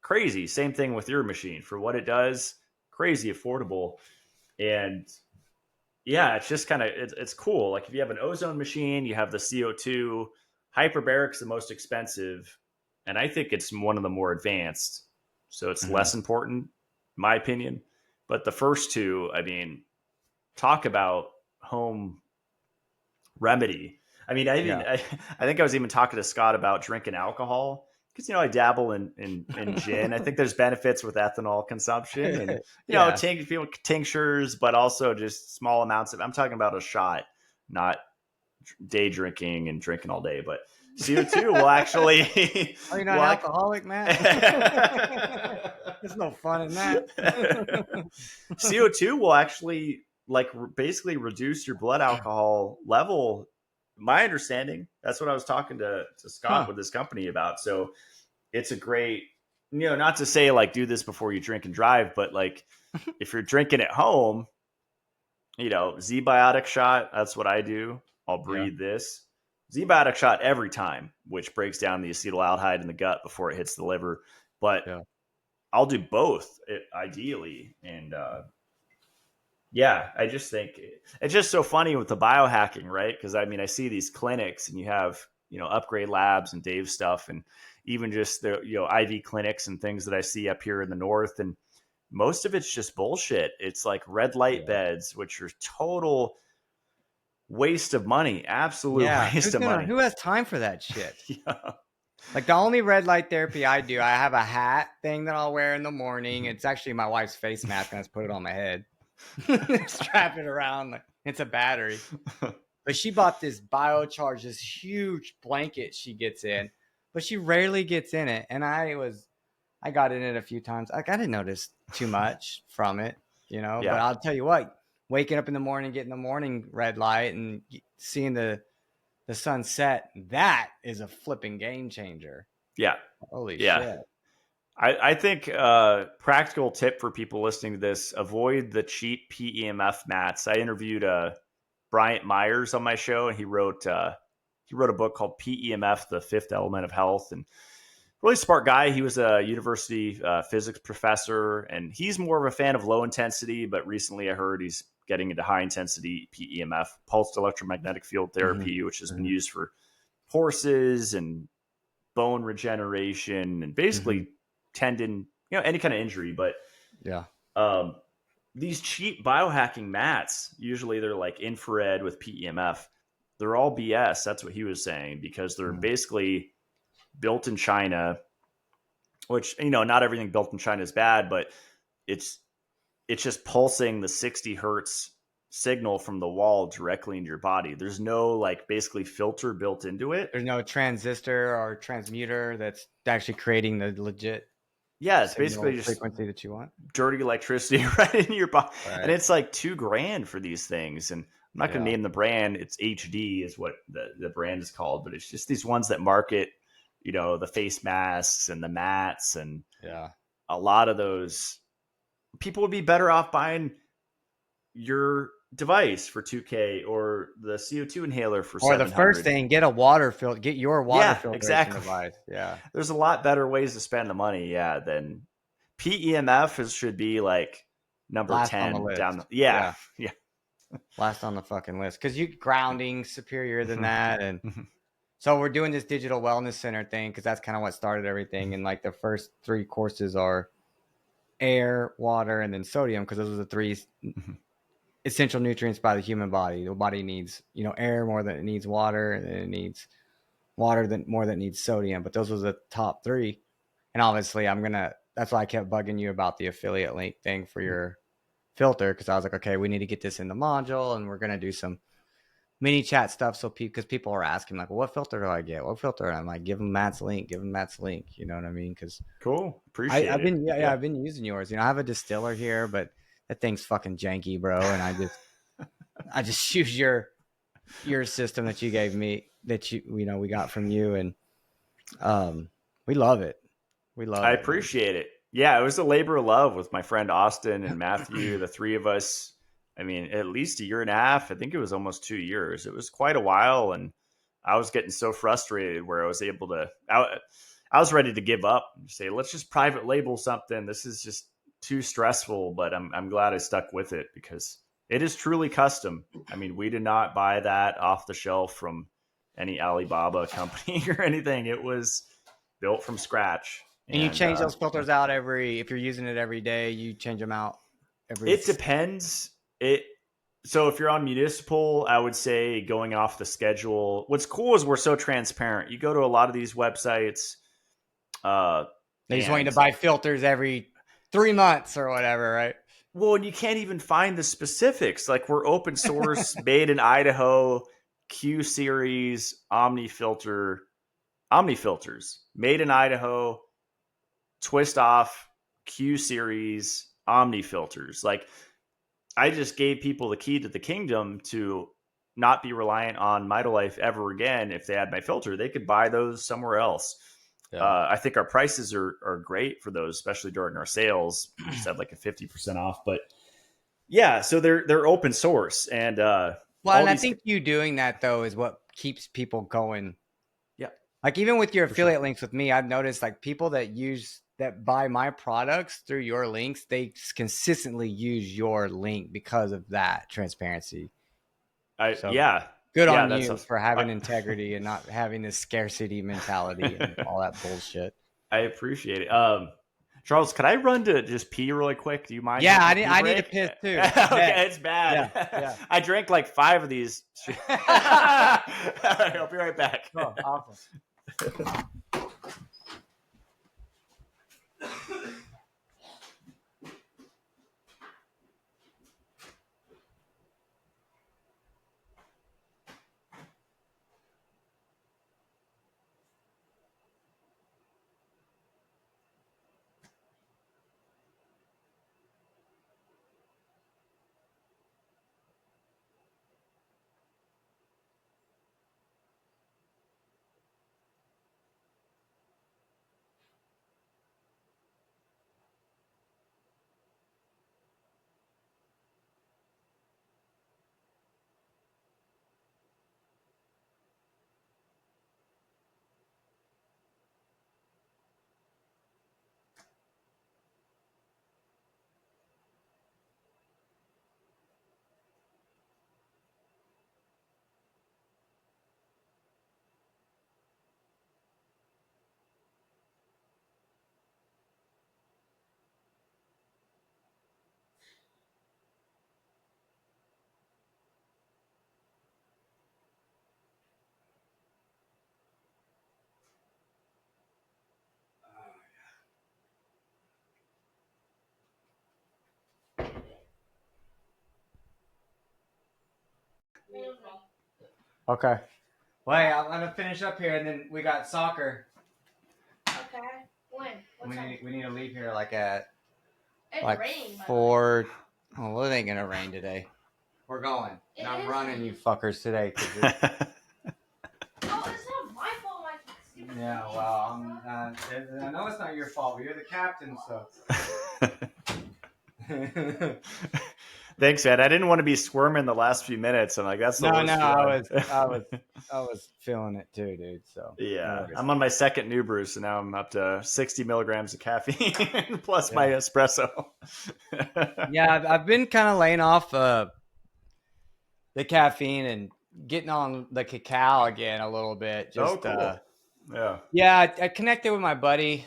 Speaker 2: crazy. Same thing with your machine. For what it does, crazy affordable. And yeah, it's just kind of it's cool. Like if you have an ozone machine, you have the CO2. Hyperbaric's the most expensive, and I think it's one of the more advanced. So it's less important, in my opinion. But the first two, I mean, talk about home remedy. I mean, I think I was even talking to Scott about drinking alcohol because I dabble in gin. I think there's benefits with ethanol consumption and tinctures, but also just small amounts of. I'm talking about a shot, not day drinking and drinking all day. But CO2 will actually.
Speaker 1: Are you not an alcoholic, Matt? There's no fun in that.
Speaker 2: CO2 will actually basically reduce your blood alcohol level. My understanding, that's what I was talking to Scott with this company about. So it's a great, not to say do this before you drink and drive, but if you're drinking at home, Z-biotic shot, that's what I do. I'll breathe this Z-biotic shot every time, which breaks down the acetaldehyde in the gut before it hits the liver. But I'll do both ideally. And, I just think it's just so funny with the biohacking, right? Because I mean, I see these clinics and you have, Upgrade Labs and Dave's stuff, and even just the, IV clinics and things that I see up here in the north. And most of it's just bullshit. It's like red light beds, which are total waste of money. Absolute waste of money.
Speaker 1: Who has time for that shit? Like the only red light therapy I do, I have a hat thing that I'll wear in the morning. It's actually my wife's face mask, and I just put it on my head. Strap it around. It's a battery. But she bought this BioCharge, this huge blanket she gets in, but she rarely gets in it. And I got in it a few times. I didn't notice too much from it, but I'll tell you what, waking up in the morning, getting the morning red light and seeing the sunset, that is a flipping game changer.
Speaker 2: Yeah.
Speaker 1: Holy shit.
Speaker 2: I think practical tip for people listening to this: avoid the cheap PEMF mats. I interviewed Bryant Myers on my show, and he wrote a book called PEMF: The Fifth Element of Health. And really smart guy. He was a university physics professor, and he's more of a fan of low intensity. But recently, I heard he's getting into high intensity PEMF, pulsed electromagnetic field therapy, which has been used for horses and bone regeneration and basically tendon, any kind of injury. But these cheap biohacking mats, usually they're like infrared with PEMF. They're all BS. That's what he was saying, because they're basically built in China, which, not everything built in China is bad, but it's just pulsing the 60 hertz signal from the wall directly into your body. There's no basically filter built into it.
Speaker 1: There's no transistor or transmuter that's actually creating the legit.
Speaker 2: Yeah, it's basically just
Speaker 1: frequency that you want.
Speaker 2: Dirty electricity right into your body. Right. And it's like $2,000 for these things. And I'm not going to name the brand. It's HD is what the brand is called, but it's just these ones that market, the face masks and the mats. And a lot of those people would be better off buying your device for $2,000 or the CO2 inhaler for $700.
Speaker 1: Or the first thing, get your water filtration device. Yeah.
Speaker 2: There's a lot better ways to spend the money. Yeah. Than PEMF should be number last 10 down. Yeah.
Speaker 1: Last on the fucking list. Cause grounding superior than that. And so we're doing this digital wellness center thing, cause that's kind of what started everything. And the first 3 courses are air, water, and then sodium. Cause those are the 3 essential nutrients by the human body. The body needs, air more than it needs water, and then it needs water more than it needs sodium. But those were the top 3. And obviously that's why I kept bugging you about the affiliate link thing for your filter. Cause I was like, okay, we need to get this in the module, and we're going to do some mini chat stuff. So because people are asking well, what filter do I get? What filter? And I'm like, give them Matt's link. You know what I mean? Cause
Speaker 2: cool. Appreciate
Speaker 1: I've been, I've been using yours. I have a distiller here, but that thing's fucking janky, bro. And I just use your system that you gave me, that we got from you. And We love it.
Speaker 2: I appreciate it. Yeah, it was a labor of love with my friend Austin and Matthew, the three of us. I mean, at least a year and a half. I think it was almost 2 years. It was quite a while, and I was getting so frustrated where I was able to. I was ready to give up and say, "Let's just private label something. This is just too stressful." But I'm glad I stuck with it because it is truly custom. I mean, we did not buy that off the shelf from any Alibaba company or anything. It was built from scratch.
Speaker 1: And you
Speaker 2: And
Speaker 1: change those filters out if you're using it every day, you change them out every.
Speaker 2: it depends. It So if you're on municipal, I would say going off the schedule. What's cool is we're so transparent. You go to a lot of these websites,
Speaker 1: They just want you
Speaker 2: and
Speaker 1: to buy filters every 3 months or whatever, right?
Speaker 2: well, and you can't even find the specifics. Like we're open source, made in Idaho, Q series, Omni filters, made in Idaho, twist off, Q series, Omni filters. Like I just gave people the key to the kingdom to not be reliant on Mitolife ever again. If they had my filter, they could buy those somewhere else.
Speaker 1: Yeah.
Speaker 2: I think our prices are great for those, especially during our sales. We just had like a 50% off, but yeah, so they're open source and
Speaker 1: Well, and I think you doing that though is what keeps people going.
Speaker 2: Yeah,
Speaker 1: like even with your affiliate
Speaker 2: sure.
Speaker 1: links with me, I've noticed like people that buy my products through your links, they consistently use your link because of that transparency. So good on you for having integrity and not having this scarcity mentality and all that bullshit.
Speaker 2: I appreciate it. Charles, could I run to just pee really quick? Do you mind?
Speaker 1: Yeah, I need to piss too.
Speaker 2: Okay, it's bad.
Speaker 1: Yeah.
Speaker 2: I drank like 5 of these. All right, I'll be right back.
Speaker 1: Oh, awesome. Okay. Well, hey, I'm gonna finish up here, and then we got soccer.
Speaker 3: Okay. When?
Speaker 1: We need to leave here like at
Speaker 3: It's
Speaker 1: like
Speaker 3: raining,
Speaker 1: 4. Oh, well, it ain't gonna rain today. We're going. And I'm running, you fuckers, today.
Speaker 3: Oh, it's not my fault.
Speaker 1: Yeah, well, I know it's not your fault, but you're the captain, so.
Speaker 2: Thanks, Ed. I didn't want to be squirming the last few minutes. I'm like, that's the worst.
Speaker 1: I was feeling it too, dude. So
Speaker 2: yeah, I'm on my second new brew, so now I'm up to 60 milligrams of caffeine plus my espresso.
Speaker 1: Yeah, I've been kind of laying off the caffeine and getting on the cacao again a little bit. Just
Speaker 2: cool.
Speaker 1: I connected with my buddy.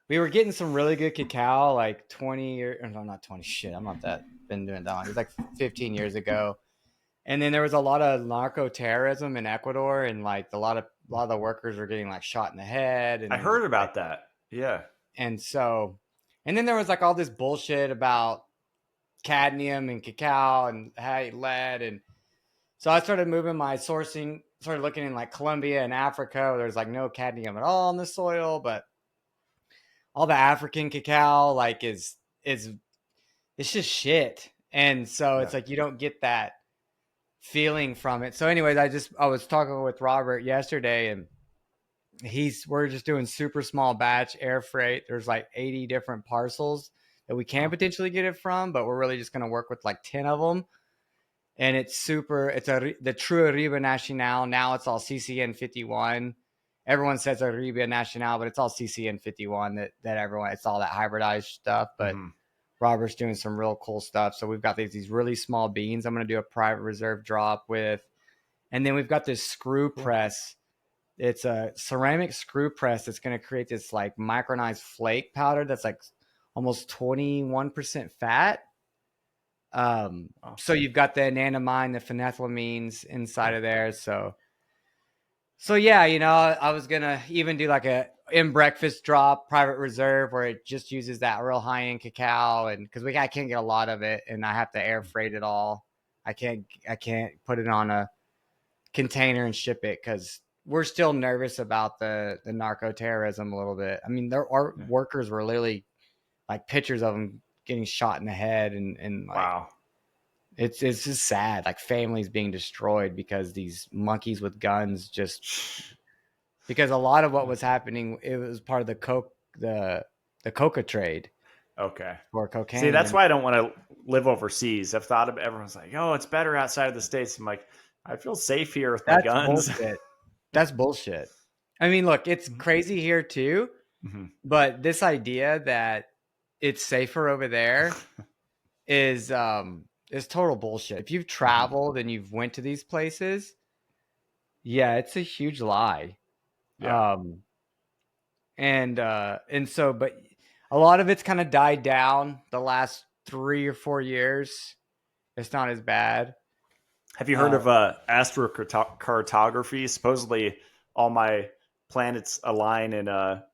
Speaker 1: We were getting some really good cacao like 20 years. No, not 20. Shit, I'm not that been doing that long. It was like 15 years ago. And then there was a lot of narco terrorism in Ecuador, and like a lot of the workers were getting like shot in the head. And
Speaker 2: I heard about that. Yeah.
Speaker 1: And then there was like all this bullshit about cadmium and cacao and how it led. And so I started moving my sourcing, started looking in like Colombia and Africa, where there's like no cadmium at all in the soil, but all the African cacao like is it's just shit. And so it's like you don't get that feeling from it. So anyways, I was talking with Robert yesterday, and we're just doing super small batch air freight. There's like 80 different parcels that we can potentially get it from, but we're really just going to work with like 10 of them. And it's the true Arriba Nacional. Now it's all CCN 51. Everyone says Arriba Nacional, but it's all CCN 51 that everyone, it's all that hybridized stuff. But Robert's doing some real cool stuff. So we've got these really small beans I'm going to do a private reserve drop with. And then we've got this screw press. It's a ceramic screw press that's going to create this like micronized flake powder that's like almost 21% fat. So you've got the anandamide, the phenethylamines inside of there. So yeah, you know, I was going to even do like a in breakfast drop private reserve where it just uses that real high end cacao. And cause I can't get a lot of it and I have to air freight it all. I can't put it on a container and ship it because we're still nervous about the narco terrorism a little bit. I mean, our workers were literally like pictures of them getting shot in the head and like,
Speaker 2: wow.
Speaker 1: It's just sad, like families being destroyed because these monkeys with guns because a lot of what was happening, it was part of the coca trade.
Speaker 2: Okay.
Speaker 1: For cocaine.
Speaker 2: See, that's why I don't want to live overseas. I've thought of everyone's like, oh, it's better outside of the States. I'm like, I feel safe here with my guns.
Speaker 1: Bullshit. That's bullshit. I mean, look, it's crazy here too, but this idea that it's safer over there is total bullshit. If you've traveled and you've went to these places, yeah, it's a huge lie.
Speaker 2: Yeah.
Speaker 1: And so, but a lot of it's kind of died down the last 3 or 4 years. It's not as bad.
Speaker 2: Have you heard of astrocartography? Supposedly, all my planets align and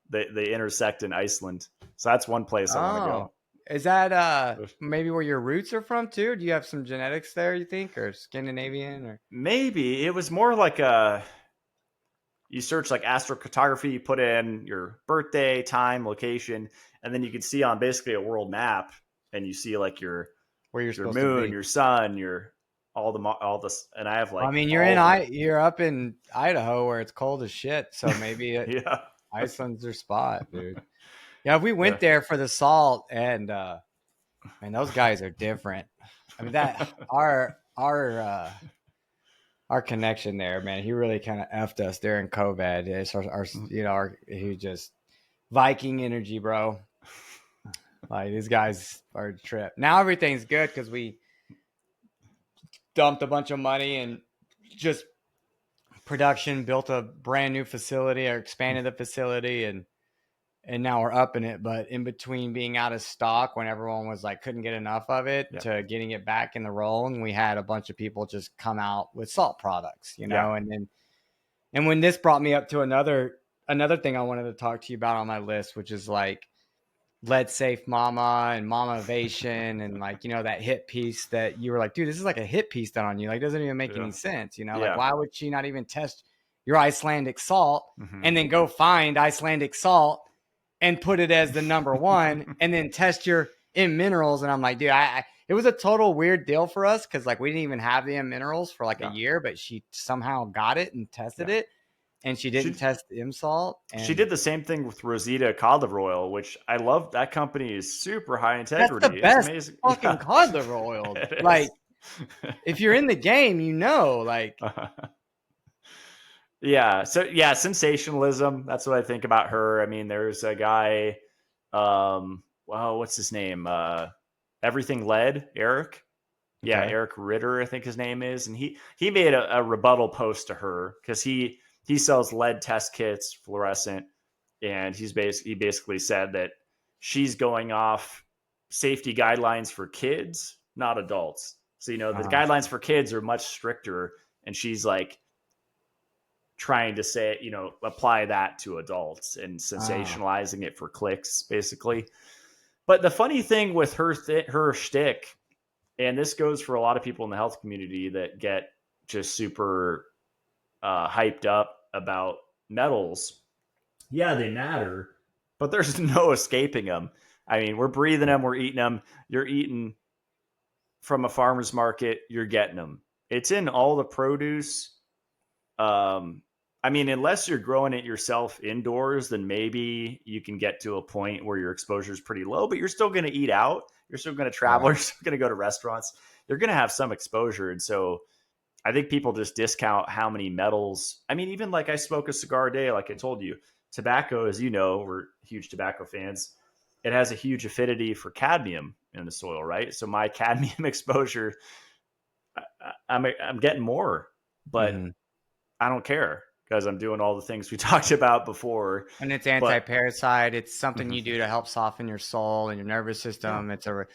Speaker 2: they intersect in Iceland. So that's one place I want to go.
Speaker 1: Is that maybe where your roots are from too? Do you have some genetics there, you think, or Scandinavian, or
Speaker 2: maybe it was more like you search like astrocartography, you put in your birthday, time, location, and then you can see on basically a world map, and you see like your moon, your sun, your all this, and I have like.
Speaker 1: I mean, you're up in Idaho where it's cold as shit, so maybe Iceland's your spot, dude. Yeah, we went there for the salt, and man, those guys are different. I mean, that our connection there, man, he really kind of effed us during COVID. It's he just Viking energy, bro. Like these guys are a trip. Now everything's good because we dumped a bunch of money and just production built a brand new facility or expanded the facility and now we're up in it. But in between being out of stock when everyone was like couldn't get enough of it to getting it back in the rolling, we had a bunch of people just come out with salt products, you know. And when this brought me up to another thing I wanted to talk to you about on my list, which is like Lead Safe Mama and Mamavation and like, you know, that hit piece that you were like, dude, this is like a hit piece done on you. Like, it doesn't even make any sense, you know? Like, why would she not even test your Icelandic salt and then go find Icelandic salt and put it as the number one and then test your M minerals? And I'm like, dude, it was a total weird deal for us because like we didn't even have the M minerals for like a year, but she somehow got it and tested it. And she didn't test the M salt.
Speaker 2: She did the same thing with Rosita cod liver oil, which I love. That company is super high integrity.
Speaker 1: That's the best fucking cod liver oil. Like, if you're in the game, you know, like.
Speaker 2: Sensationalism. That's what I think about her. I mean, there's a guy, what's his name? Everything Lead, Eric. Yeah, Eric Ritter, I think his name is. And he made a rebuttal post to her because he sells lead test kits, fluorescent, and he basically said that she's going off safety guidelines for kids, not adults. So, you know, the guidelines for kids are much stricter, and she's like trying to say, you know, apply that to adults and sensationalizing it for clicks, basically. But the funny thing with her shtick, and this goes for a lot of people in the health community that get just super hyped up about metals. Yeah, they matter, but there's no escaping them. I mean, we're breathing them, we're eating them. You're eating from a farmer's market, you're getting them. It's in all the produce. I mean, unless you're growing it yourself indoors, then maybe you can get to a point where your exposure is pretty low, but you're still going to eat out. You're still going to travel.
Speaker 1: Right.
Speaker 2: You're still going to go to restaurants. You're going to have some exposure. And so I think people just discount how many metals. I mean, even like I smoke a cigar a day, like I told you, tobacco, as you know, we're huge tobacco fans. It has a huge affinity for cadmium in the soil, right? So my cadmium exposure, I'm getting more, but
Speaker 1: Mm-hmm.
Speaker 2: I don't care because I'm doing all the things we talked about before.
Speaker 1: And it's
Speaker 2: But
Speaker 1: anti-parasite. It's something
Speaker 2: mhm,
Speaker 1: you do to help soften your soul and your nervous
Speaker 2: yeah,
Speaker 1: system. It's a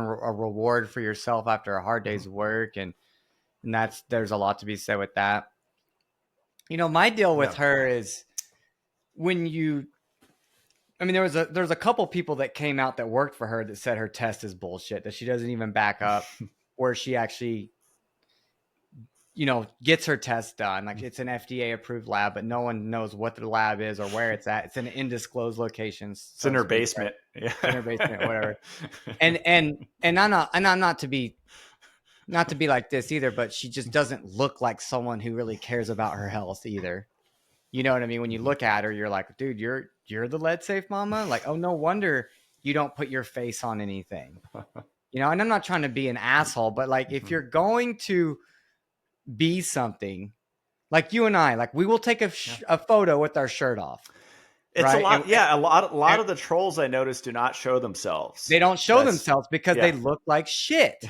Speaker 1: reward for yourself after a hard
Speaker 2: mhm,
Speaker 1: day's work, and there's a lot to be said with that. My deal with
Speaker 2: yeah,
Speaker 1: her is when you. I mean, there's a couple people that came out that worked for her that said her test is bullshit, that she doesn't even back up, where she actually gets her test done. Like it's an FDA approved lab, but no one knows what the lab is or where it's at. It's in an undisclosed location,
Speaker 2: it's
Speaker 1: so
Speaker 2: in
Speaker 1: to
Speaker 2: her
Speaker 1: speak. Right?
Speaker 2: basement. Yeah,
Speaker 1: It's in her basement, whatever. And I'm not to be like this either, but she just doesn't look like someone who really cares about her health either. You know what I mean? When you
Speaker 2: Mhm.
Speaker 1: look at her, you're like, dude, you're the lead safe mama. Like, oh, no wonder you don't put your face on anything. And I'm not trying to be an asshole, but like if
Speaker 2: Mhm.
Speaker 1: you're going to be something, like you and I, like we will take
Speaker 2: Yeah.
Speaker 1: a photo with our shirt off,
Speaker 2: It's a
Speaker 1: right?
Speaker 2: lot. Yeah, a lot
Speaker 1: And
Speaker 2: of the trolls I noticed do not show
Speaker 1: they
Speaker 2: themselves.
Speaker 1: don't show
Speaker 2: That's
Speaker 1: themselves because they
Speaker 2: yeah.
Speaker 1: look like shit.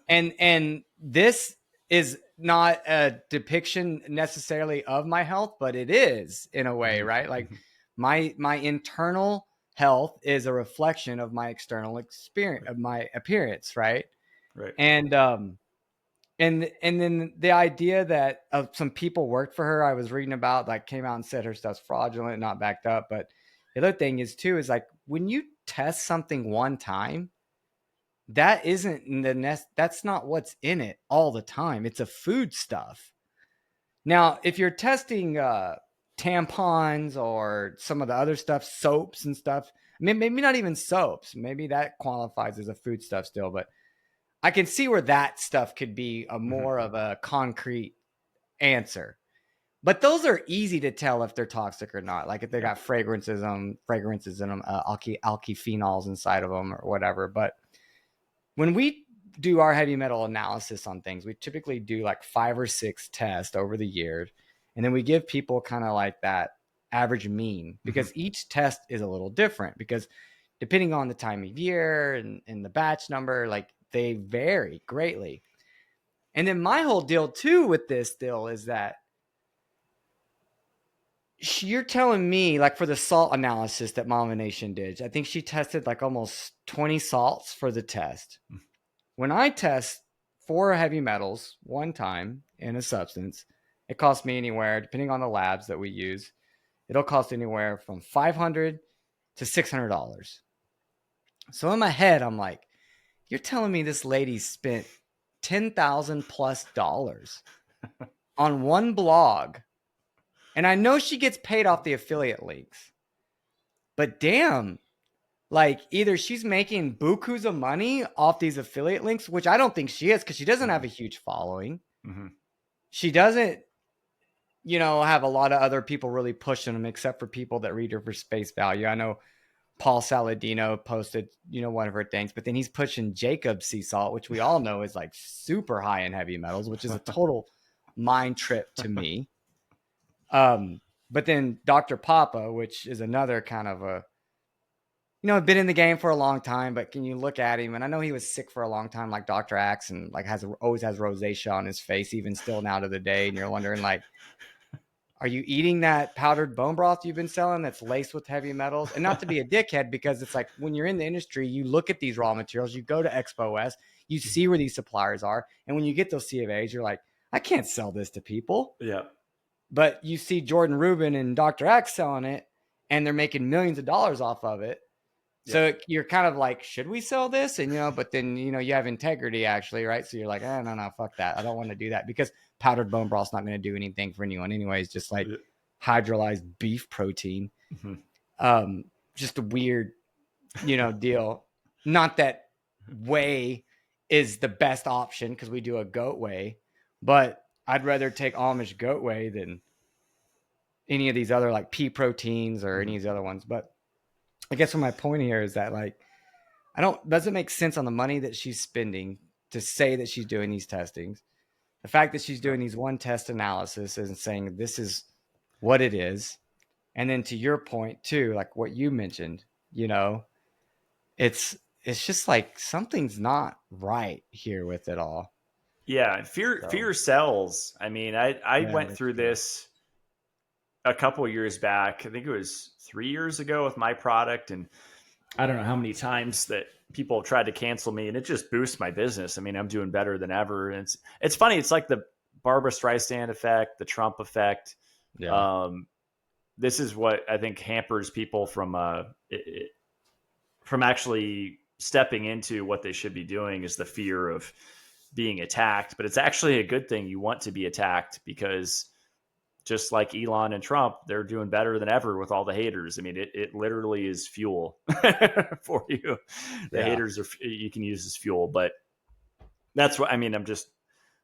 Speaker 1: And this is not a depiction necessarily of my health, but it is in a way,
Speaker 2: Mhm,
Speaker 1: right? Like
Speaker 2: mhm.
Speaker 1: my internal health is a reflection of my external experience,
Speaker 2: Right,
Speaker 1: of my appearance, right?
Speaker 2: right.
Speaker 1: And then the idea that some people worked for her, I was reading about, like came out and said her stuff's fraudulent, not backed up. But the other thing is too is like when you test something one time, that isn't that's not what's in it all the time. It's a food stuff. Now, if you're testing tampons or some of the other stuff, soaps and stuff, maybe not even soaps, maybe that qualifies as a food stuff still, but I can see where that stuff could be a
Speaker 2: Mhm.
Speaker 1: more of a concrete answer. But those are easy to tell if they're toxic or not. Like if they
Speaker 2: Yeah.
Speaker 1: got fragrances in them, alkyphenols inside of them or whatever. But when we do our heavy metal analysis on things, we typically do like 5 or 6 tests over the years, and then we give people kind of like that average mean,
Speaker 2: Mhm.
Speaker 1: because each test is a little different, because depending on the time of year and the batch number, like they vary greatly. And then my whole deal too with this still is that you're telling me, like for the salt analysis that Mama Nation did, I think she tested like almost 20 salts for the test. When I test 4 heavy metals one time in a substance, it costs me anywhere, depending on the labs that we use, it'll cost anywhere from $500 to $600. So in my head, I'm like, you're telling me this lady spent $10,000 plus on one blog, and I know she gets paid off the affiliate links, but damn, like either she's making bukus of money off these affiliate links, which I don't think she is, because she doesn't have
Speaker 2: Mhm.
Speaker 1: a huge following.
Speaker 2: Mhm.
Speaker 1: She doesn't, have a lot of other people really pushing them, except for people that read her for space value. I know Paul Saladino posted, one of her things, but then he's pushing Jacob sea salt, which we all know is like super high in heavy metals, which is a total mind trip to me. But then Dr. Papa, which is another kind of a, been in the game for a long time, but can you look at him? And I know he was sick for a long time, like Dr. Axe, and like always has rosacea on his face, even still now to the day. And you're wondering, like, are you eating that powdered bone broth you've been selling that's laced with heavy metals? And not to be a dickhead, because it's like when you're in the industry, you look at these raw materials, you go to Expo West, you see where these suppliers are. And when you get those C of A's, you're like, I can't sell this to people.
Speaker 2: Yeah.
Speaker 1: But you see Jordan Rubin and Dr. X selling it, and they're making millions of dollars off of it.
Speaker 2: Yeah.
Speaker 1: So you're kind of like, should we sell this? And, but then, you have integrity actually, right? So you're like, no, fuck that. I don't want to do that, because powdered bone broth's not going to do anything for anyone anyways, just like
Speaker 2: Yeah.
Speaker 1: hydrolyzed beef protein.
Speaker 2: Mhm.
Speaker 1: Just a weird, deal. Not that whey is the best option, because we do a goat whey, but I'd rather take Amish goat whey than any of these other like pea proteins or any of these other ones. But I guess my point here is that like, doesn't make sense on the money that she's spending to say that she's doing these testings. The fact that she's doing these one test analysis and saying this is what it is. And then to your point too, like what you mentioned, you know, it's just like something's not right here with it all.
Speaker 2: Yeah. Fear sells. I mean, I went through
Speaker 1: true.
Speaker 2: this a couple of years back. I think it was 3 years ago with my product. And I don't know how many times that people have tried to cancel me, and it just boosts my business. I mean, I'm doing better than ever. And it's funny. It's like the Barbara Streisand effect, the Trump effect.
Speaker 1: Yeah.
Speaker 2: This is what I think hampers people from actually stepping into what they should be doing, is the fear of being attacked. But it's actually a good thing. You want to be attacked, because just like Elon and Trump, they're doing better than ever with all the haters. I mean, it literally is fuel for you. The haters you can use as fuel. But that's what I mean. I'm just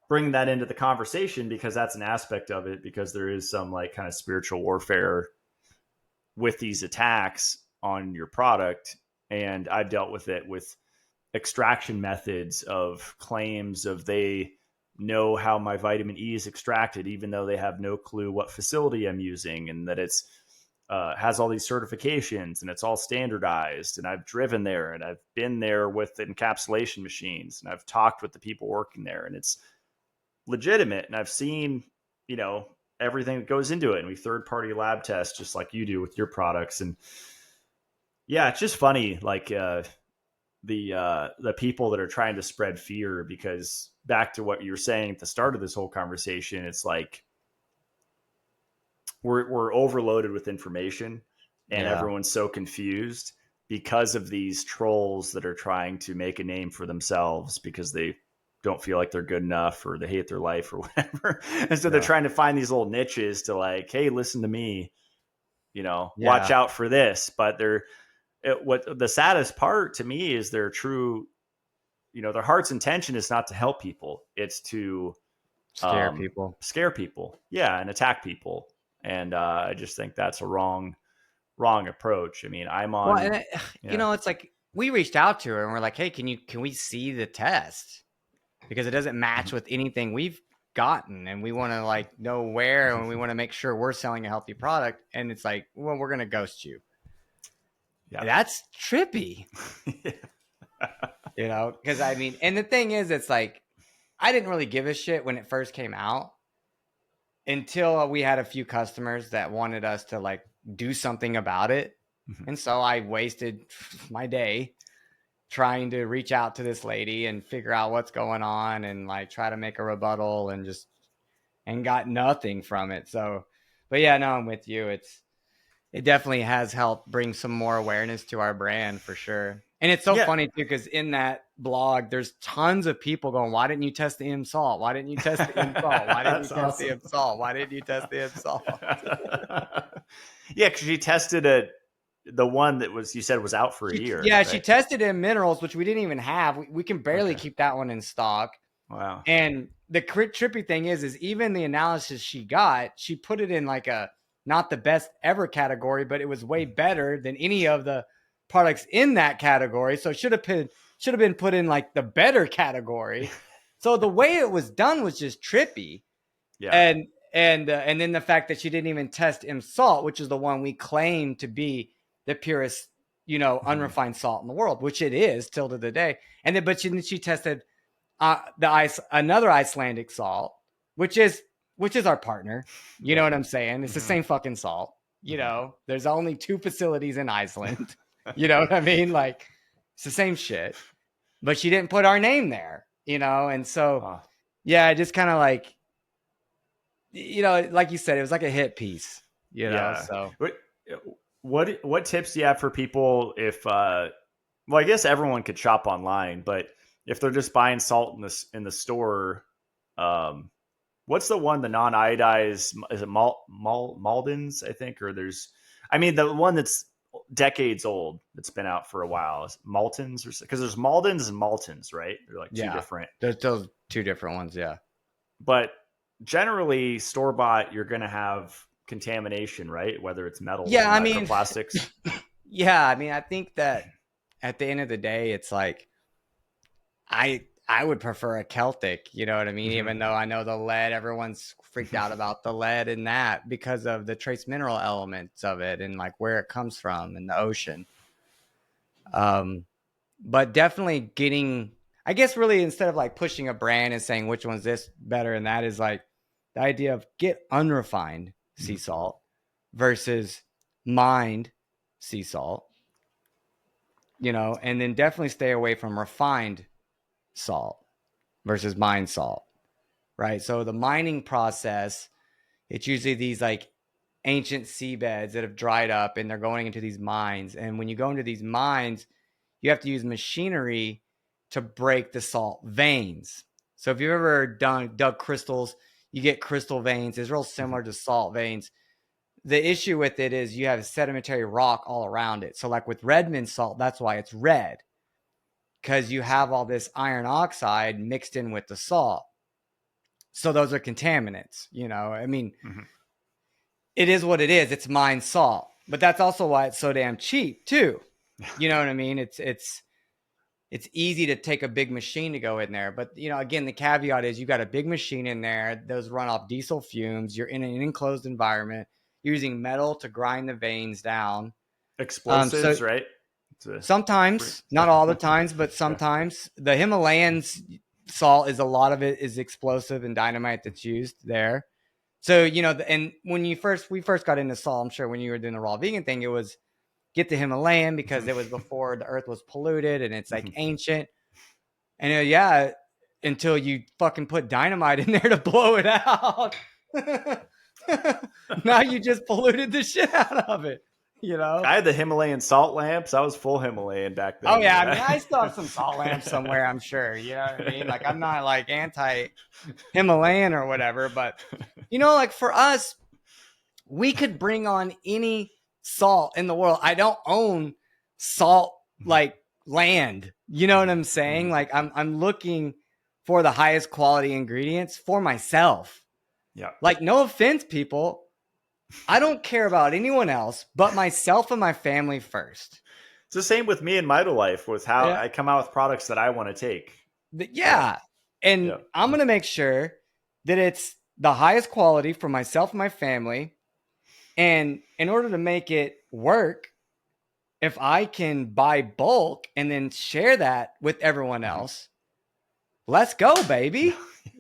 Speaker 2: bringing that into the conversation because that's an aspect of it, because there is some like kind of spiritual warfare with these attacks on your product. And I've dealt with it with extraction methods of claims of they know how my vitamin E is extracted, even though they have no clue what facility I'm using, and that it's has all these certifications and it's all standardized. And I've driven there and I've been there with the encapsulation machines and I've talked with the people working there, and it's legitimate. And I've seen, you know, everything that goes into it. And we third-party lab test just like you do with your products. And yeah, it's just funny. Like, the people that are trying to spread fear, because back to what you were saying at the start of this whole conversation, it's like we're overloaded with information, and everyone's so confused because of these trolls that are trying to make a name for themselves because they don't feel like they're good enough, or they hate their life or whatever. And so they're trying to find these little niches to like, hey, listen to me, you know, watch out for this. But what the saddest part to me is their true, you know, their heart's intention is not to help people. It's to scare people. Yeah. And attack people. And I just think that's a wrong approach. I mean, I'm on,
Speaker 1: Well, you know, it's like we reached out to her and we're like, hey, can we see the test? Because it doesn't match with anything we've gotten, and we want to like know where, and we want to make sure we're selling a healthy product. And it's like, well, we're going to ghost you. Yeah. That's trippy. You know, because I mean, and the thing is, it's like, I didn't really give a shit when it first came out until we had a few customers that wanted us to like do something about it. And so I wasted my day trying to reach out to this lady and figure out what's going on and like try to make a rebuttal and got nothing from it. So, but yeah, no, I'm with you. It definitely has helped bring some more awareness to our brand for sure. And it's so funny too, because in that blog, there's tons of people going, why didn't you test the M salt? Why didn't you test the M salt? Why didn't you test the M salt? Why didn't you test the M salt?
Speaker 2: Yeah, because you tested the one that you said was out for a year.
Speaker 1: Yeah, right? She tested in minerals, which we didn't even have. We can barely keep that one in stock.
Speaker 2: Wow.
Speaker 1: And the trippy thing is even the analysis she got, she put it in like a not the best ever category, but it was way better than any of the products in that category. So it should have been put in like the better category. So the way it was done was just trippy. Yeah. And then the fact that she didn't even test M salt, which is the one we claim to be the purest, you know, unrefined salt in the world, which it is till to the day. And then, but she tested another Icelandic salt, which is our partner. You know what I'm saying? It's the same fucking salt. You know, there's only 2 facilities in Iceland. You know what I mean? Like, it's the same shit. But she didn't put our name there, you know? And so, yeah, just kind of like, you know, like you said, it was like a hit piece, you know? So
Speaker 2: what tips do you have for people if, well, I guess everyone could shop online, but if they're just buying salt in the store, what's the one, the non-iodized, is it Malden's, I think, or the one that's decades old, that's been out for a while, is Maltons, or because there's Malden's and Maltons, right? They're like two different.
Speaker 1: There's those 2 different ones, yeah.
Speaker 2: But generally, store-bought, you're going to have contamination, right? Whether it's metals
Speaker 1: Yeah,
Speaker 2: or
Speaker 1: I mean,
Speaker 2: microplastics.
Speaker 1: yeah, I mean, I think that at the end of the day, it's like I would prefer a Celtic, you know what I mean?
Speaker 2: Mhm.
Speaker 1: Even though I know the lead, everyone's freaked out about the lead in that because of the trace mineral elements of it and like where it comes from in the ocean. But definitely getting, I guess, really instead of like pushing a brand and saying which one's this better and that, is like the idea of get unrefined sea salt versus mined sea salt, you know, and then definitely stay away from refined salt versus mined salt, right? So the mining process, it's usually these like ancient seabeds that have dried up and they're going into these mines. And when you go into these mines, you have to use machinery to break the salt veins. So if you've ever dug crystals, you get crystal veins. It's real similar to salt veins. The issue with it is you have sedimentary rock all around it. So like with Redmond salt, that's why it's red, because you have all this iron oxide mixed in with the salt. So those are contaminants, you know. I mean, it is what it is. It's mined salt, but that's also why it's so damn cheap too. You know what I mean? It's easy to take a big machine to go in there, but you know, again, the caveat is you got a big machine in there. Those run off diesel fumes. You're in an enclosed environment. You're using metal to grind the veins down.
Speaker 2: Explosives,
Speaker 1: So
Speaker 2: right?
Speaker 1: sometimes, not all the times, but sometimes the Himalayans salt is a lot of it is explosive and dynamite that's used there. So, you know, and when we first got into salt, I'm sure when you were doing the raw vegan thing, it was get the Himalayan because it was before the earth was polluted and it's like ancient. And yeah, until you fucking put dynamite in there to blow it out. Now you just polluted the shit out of it, you know?
Speaker 2: I had the Himalayan salt lamps. I was full Himalayan back then.
Speaker 1: Oh yeah, I mean, I still have some salt lamps somewhere, I'm sure. You know what I mean? Like, I'm not like anti-Himalayan or whatever, but you know, like for us, we could bring on any salt in the world. I don't own salt like land. You know what I'm saying? Like I'm looking for the highest quality ingredients for myself.
Speaker 2: Yeah.
Speaker 1: Like, no offense, people. I don't care about anyone else but myself and my family first.
Speaker 2: It's the same with me and Meatal Life with how
Speaker 1: Yeah.
Speaker 2: I come out with products that I want to take.
Speaker 1: Yeah. And
Speaker 2: Yeah.
Speaker 1: I'm going to make sure that it's the highest quality for myself and my family. And in order to make it work, if I can buy bulk and then share that with everyone else, let's go, baby.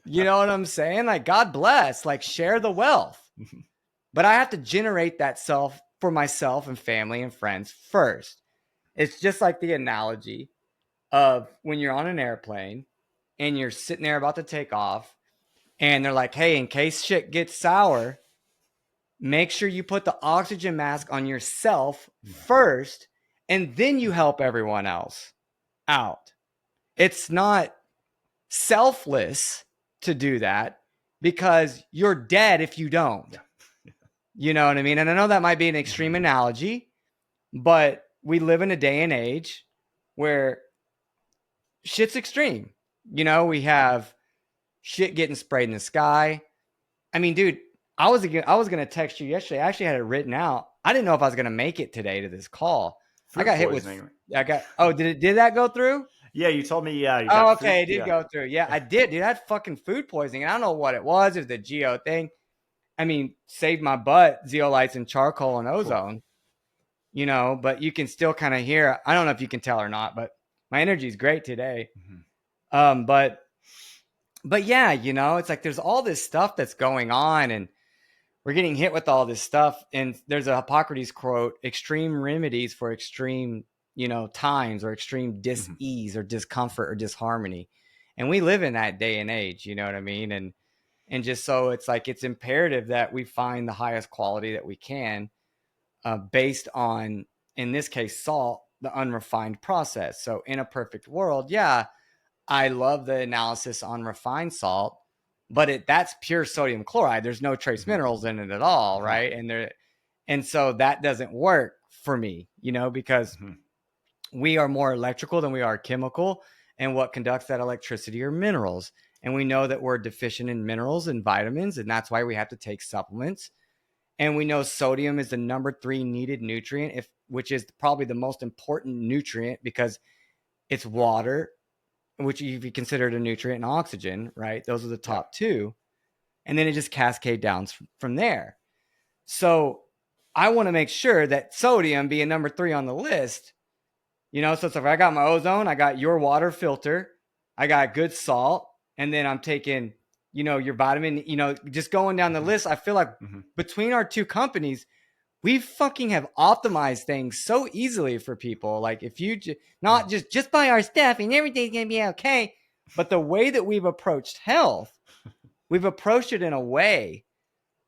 Speaker 1: You know what I'm saying? Like, God bless, like, share the wealth. But I have to generate that self for myself and family and friends first. It's just like the analogy of when you're on an airplane and you're sitting there about to take off and they're like, hey, in case shit gets sour, make sure you put the oxygen mask on yourself first and then you help everyone else out. It's not selfless to do that because you're dead if you don't. You know what I mean? And I know that might be an extreme analogy, but we live in a day and age where shit's extreme. You know, we have shit getting sprayed in the sky. I mean, dude, I was gonna text you yesterday. I actually had it written out. I didn't know if I was gonna make it today to this call.
Speaker 2: Food
Speaker 1: I got
Speaker 2: poisoning.
Speaker 1: hit with. Oh, did that go through?
Speaker 2: Yeah, you told me. Yeah. You
Speaker 1: Oh,
Speaker 2: got
Speaker 1: okay,
Speaker 2: food,
Speaker 1: it did go through. Yeah, I did, dude. I had fucking food poisoning. I don't know what it was. It was the geo thing. I mean, saved my butt. Zeolites and charcoal and ozone. Cool. You know, but you can still kind of hear. I don't know if you can tell or not, but my energy is great today. But yeah, you know, it's like there's all this stuff that's going on, and we're getting hit with all this stuff. And there's a Hippocrates quote: "Extreme remedies for extreme, you know, times, or extreme dis-ease or discomfort or disharmony." And we live in that day and age. You know what I mean? And just so it's like it's imperative that we find the highest quality that we can, based on, in this case, salt, the unrefined process. So in a perfect world, yeah, I love the analysis on refined salt, but that's pure sodium chloride. There's no trace minerals in it at all, right? And so that doesn't work for me, you know, because we are more electrical than we are chemical, and what conducts that electricity are minerals. And we know that we're deficient in minerals and vitamins, and that's why we have to take supplements. And we know sodium is the number 3 needed nutrient, which is probably the most important nutrient because it's water, which if you consider it a nutrient, and oxygen, right? Those are the top 2. And then it just cascades down from there. So I want to make sure that sodium being number 3 on the list, so it's like I got my ozone, I got your water filter, I got good salt, and then I'm taking, your vitamin, just going down the list. I feel like between our 2 companies, we fucking have optimized things so easily for people. Like if you not just buy our stuff and everything's going to be okay. But the way that we've approached health, we've approached it in a way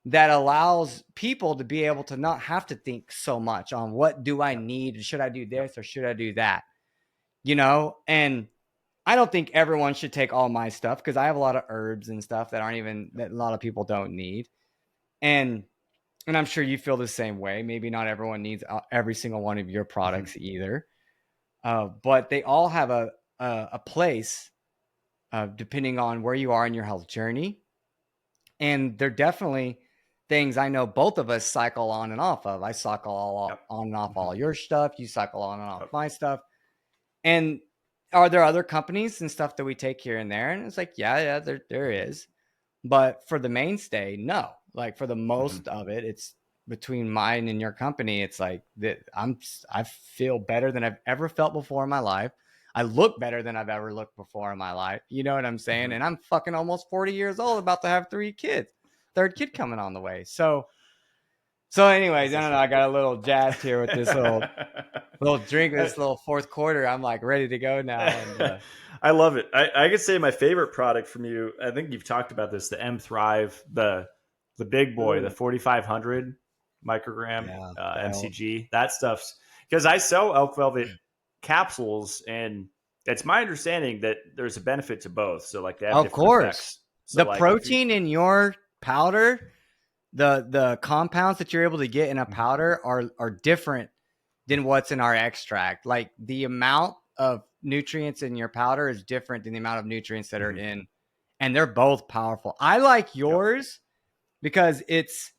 Speaker 1: that allows people to be able to not have to think so much on what do I need? Should I do this or should I do that? And I don't think everyone should take all my stuff because I have a lot of herbs and stuff that a lot of people don't need. And I'm sure you feel the same way. Maybe not everyone needs every single one of your products either. But they all have a place depending on where you are in your health journey. And they're definitely things I know both of us cycle on and off of. I cycle on and off all your stuff. You cycle on and off my stuff. And are there other companies and stuff that we take here and there? And it's like, yeah, there is. But for the mainstay, no. Like for the most of it, it's between mine and your company. It's like that I feel better than I've ever felt before in my life. I look better than I've ever looked before in my life. You know what I'm saying? And I'm fucking almost 40 years old, about to have 3 kids. 3rd kid coming on the way. So anyways, I don't know. I got a little jazzed here with this little drink, this little 4th quarter. I'm like ready to go now. And,
Speaker 2: I love it. I could say my favorite product from you, I think you've talked about this, the M Thrive, the big boy, the 4,500 microgram MCG. That stuff's because I sell elk velvet capsules, and it's my understanding that there's a benefit to both. So like they have different effects. So
Speaker 1: the protein in your powder, the compounds that you're able to get in a powder are different than what's in our extract. Like the amount of nutrients in your powder is different than the amount of nutrients that are in, and they're both powerful. I like yours because it's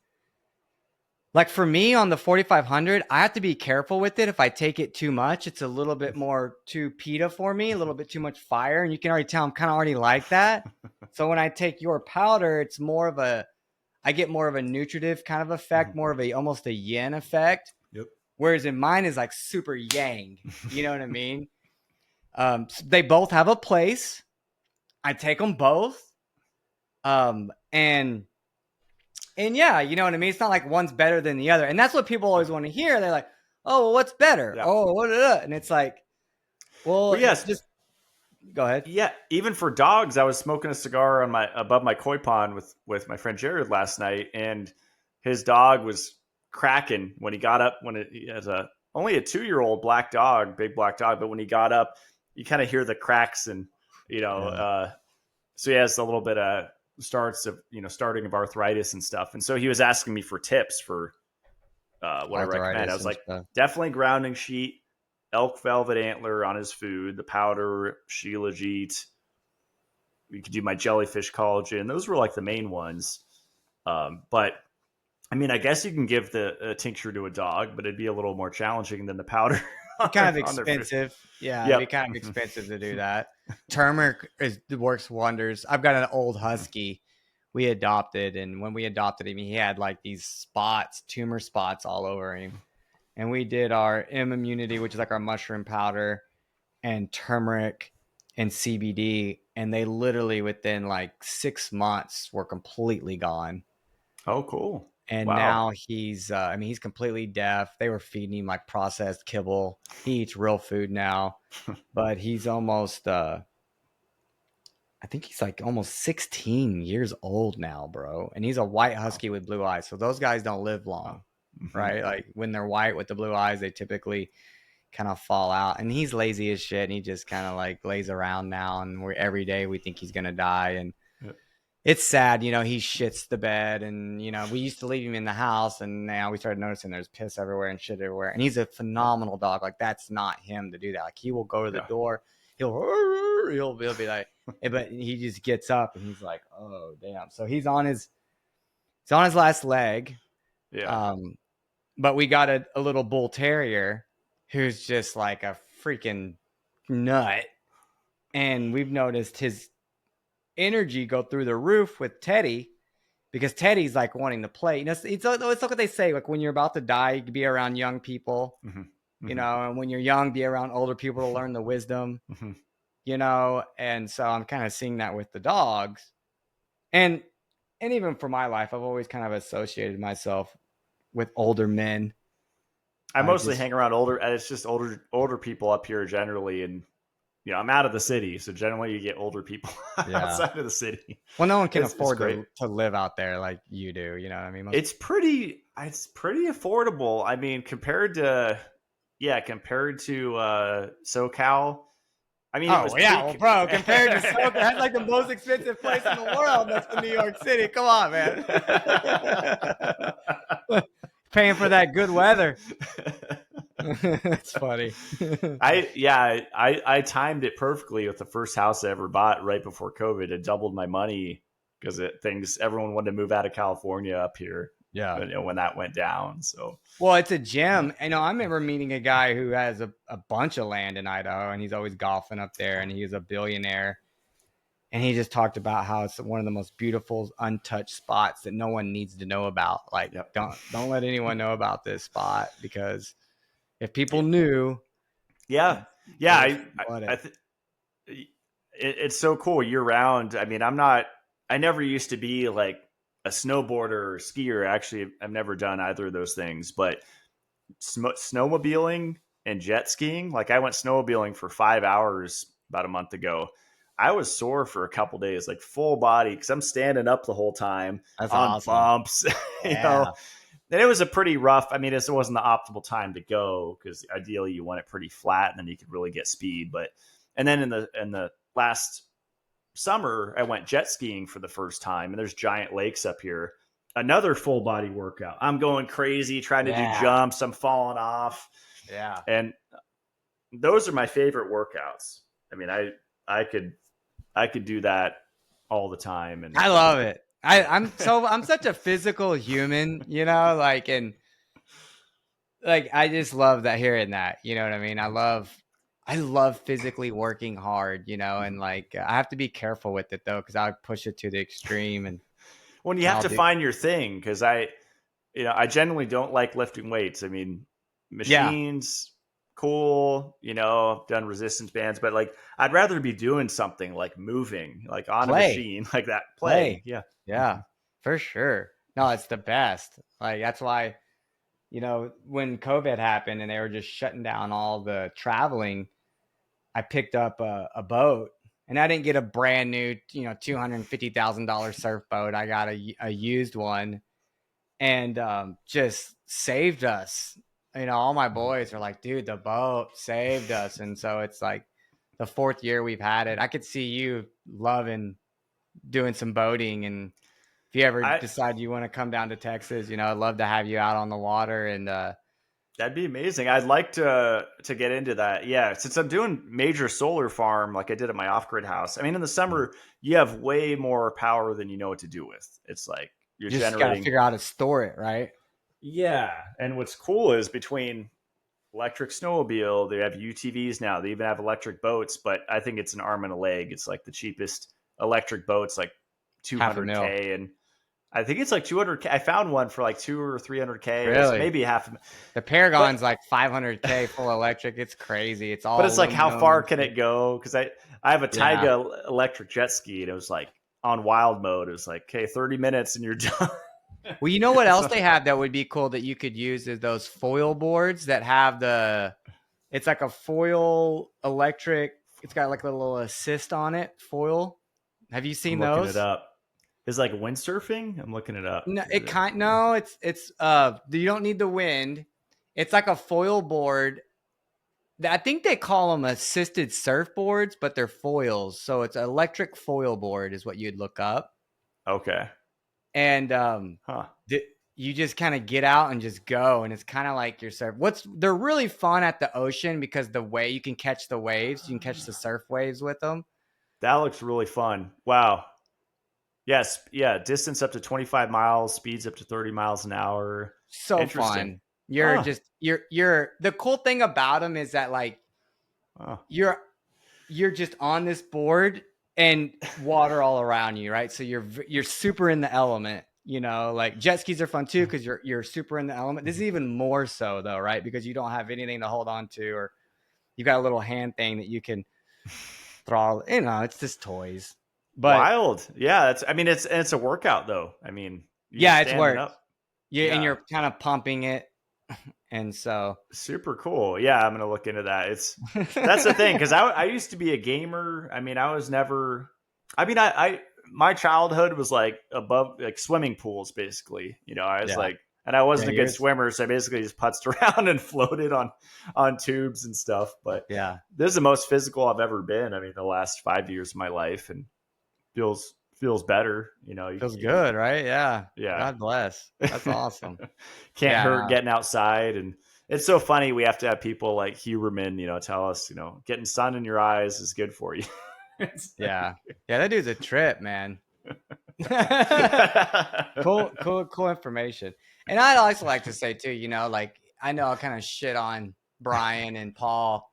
Speaker 1: like for me on the 4,500, I have to be careful with it. If I take it too much, it's a little bit more too PETA for me, a little bit too much fire. And you can already tell I'm kind of already like that. So when I take your powder, it's more of I get more of a nutritive kind of effect, more of almost a yin effect.
Speaker 2: Yep.
Speaker 1: Whereas in mine is like super yang. You know what I mean? They both have a place. I take them both. And yeah, you know what I mean? It's not like one's better than the other. And that's what people always want to hear. They're like, oh, well, what's better? Yeah. Oh, what? And it's like, well, yes, just go ahead.
Speaker 2: Yeah. Even for dogs, I was smoking a cigar on above my koi pond with my friend Jared last night, and his dog was cracking when he got up. He has only a 2-year-old black dog, big black dog, but when he got up, you kind of hear the cracks, and so he has a little bit of starting of arthritis and stuff. And so he was asking me for tips for what I recommend. I was like, definitely grounding sheet, elk velvet antler on his food, the powder, Shilajit. You could do my jellyfish collagen. Those were like the main ones. But I mean, I guess you can give the tincture to a dog, but it'd be a little more challenging than the powder.
Speaker 1: Kind of expensive. Yeah, it'd be kind of expensive to do that. Turmeric works wonders. I've got an old husky we adopted, and when we adopted him, he had like these spots, tumor spots all over him. And we did our M Immunity, which is like our mushroom powder, and turmeric and CBD, and they literally within like 6 months were completely gone.
Speaker 2: Oh, cool.
Speaker 1: And now he's completely deaf. They were feeding him like processed kibble. He eats real food now, but he's almost, I think he's like almost 16 years old now, bro. And he's a white husky with blue eyes. So those guys don't live long, right? Like when they're white with the blue eyes, they typically kind of fall out. And he's lazy as shit. And he just kind of like lays around now. And every day we think he's going to die. And it's sad, he shits the bed, and, we used to leave him in the house, and now we started noticing there's piss everywhere and shit everywhere. And he's a phenomenal dog. Like, that's not him to do that. Like, he will go to the door. He'll be like, but he just gets up and he's like, oh, damn. So he's on his last leg.
Speaker 2: Yeah.
Speaker 1: But we got a little bull terrier who's just like a freaking nut. And we've noticed his energy go through the roof with Teddy because Teddy's like wanting to play. You know, it's like what they say, like when you're about to die, you can be around young people, you know, and when you're young, be around older people to learn the wisdom, you know. And so I'm kind of seeing that with the dogs. And even for my life, I've always kind of associated myself with older men.
Speaker 2: I mostly hang around older. It's just older people up here generally, and I'm out of the city, so generally you get older people outside of the city.
Speaker 1: Well, no one can afford to live out there like you do. You know what I mean?
Speaker 2: It's pretty affordable. I mean, compared to SoCal. I mean,
Speaker 1: well, bro, compared to SoCal, that's like the most expensive place in the world next to New York City. Come on, man. Paying for that good weather. It's funny.
Speaker 2: I timed it perfectly with the first house I ever bought right before COVID. It doubled my money because everyone wanted to move out of California up here.
Speaker 1: Yeah.
Speaker 2: When that went down. So,
Speaker 1: well, it's a gem. I remember meeting a guy who has a bunch of land in Idaho, and he's always golfing up there, and he's a billionaire. And he just talked about how it's one of the most beautiful, untouched spots that no one needs to know about. Like, don't let anyone know about this spot, because if people knew,
Speaker 2: it's so cool year round. I mean, I never used to be like a snowboarder or skier. Actually, I've never done either of those things, but snowmobiling and jet skiing, like I went snowmobiling for 5 hours about a month ago. I was sore for a couple days, like full body, because I'm standing up the whole time.
Speaker 1: That's
Speaker 2: on
Speaker 1: awesome.
Speaker 2: Bumps. And it was a pretty rough. I mean, it wasn't the optimal time to go, because ideally you want it pretty flat, and then you could really get speed. And then in the last summer, I went jet skiing for the first time, and there's giant lakes up here. Another full body workout. I'm going crazy trying to do jumps. I'm falling off.
Speaker 1: Yeah.
Speaker 2: And those are my favorite workouts. I mean, I could do that all the time. And
Speaker 1: I love it. I'm such a physical human, and I just love that, hearing that, you know what I mean? I love physically working hard, and I have to be careful with it though, because I push it to the extreme. And
Speaker 2: when you have to find your thing, because I generally don't like lifting weights. I mean, machines, cool, I've done resistance bands, but I'd rather be doing something like moving, like on a machine like that. Play.
Speaker 1: Yeah, for sure. No, it's the best. That's why, when COVID happened and they were just shutting down all the traveling, I picked up a boat, and I didn't get a brand new, $250,000 surf boat. I got a used one, and just saved us. All my boys are like, dude, the boat saved us. And so it's like the 4th year we've had it. I could see you loving doing some boating, and if you ever decide you want to come down to Texas, I'd love to have you out on the water. And
Speaker 2: that'd be amazing. I'd like to get into that. Yeah, since I'm doing major solar farm like I did at my off-grid house. I mean, in the summer you have way more power than you know what to do with. It's like
Speaker 1: you just got to figure out how to store it, right?
Speaker 2: Yeah, and what's cool is between electric snowmobile, they have UTVs now. They even have electric boats, but I think it's an arm and a leg. It's like the cheapest electric boat's like $200K, and I think it's like $200K. I found one for like $200 or $300K.
Speaker 1: Really?
Speaker 2: Maybe half.
Speaker 1: The Paragon's like $500K full electric. It's crazy. It's all.
Speaker 2: But it's like, how far can it go? Because I have a Taiga electric jet ski, and it was like on wild mode. It was like, okay, 30 minutes and you're done.
Speaker 1: Well, you know what else they have that would be cool that you could use is those foil boards that have it's like a foil electric. It's got like a little assist on it. Foil. Have you seen those?
Speaker 2: Looking it up. Is like windsurfing? I'm looking it up.
Speaker 1: No, it's you don't need the wind. It's like a foil board. I think they call them assisted surfboards, but they're foils. So it's an electric foil board is what you'd look up.
Speaker 2: Okay.
Speaker 1: And you just kind of get out and just go, and it's kind of like your surf. They're really fun at the ocean because the way you can catch the waves, you can catch the surf waves with them.
Speaker 2: That looks really fun. Wow. Yes, yeah. Distance up to 25 miles, speeds up to 30 miles an hour.
Speaker 1: so
Speaker 2: Interesting.
Speaker 1: fun. You're
Speaker 2: Huh.
Speaker 1: just you're the cool thing about them is that like
Speaker 2: Oh.
Speaker 1: you're just on this board and water all around you, right? So you're super in the element, you know, like jet skis are fun too because you're super in the element. This is even more so though, right? Because you don't have anything to hold on to, or you got a little hand thing that you can throw. You know, it's just toys. But
Speaker 2: Wild. Yeah, it's a workout though. I mean, you're
Speaker 1: yeah, it's
Speaker 2: standing
Speaker 1: work.
Speaker 2: up.
Speaker 1: And
Speaker 2: Yeah.
Speaker 1: you're kind of pumping it, and so
Speaker 2: Super cool. Yeah, I'm gonna look into that. That's the thing, because I used to be a gamer. I mean, I was never. I mean, I my childhood was like above like swimming pools, basically. You know, I was
Speaker 1: Yeah.
Speaker 2: like, and I wasn't
Speaker 1: Yeah,
Speaker 2: a good
Speaker 1: yours-
Speaker 2: swimmer, so I basically just putzed around and floated on tubes and stuff. But
Speaker 1: yeah,
Speaker 2: this is the most physical I've ever been. I mean, the last 5 years of my life, and feels better. You know,
Speaker 1: feels good, right? Yeah.
Speaker 2: yeah.
Speaker 1: God bless. That's awesome.
Speaker 2: Can't
Speaker 1: Yeah,
Speaker 2: hurt
Speaker 1: no.
Speaker 2: getting outside. And it's so funny. We have to have people like Huberman, you know, tell us, you know, getting sun in your eyes is good for you.
Speaker 1: Yeah. Yeah, that dude's a trip, man. Cool information. And I'd also like to say too, you know, like I know I kind of shit on Brian and Paul.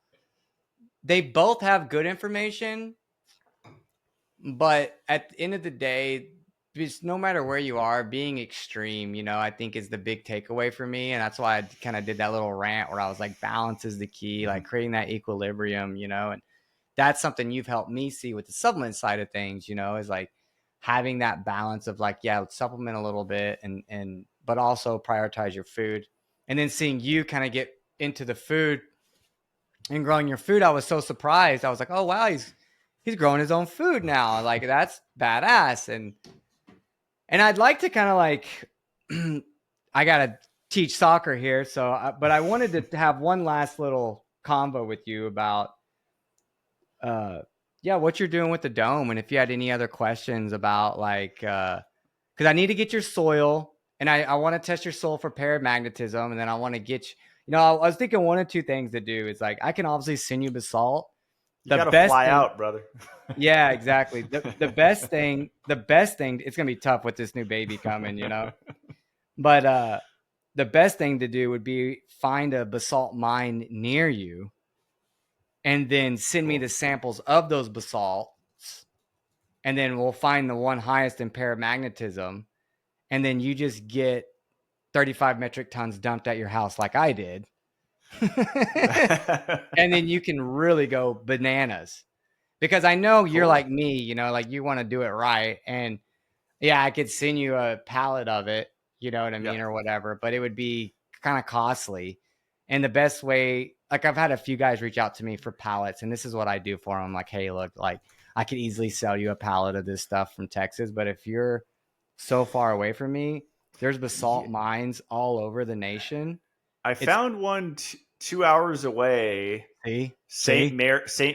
Speaker 1: They both have good information, but at the end of the day, just no matter where you are, being extreme, you know, I think is the big takeaway for me. And that's why I kind of did that little rant where I was like, balance is the key, like creating that equilibrium, you know, and that's something you've helped me see with the supplement side of things, you know, is like having that balance of like, yeah, let's supplement a little bit but also prioritize your food. And then seeing you kind of get into the food and growing your food, I was so surprised. I was like, oh wow, he's growing his own food now. Like that's badass. And I'd like to kind of like, I gotta teach soccer here, but I wanted to have one last little convo with you about, what you're doing with the dome, and if you had any other questions about like, because I need to get your soil, and I want to test your soil for paramagnetism, and then I want to get you know, I was thinking one of two things to do is like I can obviously send you basalt.
Speaker 2: You
Speaker 1: The
Speaker 2: gotta
Speaker 1: best
Speaker 2: fly
Speaker 1: thing,
Speaker 2: out, brother.
Speaker 1: yeah, exactly. The best thing, it's gonna be tough with this new baby coming, you know. But the best thing to do would be find a basalt mine near you, and then send me the samples of those basalts, and then we'll find the one highest in paramagnetism, and then you just get 35 metric tons dumped at your house like I did. And then you can really go bananas. Because I know you're like me, you know, like you want to do it right. And yeah, I could send you a pallet of it, you know what I mean, or whatever, but it would be kind of costly. And the best way, like I've had a few guys reach out to me for pallets, and this is what I do for them. Like, hey, look, like I could easily sell you a pallet of this stuff from Texas, but if you're so far away from me, there's basalt mines all over the nation.
Speaker 2: I found one 2 hours away.
Speaker 1: See?
Speaker 2: St.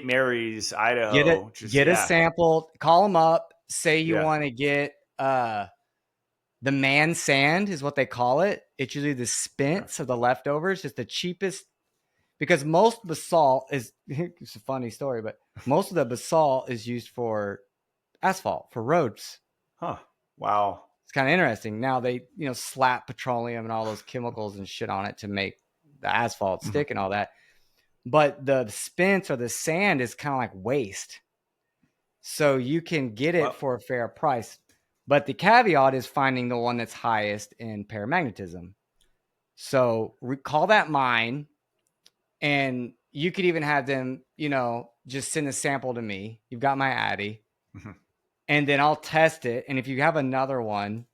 Speaker 2: Mary's, Idaho.
Speaker 1: Get a sample, call them up, say you want to get the man sand is what they call it. It's usually the spents of the leftovers, just the cheapest, because most basalt is, it's a funny story, but most of the basalt is used for asphalt, for roads.
Speaker 2: Huh. Wow.
Speaker 1: It's kind of interesting. Now they, you know, slap petroleum and all those chemicals and shit on it to make the asphalt stick and all that. But the spents or the sand is kind of like waste. So you can get it for a fair price. But the caveat is finding the one that's highest in paramagnetism. So call that mine, and you could even have them, you know, just send a sample to me. You've got my Addy. And then I'll test it. And if you have another one,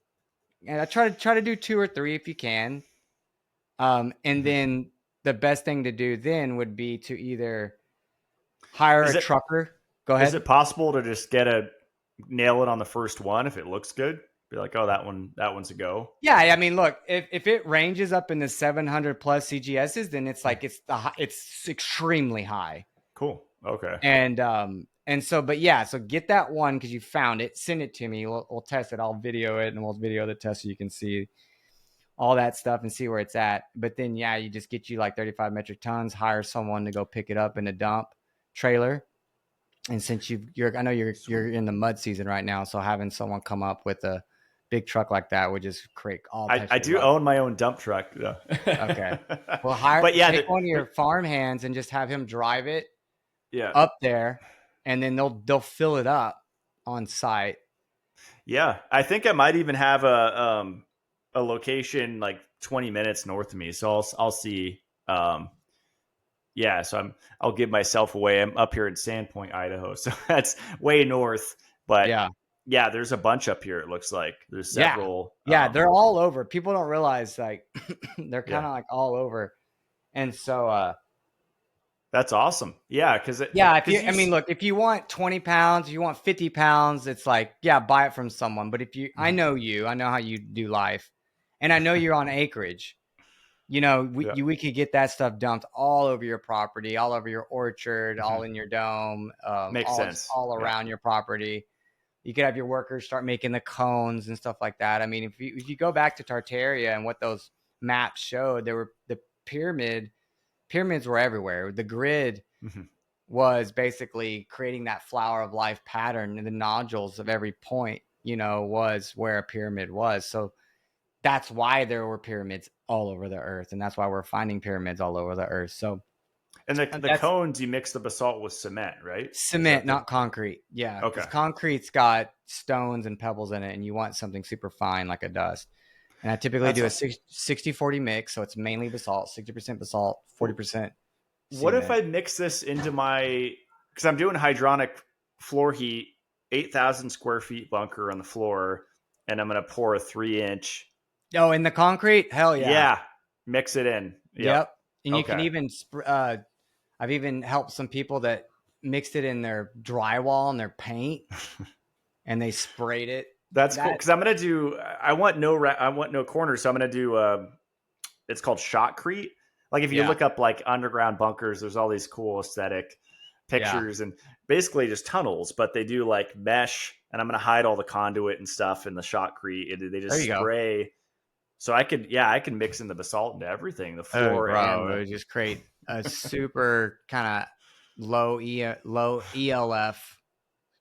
Speaker 1: and I try to do 2 or 3 if you can. And then the best thing to do then would be to either hire a trucker. Go ahead.
Speaker 2: Is it possible to just nail it on the first one if it looks good? Be like, oh, that one's a go.
Speaker 1: Yeah, I mean, look, if it ranges up in the 700 plus CGSs, then it's like it's extremely high.
Speaker 2: Cool. Okay.
Speaker 1: And so, but yeah, so get that one because you found it. Send it to me. We'll test it. I'll video it, and we'll video the test so you can see all that stuff and see where it's at. But then, yeah, you just get you like 35 metric tons. Hire someone to go pick it up in a dump trailer. And since I know you're in the mud season right now, so having someone come up with a big truck like that would just create all types
Speaker 2: I
Speaker 1: of
Speaker 2: do
Speaker 1: rust.
Speaker 2: own my own dump truck. Yeah.
Speaker 1: Okay. Well,
Speaker 2: but yeah,
Speaker 1: take one of your farm hands and just have him drive it
Speaker 2: yeah,
Speaker 1: up there, and then they'll fill it up on site.
Speaker 2: yeah. I think I might even have a location like 20 minutes north of me, so I'll see. Yeah, so I'll give myself away. I'm up here in Sandpoint, Idaho, so that's way north. But
Speaker 1: Yeah.
Speaker 2: yeah, there's a bunch up here. It looks like there's several.
Speaker 1: Yeah, they're all over. People don't realize like they're kind of
Speaker 2: Yeah.
Speaker 1: like all over. And so
Speaker 2: That's awesome. Yeah, because
Speaker 1: I mean, look, if you want 20 pounds, if you want 50 pounds, it's like, yeah, buy it from someone. But if I know you, I know how you do life, and I know you're on acreage. You know, we could get that stuff dumped all over your property, all over your orchard, all in your dome,
Speaker 2: Makes sense.
Speaker 1: all around your property. You could have your workers start making the cones and stuff like that. I mean, if you go back to Tartaria and what those maps showed, there were the pyramids were everywhere. The grid was basically creating that flower of life pattern, and the nodules of every point, was where a pyramid was. So that's why there were pyramids all over the earth, and that's why we're finding pyramids all over the earth. So,
Speaker 2: and the cones, you mix the basalt with cement, right?
Speaker 1: Cement, not concrete. Yeah, because concrete's got stones and pebbles in it, and you want something super fine like a dust. And I typically do a 60-40 mix, so it's mainly basalt, 60% basalt, 40%.
Speaker 2: What if I mix this into because I'm doing hydronic floor heat, 8,000 square feet bunker on the floor, and I'm going to pour a 3-inch.
Speaker 1: Oh, in the concrete? Hell yeah.
Speaker 2: Yeah. Mix it in.
Speaker 1: Yep. And you can even, I've even helped some people that mixed it in their drywall and their paint and they sprayed it.
Speaker 2: That's cool. Cause I want no corners. So I'm going to do, it's called shotcrete. Like if you look up like underground bunkers, there's all these cool aesthetic pictures and basically just tunnels, but they do like mesh, and I'm going to hide all the conduit and stuff in the shotcrete. They just spray. Go. So I can mix in the basalt into everything, the floor.
Speaker 1: It would just create a super kind of low ELF,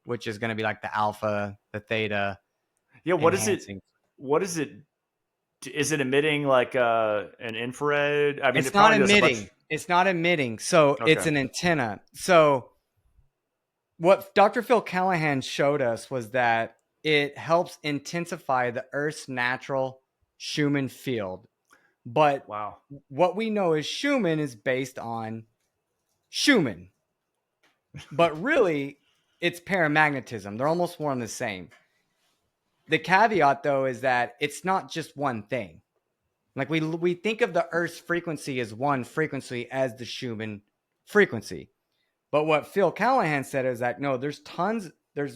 Speaker 1: which is going to be like the alpha, the theta.
Speaker 2: Yeah. What is it? Is it emitting like an infrared? I mean,
Speaker 1: it's not emitting. It's not emitting. So it's an antenna. So what Dr. Phil Callahan showed us was that it helps intensify the Earth's natural Schumann field. But what we know is Schumann is based on Schumann. But really, it's paramagnetism. They're almost one and the same. The caveat, though, is that it's not just one thing. Like we think of the Earth's frequency as one frequency as the Schumann frequency. But what Phil Callahan said is that, no, there's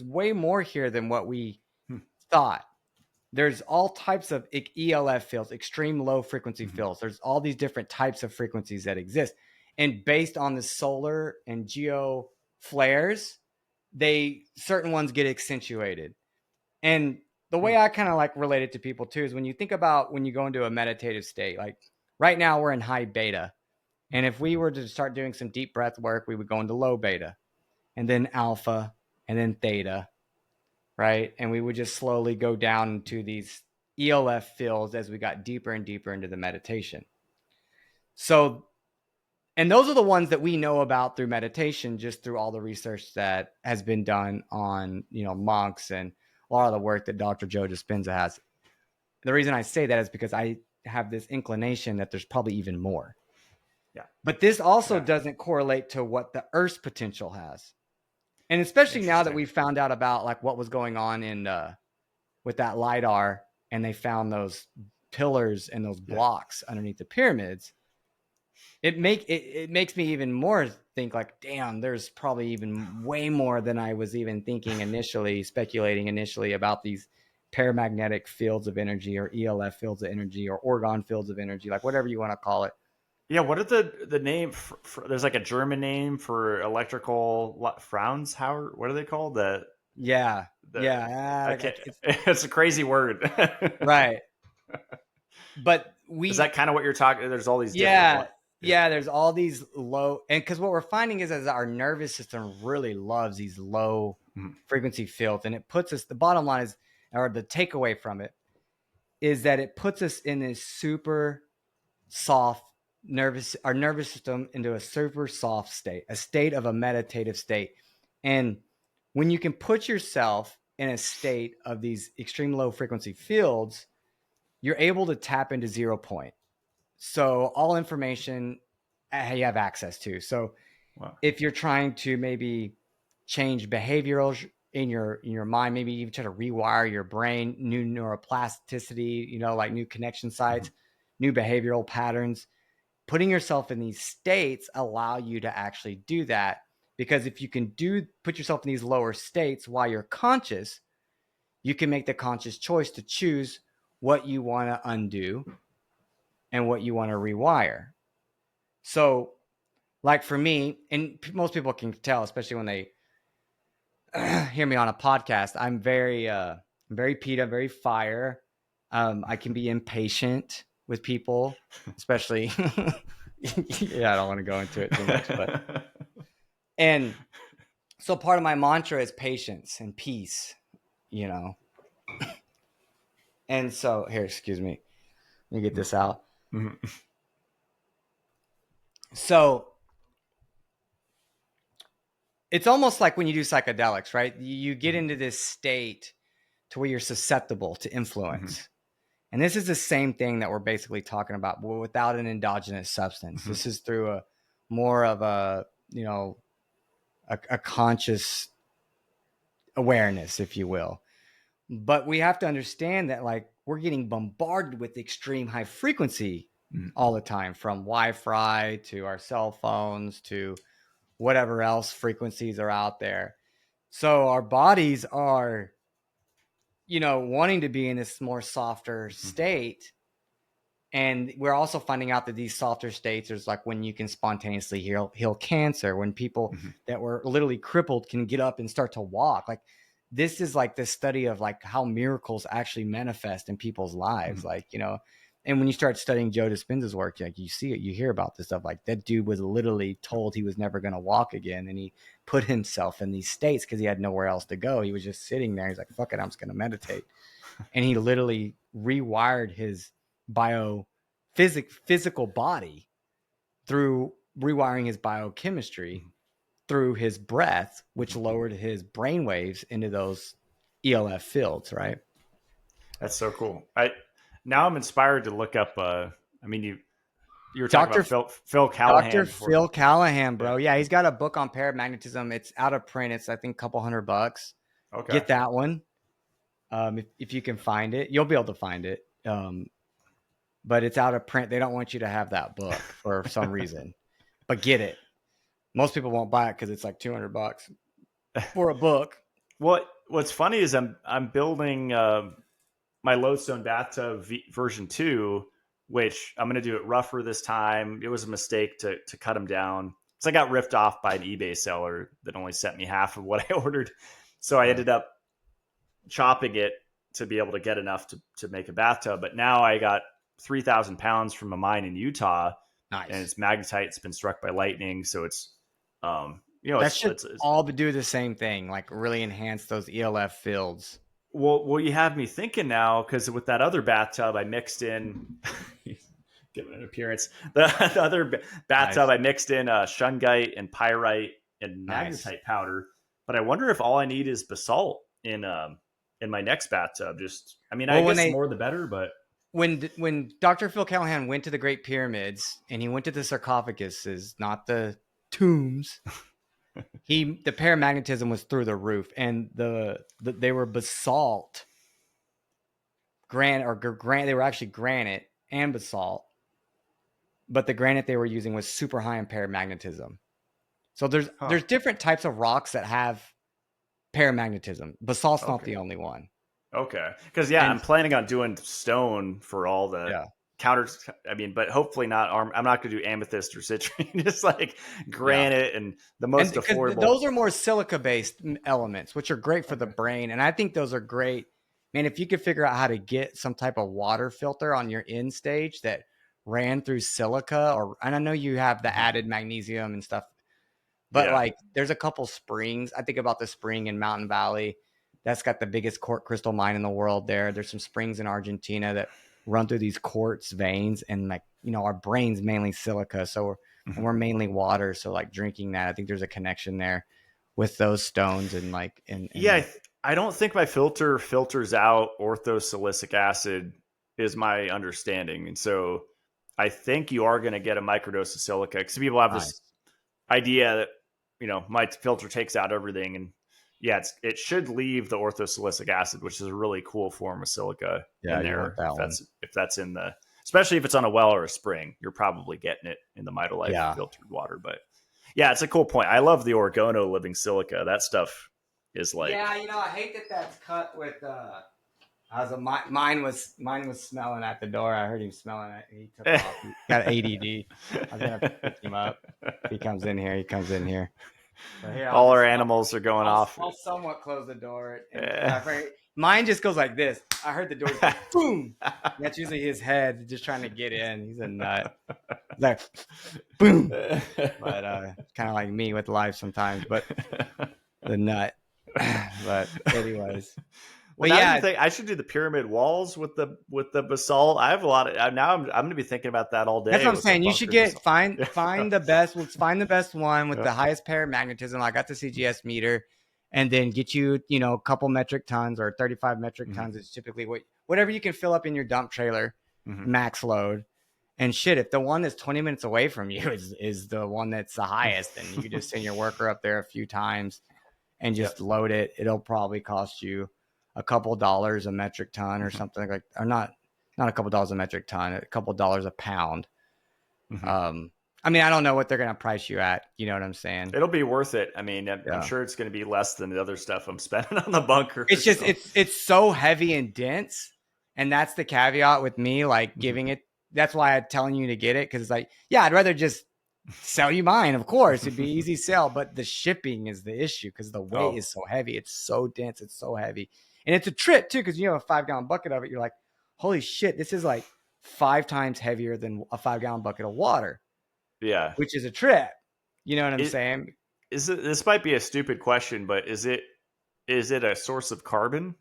Speaker 1: way more here than what we thought. There's all types of ELF fields, extreme low frequency fields. There's all these different types of frequencies that exist. And based on the solar and geo flares, certain ones get accentuated. And the way I kind of like relate it to people too is when you think about when you go into a meditative state, like right now we're in high beta. And if we were to start doing some deep breath work, we would go into low beta and then alpha and then theta, right? And we would just slowly go down into these ELF fields as we got deeper and deeper into the meditation. So, and those are the ones that we know about through meditation, just through all the research that has been done on, monks and a lot of the work that Dr. Joe Dispenza has. The reason I say that is because I have this inclination that there's probably even more.
Speaker 2: Yeah.
Speaker 1: But this also doesn't correlate to what the Earth's potential has. And especially now that we found out about like what was going on in with that LiDAR, and they found those pillars and those blocks underneath the pyramids, it makes me even more think like, damn, there's probably even way more than I was even thinking initially, speculating initially about these paramagnetic fields of energy or ELF fields of energy or orgone fields of energy, like whatever you want to call it.
Speaker 2: Yeah, what are the name? There's like a German name for electrical Fraunhofer. What are they called? It's a crazy word,
Speaker 1: right? But
Speaker 2: is that kind of what you're talking? There's all these different
Speaker 1: there's all these low, and because what we're finding is our nervous system really loves these low frequency fields, and it puts us. The bottom line is, or the takeaway from it, is that it puts us in this super soft our nervous system into a super soft state, a state of a meditative state. And when you can put yourself in a state of these extreme low frequency fields, you're able to tap into 0 point. So all information you have access to. So if you're trying to maybe change behavioral in your mind, maybe even try to rewire your brain, new neuroplasticity, you know, like new connection sites, new behavioral patterns, putting yourself in these states allow you to actually do that. Because if you can put yourself in these lower states while you're conscious, you can make the conscious choice to choose what you want to undo and what you want to rewire. So like for me, and most people can tell, especially when they hear me on a podcast, I'm very PETA, very fire. I can be impatient with people, especially. Yeah, I don't want to go into it too much, but and so part of my mantra is patience and peace, you know. And so here, excuse me, let me get this out. So it's almost like when you do psychedelics, right? You get into this state to where you're susceptible to influence. And this is the same thing that we're basically talking about, but without an endogenous substance. This is through a more of a, you know, a conscious awareness, if you will. But we have to understand that like we're getting bombarded with extreme high frequency all the time, from Wi-Fi to our cell phones to whatever else frequencies are out there. So our bodies are, you know, wanting to be in this more softer state. And we're also finding out that these softer states is like when you can spontaneously heal cancer, when people that were literally crippled can get up and start to walk. Like this is like the study of like how miracles actually manifest in people's lives. Like, you know, and when you start studying Joe Dispenza's work, like you see it, you hear about this stuff. Like that dude was literally told he was never going to walk again. And he put himself in these states because he had nowhere else to go. He was just sitting there. He's like, fuck it, I'm just going to meditate. And he literally rewired his physical body through rewiring his biochemistry through his breath, which lowered his brain waves into those ELF fields, right?
Speaker 2: That's so cool. Now I'm inspired to look up I mean you were talking about Phil Callahan.
Speaker 1: Dr. Phil Callahan, bro. Yeah, he's got a book on paramagnetism. It's out of print. It's I think a couple $100. Okay. Get that one. If you can find it, you'll be able to find it. But it's out of print. They don't want you to have that book for some reason, but get it. Most people won't buy it because it's like $200 for a book.
Speaker 2: What's funny is I'm building my Lodestone bathtub version 2, which I'm going to do it rougher this time. It was a mistake to cut them down. So I got ripped off by an eBay seller that only sent me half of what I ordered. So I ended up chopping it to be able to get enough to make a bathtub. But now I got 3,000 pounds from a mine in Utah.
Speaker 1: Nice.
Speaker 2: And it's magnetite. It's been struck by lightning. So it's, you know,
Speaker 1: that should all do the same thing, like really enhance those ELF fields.
Speaker 2: Well, you have me thinking now, because with that other bathtub, I mixed in, give it an appearance. The other bathtub, I mixed in shungite and pyrite and magnetite powder. But I wonder if all I need is basalt in my next bathtub. Just, I mean, I guess the more the better, but.
Speaker 1: When Dr. Phil Callahan went to the Great Pyramids and he went to the sarcophaguses, not the tombs, the paramagnetism was through the roof, and they were basalt, granite. They were actually granite and basalt, but the granite they were using was super high in paramagnetism. So there's different types of rocks that have paramagnetism. Basalt's not the only one.
Speaker 2: Okay. Because, I'm planning on doing stone for all the counters. I mean, but hopefully not. I'm not going to do amethyst or citrine, just like granite and the most affordable.
Speaker 1: Those are more silica-based elements, which are great for the brain. And I think those are great. Man, if you could figure out how to get some type of water filter on your end stage that ran through silica, and I know you have the added magnesium and stuff, but like there's a couple springs. I think about the spring in Mountain Valley That's got the biggest quartz crystal mine in the world there. There's some springs in Argentina that run through these quartz veins, and like, our brain's mainly silica. So we're mainly water. So like drinking that, I think there's a connection there with those stones and like,
Speaker 2: Yeah, I don't think my filter filters out orthosilicic acid, is my understanding. And so I think you are going to get a microdose of silica, because people have this idea that, my filter takes out everything. And yeah, it should leave the orthosilicic acid, which is a really cool form of silica in there. If that's in the, especially if it's on a well or a spring, you're probably getting it in the Mitolife filtered water. But yeah, it's a cool point. I love the orgono living silica. That stuff is like,
Speaker 1: yeah, I hate that that's cut with mine was smelling at the door. I heard him smelling it. He took off. He got ADD. I was gonna pick him up. If he comes in here. So here,
Speaker 2: all our animals are going off.
Speaker 1: I'll somewhat close the door. Mine just goes like this. I heard the door go boom. That's usually his head just trying to get in. He's a nut. He's like boom. But kind of like me with life sometimes. But the nut. But anyways.
Speaker 2: Well, now you think I should do the pyramid walls with the basalt? I have a lot of now. I'm going to be thinking about that all day.
Speaker 1: That's what I'm saying. You should find the best. Let's find the best one with the highest paramagnetism. I got the CGS meter, and then get you a couple metric tons or 35 metric tons. It's typically whatever you can fill up in your dump trailer, max load. And shit, if the one that's 20 minutes away from you is the one that's the highest, then you can just send your worker up there a few times and just load it. It'll probably cost you a couple dollars a metric ton or something like, or not a couple dollars a metric ton, a couple dollars a pound. I mean, I don't know what they're going to price you at. You know what I'm saying?
Speaker 2: It'll be worth it. I mean, I'm sure it's going to be less than the other stuff I'm spending on the bunker.
Speaker 1: It's just, it's so heavy and dense. And that's the caveat with me, like giving it. That's why I'm telling you to get it. Cause it's like, yeah, I'd rather just sell you mine. Of course it'd be easy sell, but the shipping is the issue. Cause the weight is so heavy. It's so dense. It's so heavy. And it's a trip too, because you have a 5-gallon bucket of it. You're like, holy shit, this is like 5 times heavier than a 5-gallon bucket of water.
Speaker 2: Yeah.
Speaker 1: Which is a trip. You know what I'm saying?
Speaker 2: This might be a stupid question, but is it a source of carbon?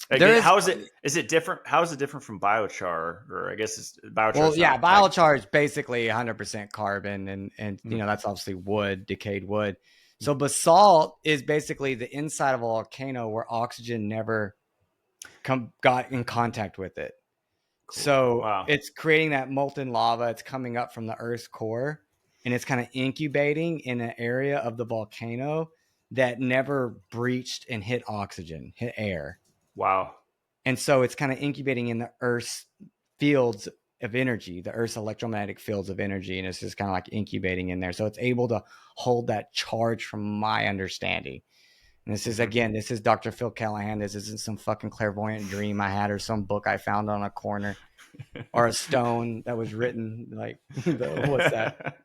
Speaker 2: How is it different? How is it different from biochar? Or I guess it's biochar.
Speaker 1: Well, yeah, biochar is basically 100% carbon, and that's obviously wood, decayed wood. So basalt is basically the inside of a volcano where oxygen never got in contact with it. Cool. So it's creating that molten lava. It's coming up from the Earth's core, and it's kind of incubating in an area of the volcano that never breached and hit oxygen, hit air.
Speaker 2: Wow.
Speaker 1: And so it's kind of incubating in the Earth's fields of energy, the Earth's electromagnetic fields of energy, and it's just kind of like incubating in there. So it's able to hold that charge, from my understanding. And this is, again, this is Dr. Phil Callahan. This isn't some fucking clairvoyant dream I had or some book I found on a corner or a stone that was written like, what's that?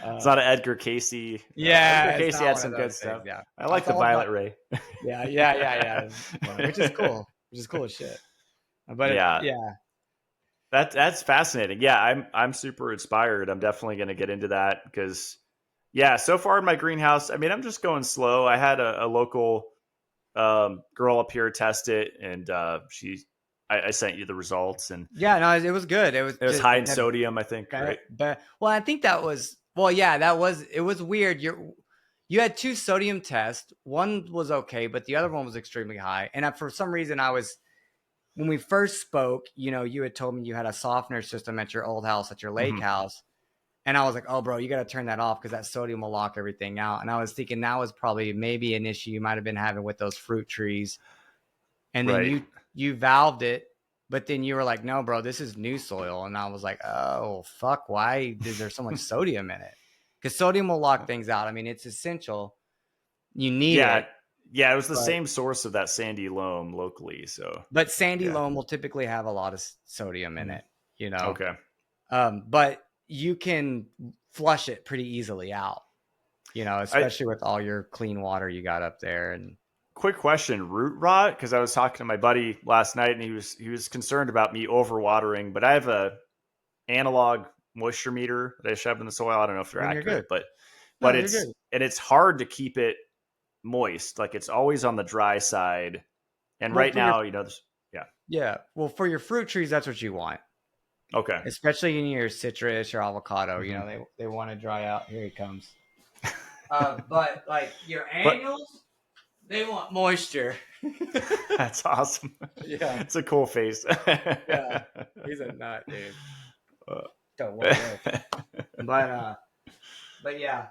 Speaker 2: It's not an Edgar Casey.
Speaker 1: Yeah.
Speaker 2: Edgar Casey had some good stuff. Yeah. I like the violet ray.
Speaker 1: Yeah. Which is cool. Which is cool as shit. But
Speaker 2: That's fascinating. Yeah, I'm super inspired. I'm definitely going to get into that because, so far in my greenhouse, I mean, I'm just going slow. I had a local girl up here test it, and I sent you the results, and
Speaker 1: it was good. It was
Speaker 2: high in sodium, I think. Right?
Speaker 1: I think that was it was weird. You had 2 sodium tests. One was okay, but the other one was extremely high. And for some reason, when we first spoke, you had told me you had a softener system at your old house, at your lake house. And I was like, oh, bro, you got to turn that off because that sodium will lock everything out. And I was thinking that was probably maybe an issue you might have been having with those fruit trees. And then you valved it, but then you were like, no, bro, this is new soil. And I was like, oh, fuck, why is there so much sodium in it? Because sodium will lock things out. I mean, it's essential. You need it.
Speaker 2: Yeah, it was the same source of that sandy loam locally.
Speaker 1: But sandy loam will typically have a lot of sodium in it,
Speaker 2: Okay.
Speaker 1: But you can flush it pretty easily out, especially with all your clean water you got up there. And
Speaker 2: quick question, root rot? Because I was talking to my buddy last night, and he was concerned about me overwatering. But I have a analog moisture meter that I shove in the soil. I don't know if they're accurate, but it's hard to keep it moist. Like it's always on the dry side. And
Speaker 1: Well,
Speaker 2: right now, you know, yeah.
Speaker 1: yeah. Well, for your fruit trees, that's what you want,
Speaker 2: Okay.
Speaker 1: especially in your citrus or avocado. You
Speaker 2: Mhm.
Speaker 1: know, they want to dry out. Here he comes. But like your
Speaker 2: But
Speaker 1: annuals, they want moisture.
Speaker 2: that's awesome.
Speaker 1: Yeah,
Speaker 2: It's a cool face.
Speaker 1: yeah. He's a nut, dude.
Speaker 2: Uh,
Speaker 1: Don't what if. But yeah.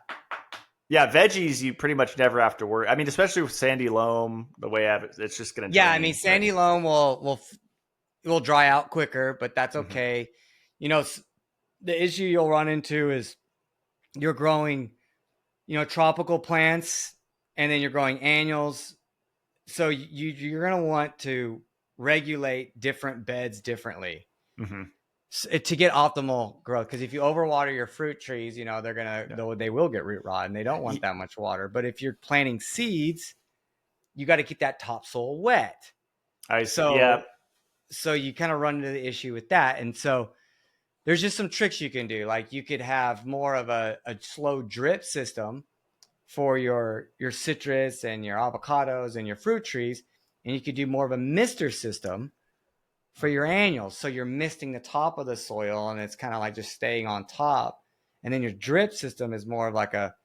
Speaker 2: Yeah, veggies you pretty much never have to worry. I mean, especially with sandy loam, the way I have it, it's just going to
Speaker 1: Yeah, I
Speaker 2: drain.
Speaker 1: mean,
Speaker 2: Right?
Speaker 1: sandy loam will dry out quicker, but that's
Speaker 2: Mhm.
Speaker 1: okay. You know, the issue you'll run into is you're growing, tropical plants, and then you're growing annuals. So you're going to want to regulate different beds differently
Speaker 2: Mhm.
Speaker 1: to get optimal growth. Because if you overwater your fruit trees,
Speaker 2: Yeah.
Speaker 1: they will get root rot, and they don't want
Speaker 2: Ye-
Speaker 1: that much water. But if you're planting seeds, you got to keep that topsoil wet.
Speaker 2: I see. Yeah.
Speaker 1: So you kind of run into the issue with that. And so there's just some tricks you can do. Like you could have more of a slow drip system for your citrus and your avocados and your fruit trees. And you could do more of a mister system for your annuals. So you're misting the top of the soil and it's kind of like just staying on top. And then your drip system is more of like a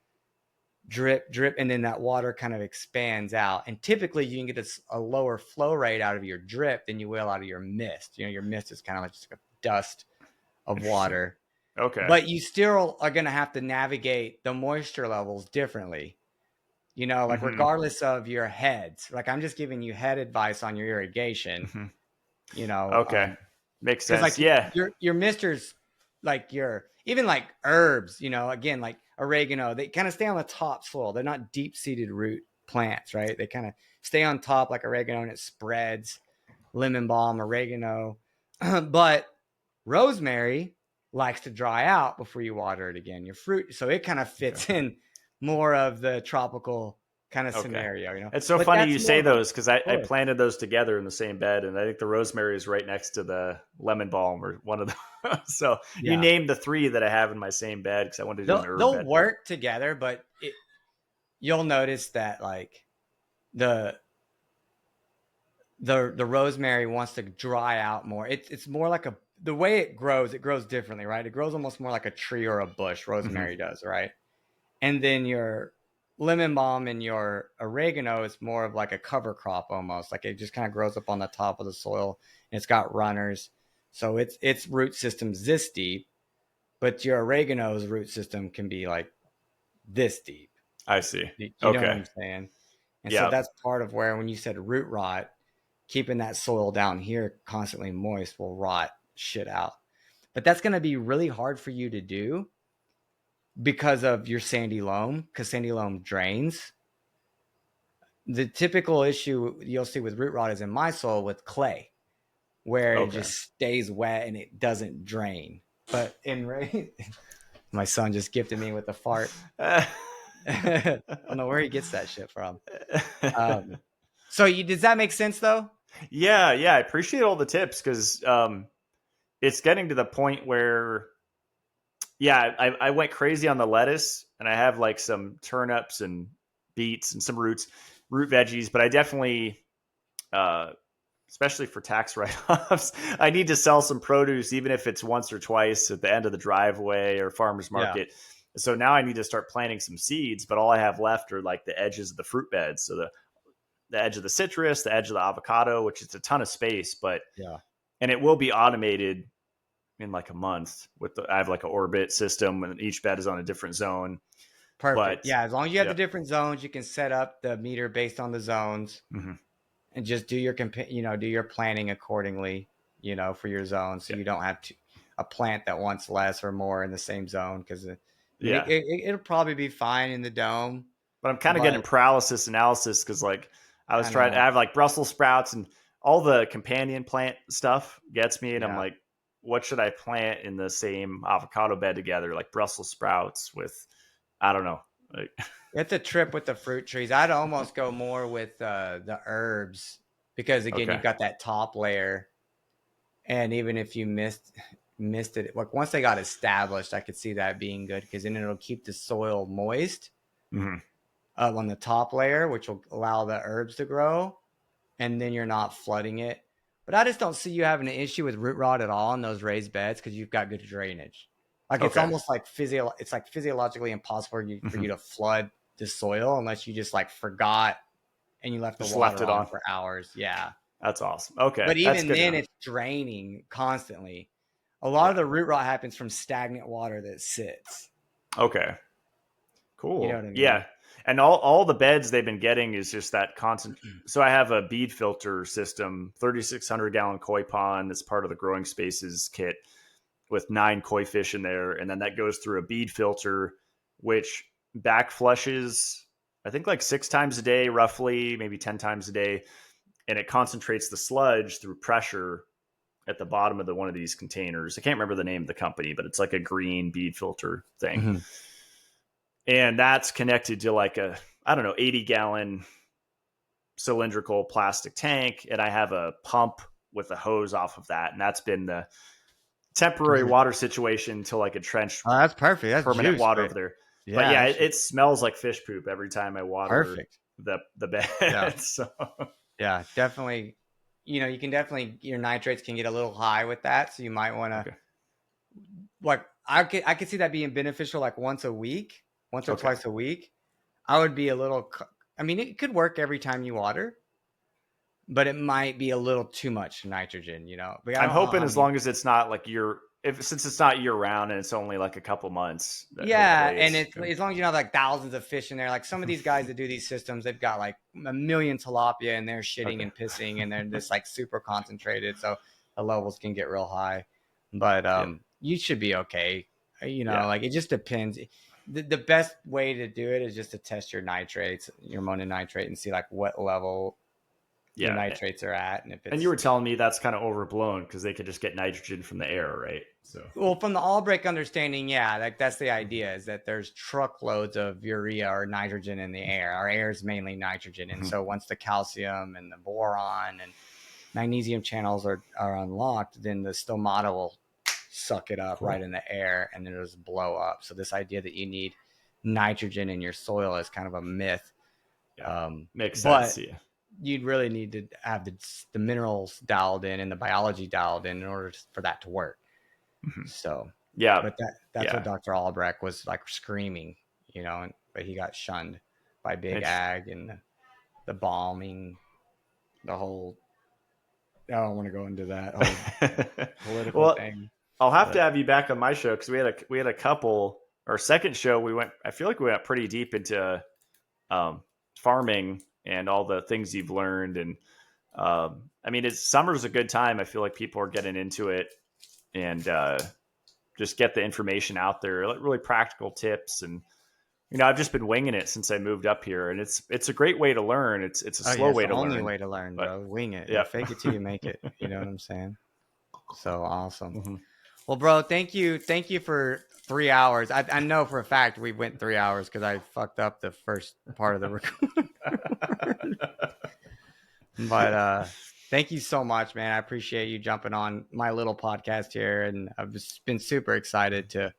Speaker 1: drip, drip, and then that water kind of expands out. And typically you can get a lower flow rate out of your drip than you will out of your mist. Your mist is kind of like just a dust of
Speaker 2: Interesting.
Speaker 1: water.
Speaker 2: Okay.
Speaker 1: But you still are going to have to navigate the moisture levels differently. Like
Speaker 2: Mhm.
Speaker 1: regardless of your heads, like I'm just giving you head advice on your irrigation,
Speaker 2: Mhm.
Speaker 1: you know,
Speaker 2: Okay. Makes
Speaker 1: because
Speaker 2: sense.
Speaker 1: like
Speaker 2: Yeah.
Speaker 1: your misters, like your even like herbs, again like oregano, they kind of stay on the top soil. They're not deep seated root plants, right? They kind of stay on top like oregano and it spreads. Lemon balm, oregano, but rosemary likes to dry out before you water it again. Your fruit, so it kind of
Speaker 2: Okay.
Speaker 1: fits in more of the tropical kind of
Speaker 2: Okay.
Speaker 1: scenario.
Speaker 2: It's so
Speaker 1: But
Speaker 2: funny
Speaker 1: that's
Speaker 2: you
Speaker 1: more
Speaker 2: say
Speaker 1: of a
Speaker 2: those because I
Speaker 1: bush.
Speaker 2: planted those together in the same bed, and I think the rosemary is right next to the lemon balm or one of them. So you
Speaker 1: Yeah,
Speaker 2: named the three that I have in my same bed because I wanted to do an herb
Speaker 1: they'll
Speaker 2: bed.
Speaker 1: work together, but you'll notice that like the the rosemary wants to dry out more. It's more like the way it grows differently, right? It grows almost more like a tree or a bush.
Speaker 2: Hmm.
Speaker 1: Rosemary does, right? And then your lemon balm and your oregano is more of like a cover crop almost. Like it just kind of grows up on the top of the soil and it's got runners. So its root system's this deep, but your oregano's root system can be like this deep.
Speaker 2: I see.
Speaker 1: You know what
Speaker 2: Okay.
Speaker 1: I'm saying? And so
Speaker 2: Yeah.
Speaker 1: that's part of where when you said root rot, keeping that soil down here constantly moist will rot shit out. But that's going to be really hard for you to do because of your sandy loam, because sandy loam drains. The typical issue you'll see with root rot is in my soil with clay, where it
Speaker 2: Okay.
Speaker 1: just stays wet and it doesn't drain. But in rain, my son just gifted me with a fart. I don't know where he gets that shit from. So does that make sense though?
Speaker 2: Yeah. Yeah. I appreciate all the tips because it's getting to the point where, yeah, I went crazy on the lettuce and I have like some turnips and beets and some root veggies, but I definitely, uh, especially for tax write-offs, I need to sell some produce, even if it's once or twice at the end of the driveway or farmer's
Speaker 1: Yeah.
Speaker 2: market. So now I need to start planting some seeds, but all I have left are like the edges of the fruit beds. So the edge of the citrus, the edge of the avocado, which is a ton of space,
Speaker 1: Yeah.
Speaker 2: and it will be automated in like a month I have like an orbit system and each bed is on a different zone.
Speaker 1: Perfect.
Speaker 2: But
Speaker 1: Yeah. As long as you have
Speaker 2: yeah.
Speaker 1: the different zones, you can set up the meter based on the zones
Speaker 2: Hmm.
Speaker 1: and just do do your planning accordingly, for your zone. So
Speaker 2: Yeah.
Speaker 1: you don't have a plant that wants less or more in the same zone. Cause I mean,
Speaker 2: Yeah.
Speaker 1: it'll probably be fine in the dome,
Speaker 2: But I'm kind of getting
Speaker 1: but
Speaker 2: paralysis analysis because like I was
Speaker 1: I
Speaker 2: trying. I
Speaker 1: know.
Speaker 2: have like Brussels sprouts and all the companion plant stuff gets me, and I'm
Speaker 1: Yeah.
Speaker 2: like, what should I plant in the same avocado bed together? Like Brussels sprouts with, I don't know. Like,
Speaker 1: It's a trip with the fruit trees. I'd almost go more with the herbs because again,
Speaker 2: okay,
Speaker 1: you've got that top layer. And even if you missed it, like once they got established, I could see that being good because then it'll keep the soil moist.
Speaker 2: hmm
Speaker 1: on the top layer, which will allow the herbs to grow, and then you're not flooding it. But I just don't see you having an issue with root rot at all in those raised beds because you've got good drainage. Like it's almost like it's like physiologically impossible for you to flood the soil unless you just like forgot and you left the water on for hours. Yeah.
Speaker 2: That's awesome. Okay.
Speaker 1: But even then it's draining constantly. A lot of the root rot happens from stagnant water that sits.
Speaker 2: Okay. Cool.
Speaker 1: You know what I mean?
Speaker 2: Yeah. And all the beds they've been getting is just that constant. So I have a bead filter system, 3,600 gallon koi pond that's part of the Growing Spaces kit with 9 koi fish in there. And then that goes through a bead filter, which back flushes, I think like 6 times a day, roughly, maybe 10 times a day. And it concentrates the sludge through pressure at the bottom of one of these containers. I can't remember the name of the company, but it's like a green bead filter thing. Mm-hmm. And that's connected to like a, I don't know, 80 gallon cylindrical plastic tank. And I have a pump with a hose off of that. And that's been the temporary water situation until I could trench.
Speaker 1: Oh, that's perfect. That's
Speaker 2: permanent
Speaker 1: juice,
Speaker 2: water over there.
Speaker 1: Yeah,
Speaker 2: but yeah, it smells like fish poop every time I water the bed.
Speaker 1: Yeah.
Speaker 2: So
Speaker 1: yeah, definitely. You know, you can definitely, your nitrates can get a little high with that. So you might want to, like, I could see that being beneficial like once or twice a week. I would be a little, I mean, it could work every time you water, but it might be a little too much nitrogen, you know. But
Speaker 2: I'm hoping as long as it's not like since it's not year round and it's only like a couple months.
Speaker 1: Yeah. And as long as you don't have like thousands of fish in there, like some of these guys that do these systems, they've got like a million tilapia and they're shitting and pissing and they're just like super concentrated. So the levels can get real high, but you should be okay. You know, like it just depends. The best way to do it is just to test your nitrates, your mononitrate, and see like what level your nitrates are at.
Speaker 2: And you were telling me that's kind of overblown because they could just get nitrogen from the air, right? So
Speaker 1: from the Albrecht understanding, like that's the idea, is that there's truckloads of urea or nitrogen in the air. Our air is mainly nitrogen, and so once the calcium and the boron and magnesium channels are unlocked, then the stomata will suck it up right in the air and then it'll just blow up. So this idea that you need nitrogen in your soil is kind of a myth.
Speaker 2: Makes sense.
Speaker 1: But you'd really need to have the minerals dialed in and the biology dialed in order for that to work. So but that's what Dr. Albrecht was like screaming, you know, but he got shunned by big ag and the bombing, the whole. I don't want to go into that whole political thing.
Speaker 2: I'll have to have you back on my show because we had a couple. Our second show, I feel like we went pretty deep into farming and all the things you've learned. And I mean, summer's a good time. I feel like people are getting into it and just get the information out there, like really practical tips. And you know, I've just been winging it since I moved up here, and it's a great way to learn. It's a slow way to learn.
Speaker 1: It's the only way to learn, bro. Wing it. Yeah, fake it till you make it. You know what I'm saying? So awesome. Well, bro, thank you for 3 hours. I know for a fact we went 3 hours because I fucked up the first part of the recording. But thank you so much, man. I appreciate you jumping on my little podcast here, and I've just been super excited to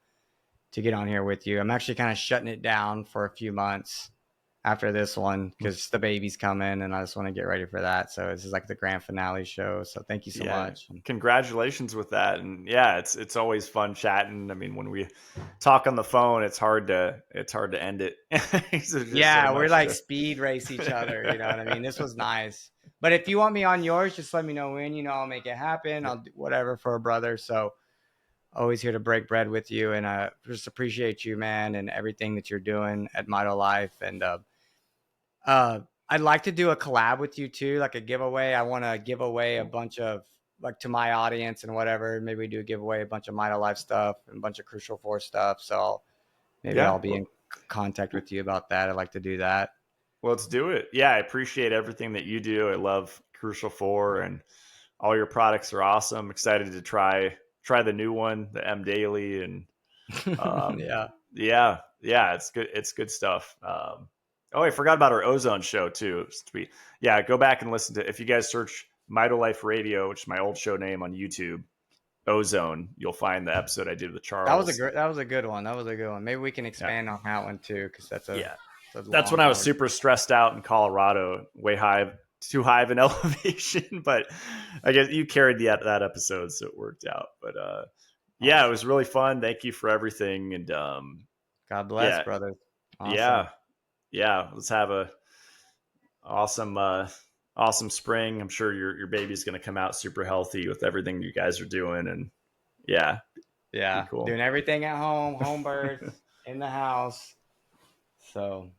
Speaker 1: get on here with you. I'm actually kind of shutting it down for a few months after this one because the baby's coming and I just want to get ready for that. So this is like the grand finale show. So thank you so much.
Speaker 2: Congratulations with that. And it's always fun chatting. I mean, when we talk on the phone, it's hard to end it.
Speaker 1: We're like speed race each other. You know what I mean? This was nice. But if you want me on yours, just let me know when, you know, I'll make it happen. I'll do whatever for a brother. So always here to break bread with you. And just appreciate you, man, and everything that you're doing at Meatal Life. And I'd like to do a collab with you too, like a giveaway. I want to give away a bunch of, like, to my audience and whatever. Maybe we do a giveaway, a bunch of Meatal Life stuff and a bunch of Crucial Force stuff. So I'll be in contact with you about that. I'd like to do that.
Speaker 2: Well, let's do it. Yeah, I appreciate everything that you do. I love Crucial 4 and all your products are awesome. Excited to try the new one, the M Daily, and it's good. It's good stuff. I forgot about our ozone show too. Go back and listen to, if you guys search Meatal Life Radio, which is my old show name on YouTube, Ozone, you'll find the episode I did with Charles.
Speaker 1: That was a good one. Maybe we can expand on that one too, because that's a
Speaker 2: That's when I was super stressed out in Colorado, too high of an elevation. But I guess you carried that episode, so it worked out. But yeah, it was really fun. Thank you for everything, and
Speaker 1: God bless,
Speaker 2: yeah,
Speaker 1: brother. Awesome.
Speaker 2: yeah. Let's have a awesome spring. I'm sure your baby's going to come out super healthy with everything you guys are doing, and yeah, cool.
Speaker 1: Doing everything at home births in the house. So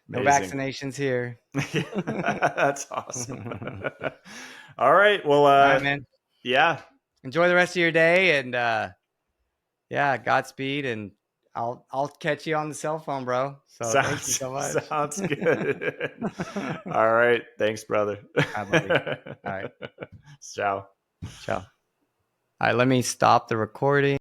Speaker 1: no vaccinations here.
Speaker 2: That's awesome. All right. Well,
Speaker 1: all right, man.
Speaker 2: Yeah.
Speaker 1: Enjoy the rest of your day, and Godspeed, and I'll catch you on the cell phone, bro. So thank you so much.
Speaker 2: Sounds good. All right. Thanks, brother.
Speaker 1: All right, buddy. All right.
Speaker 2: Ciao.
Speaker 1: All right, let me stop the recording.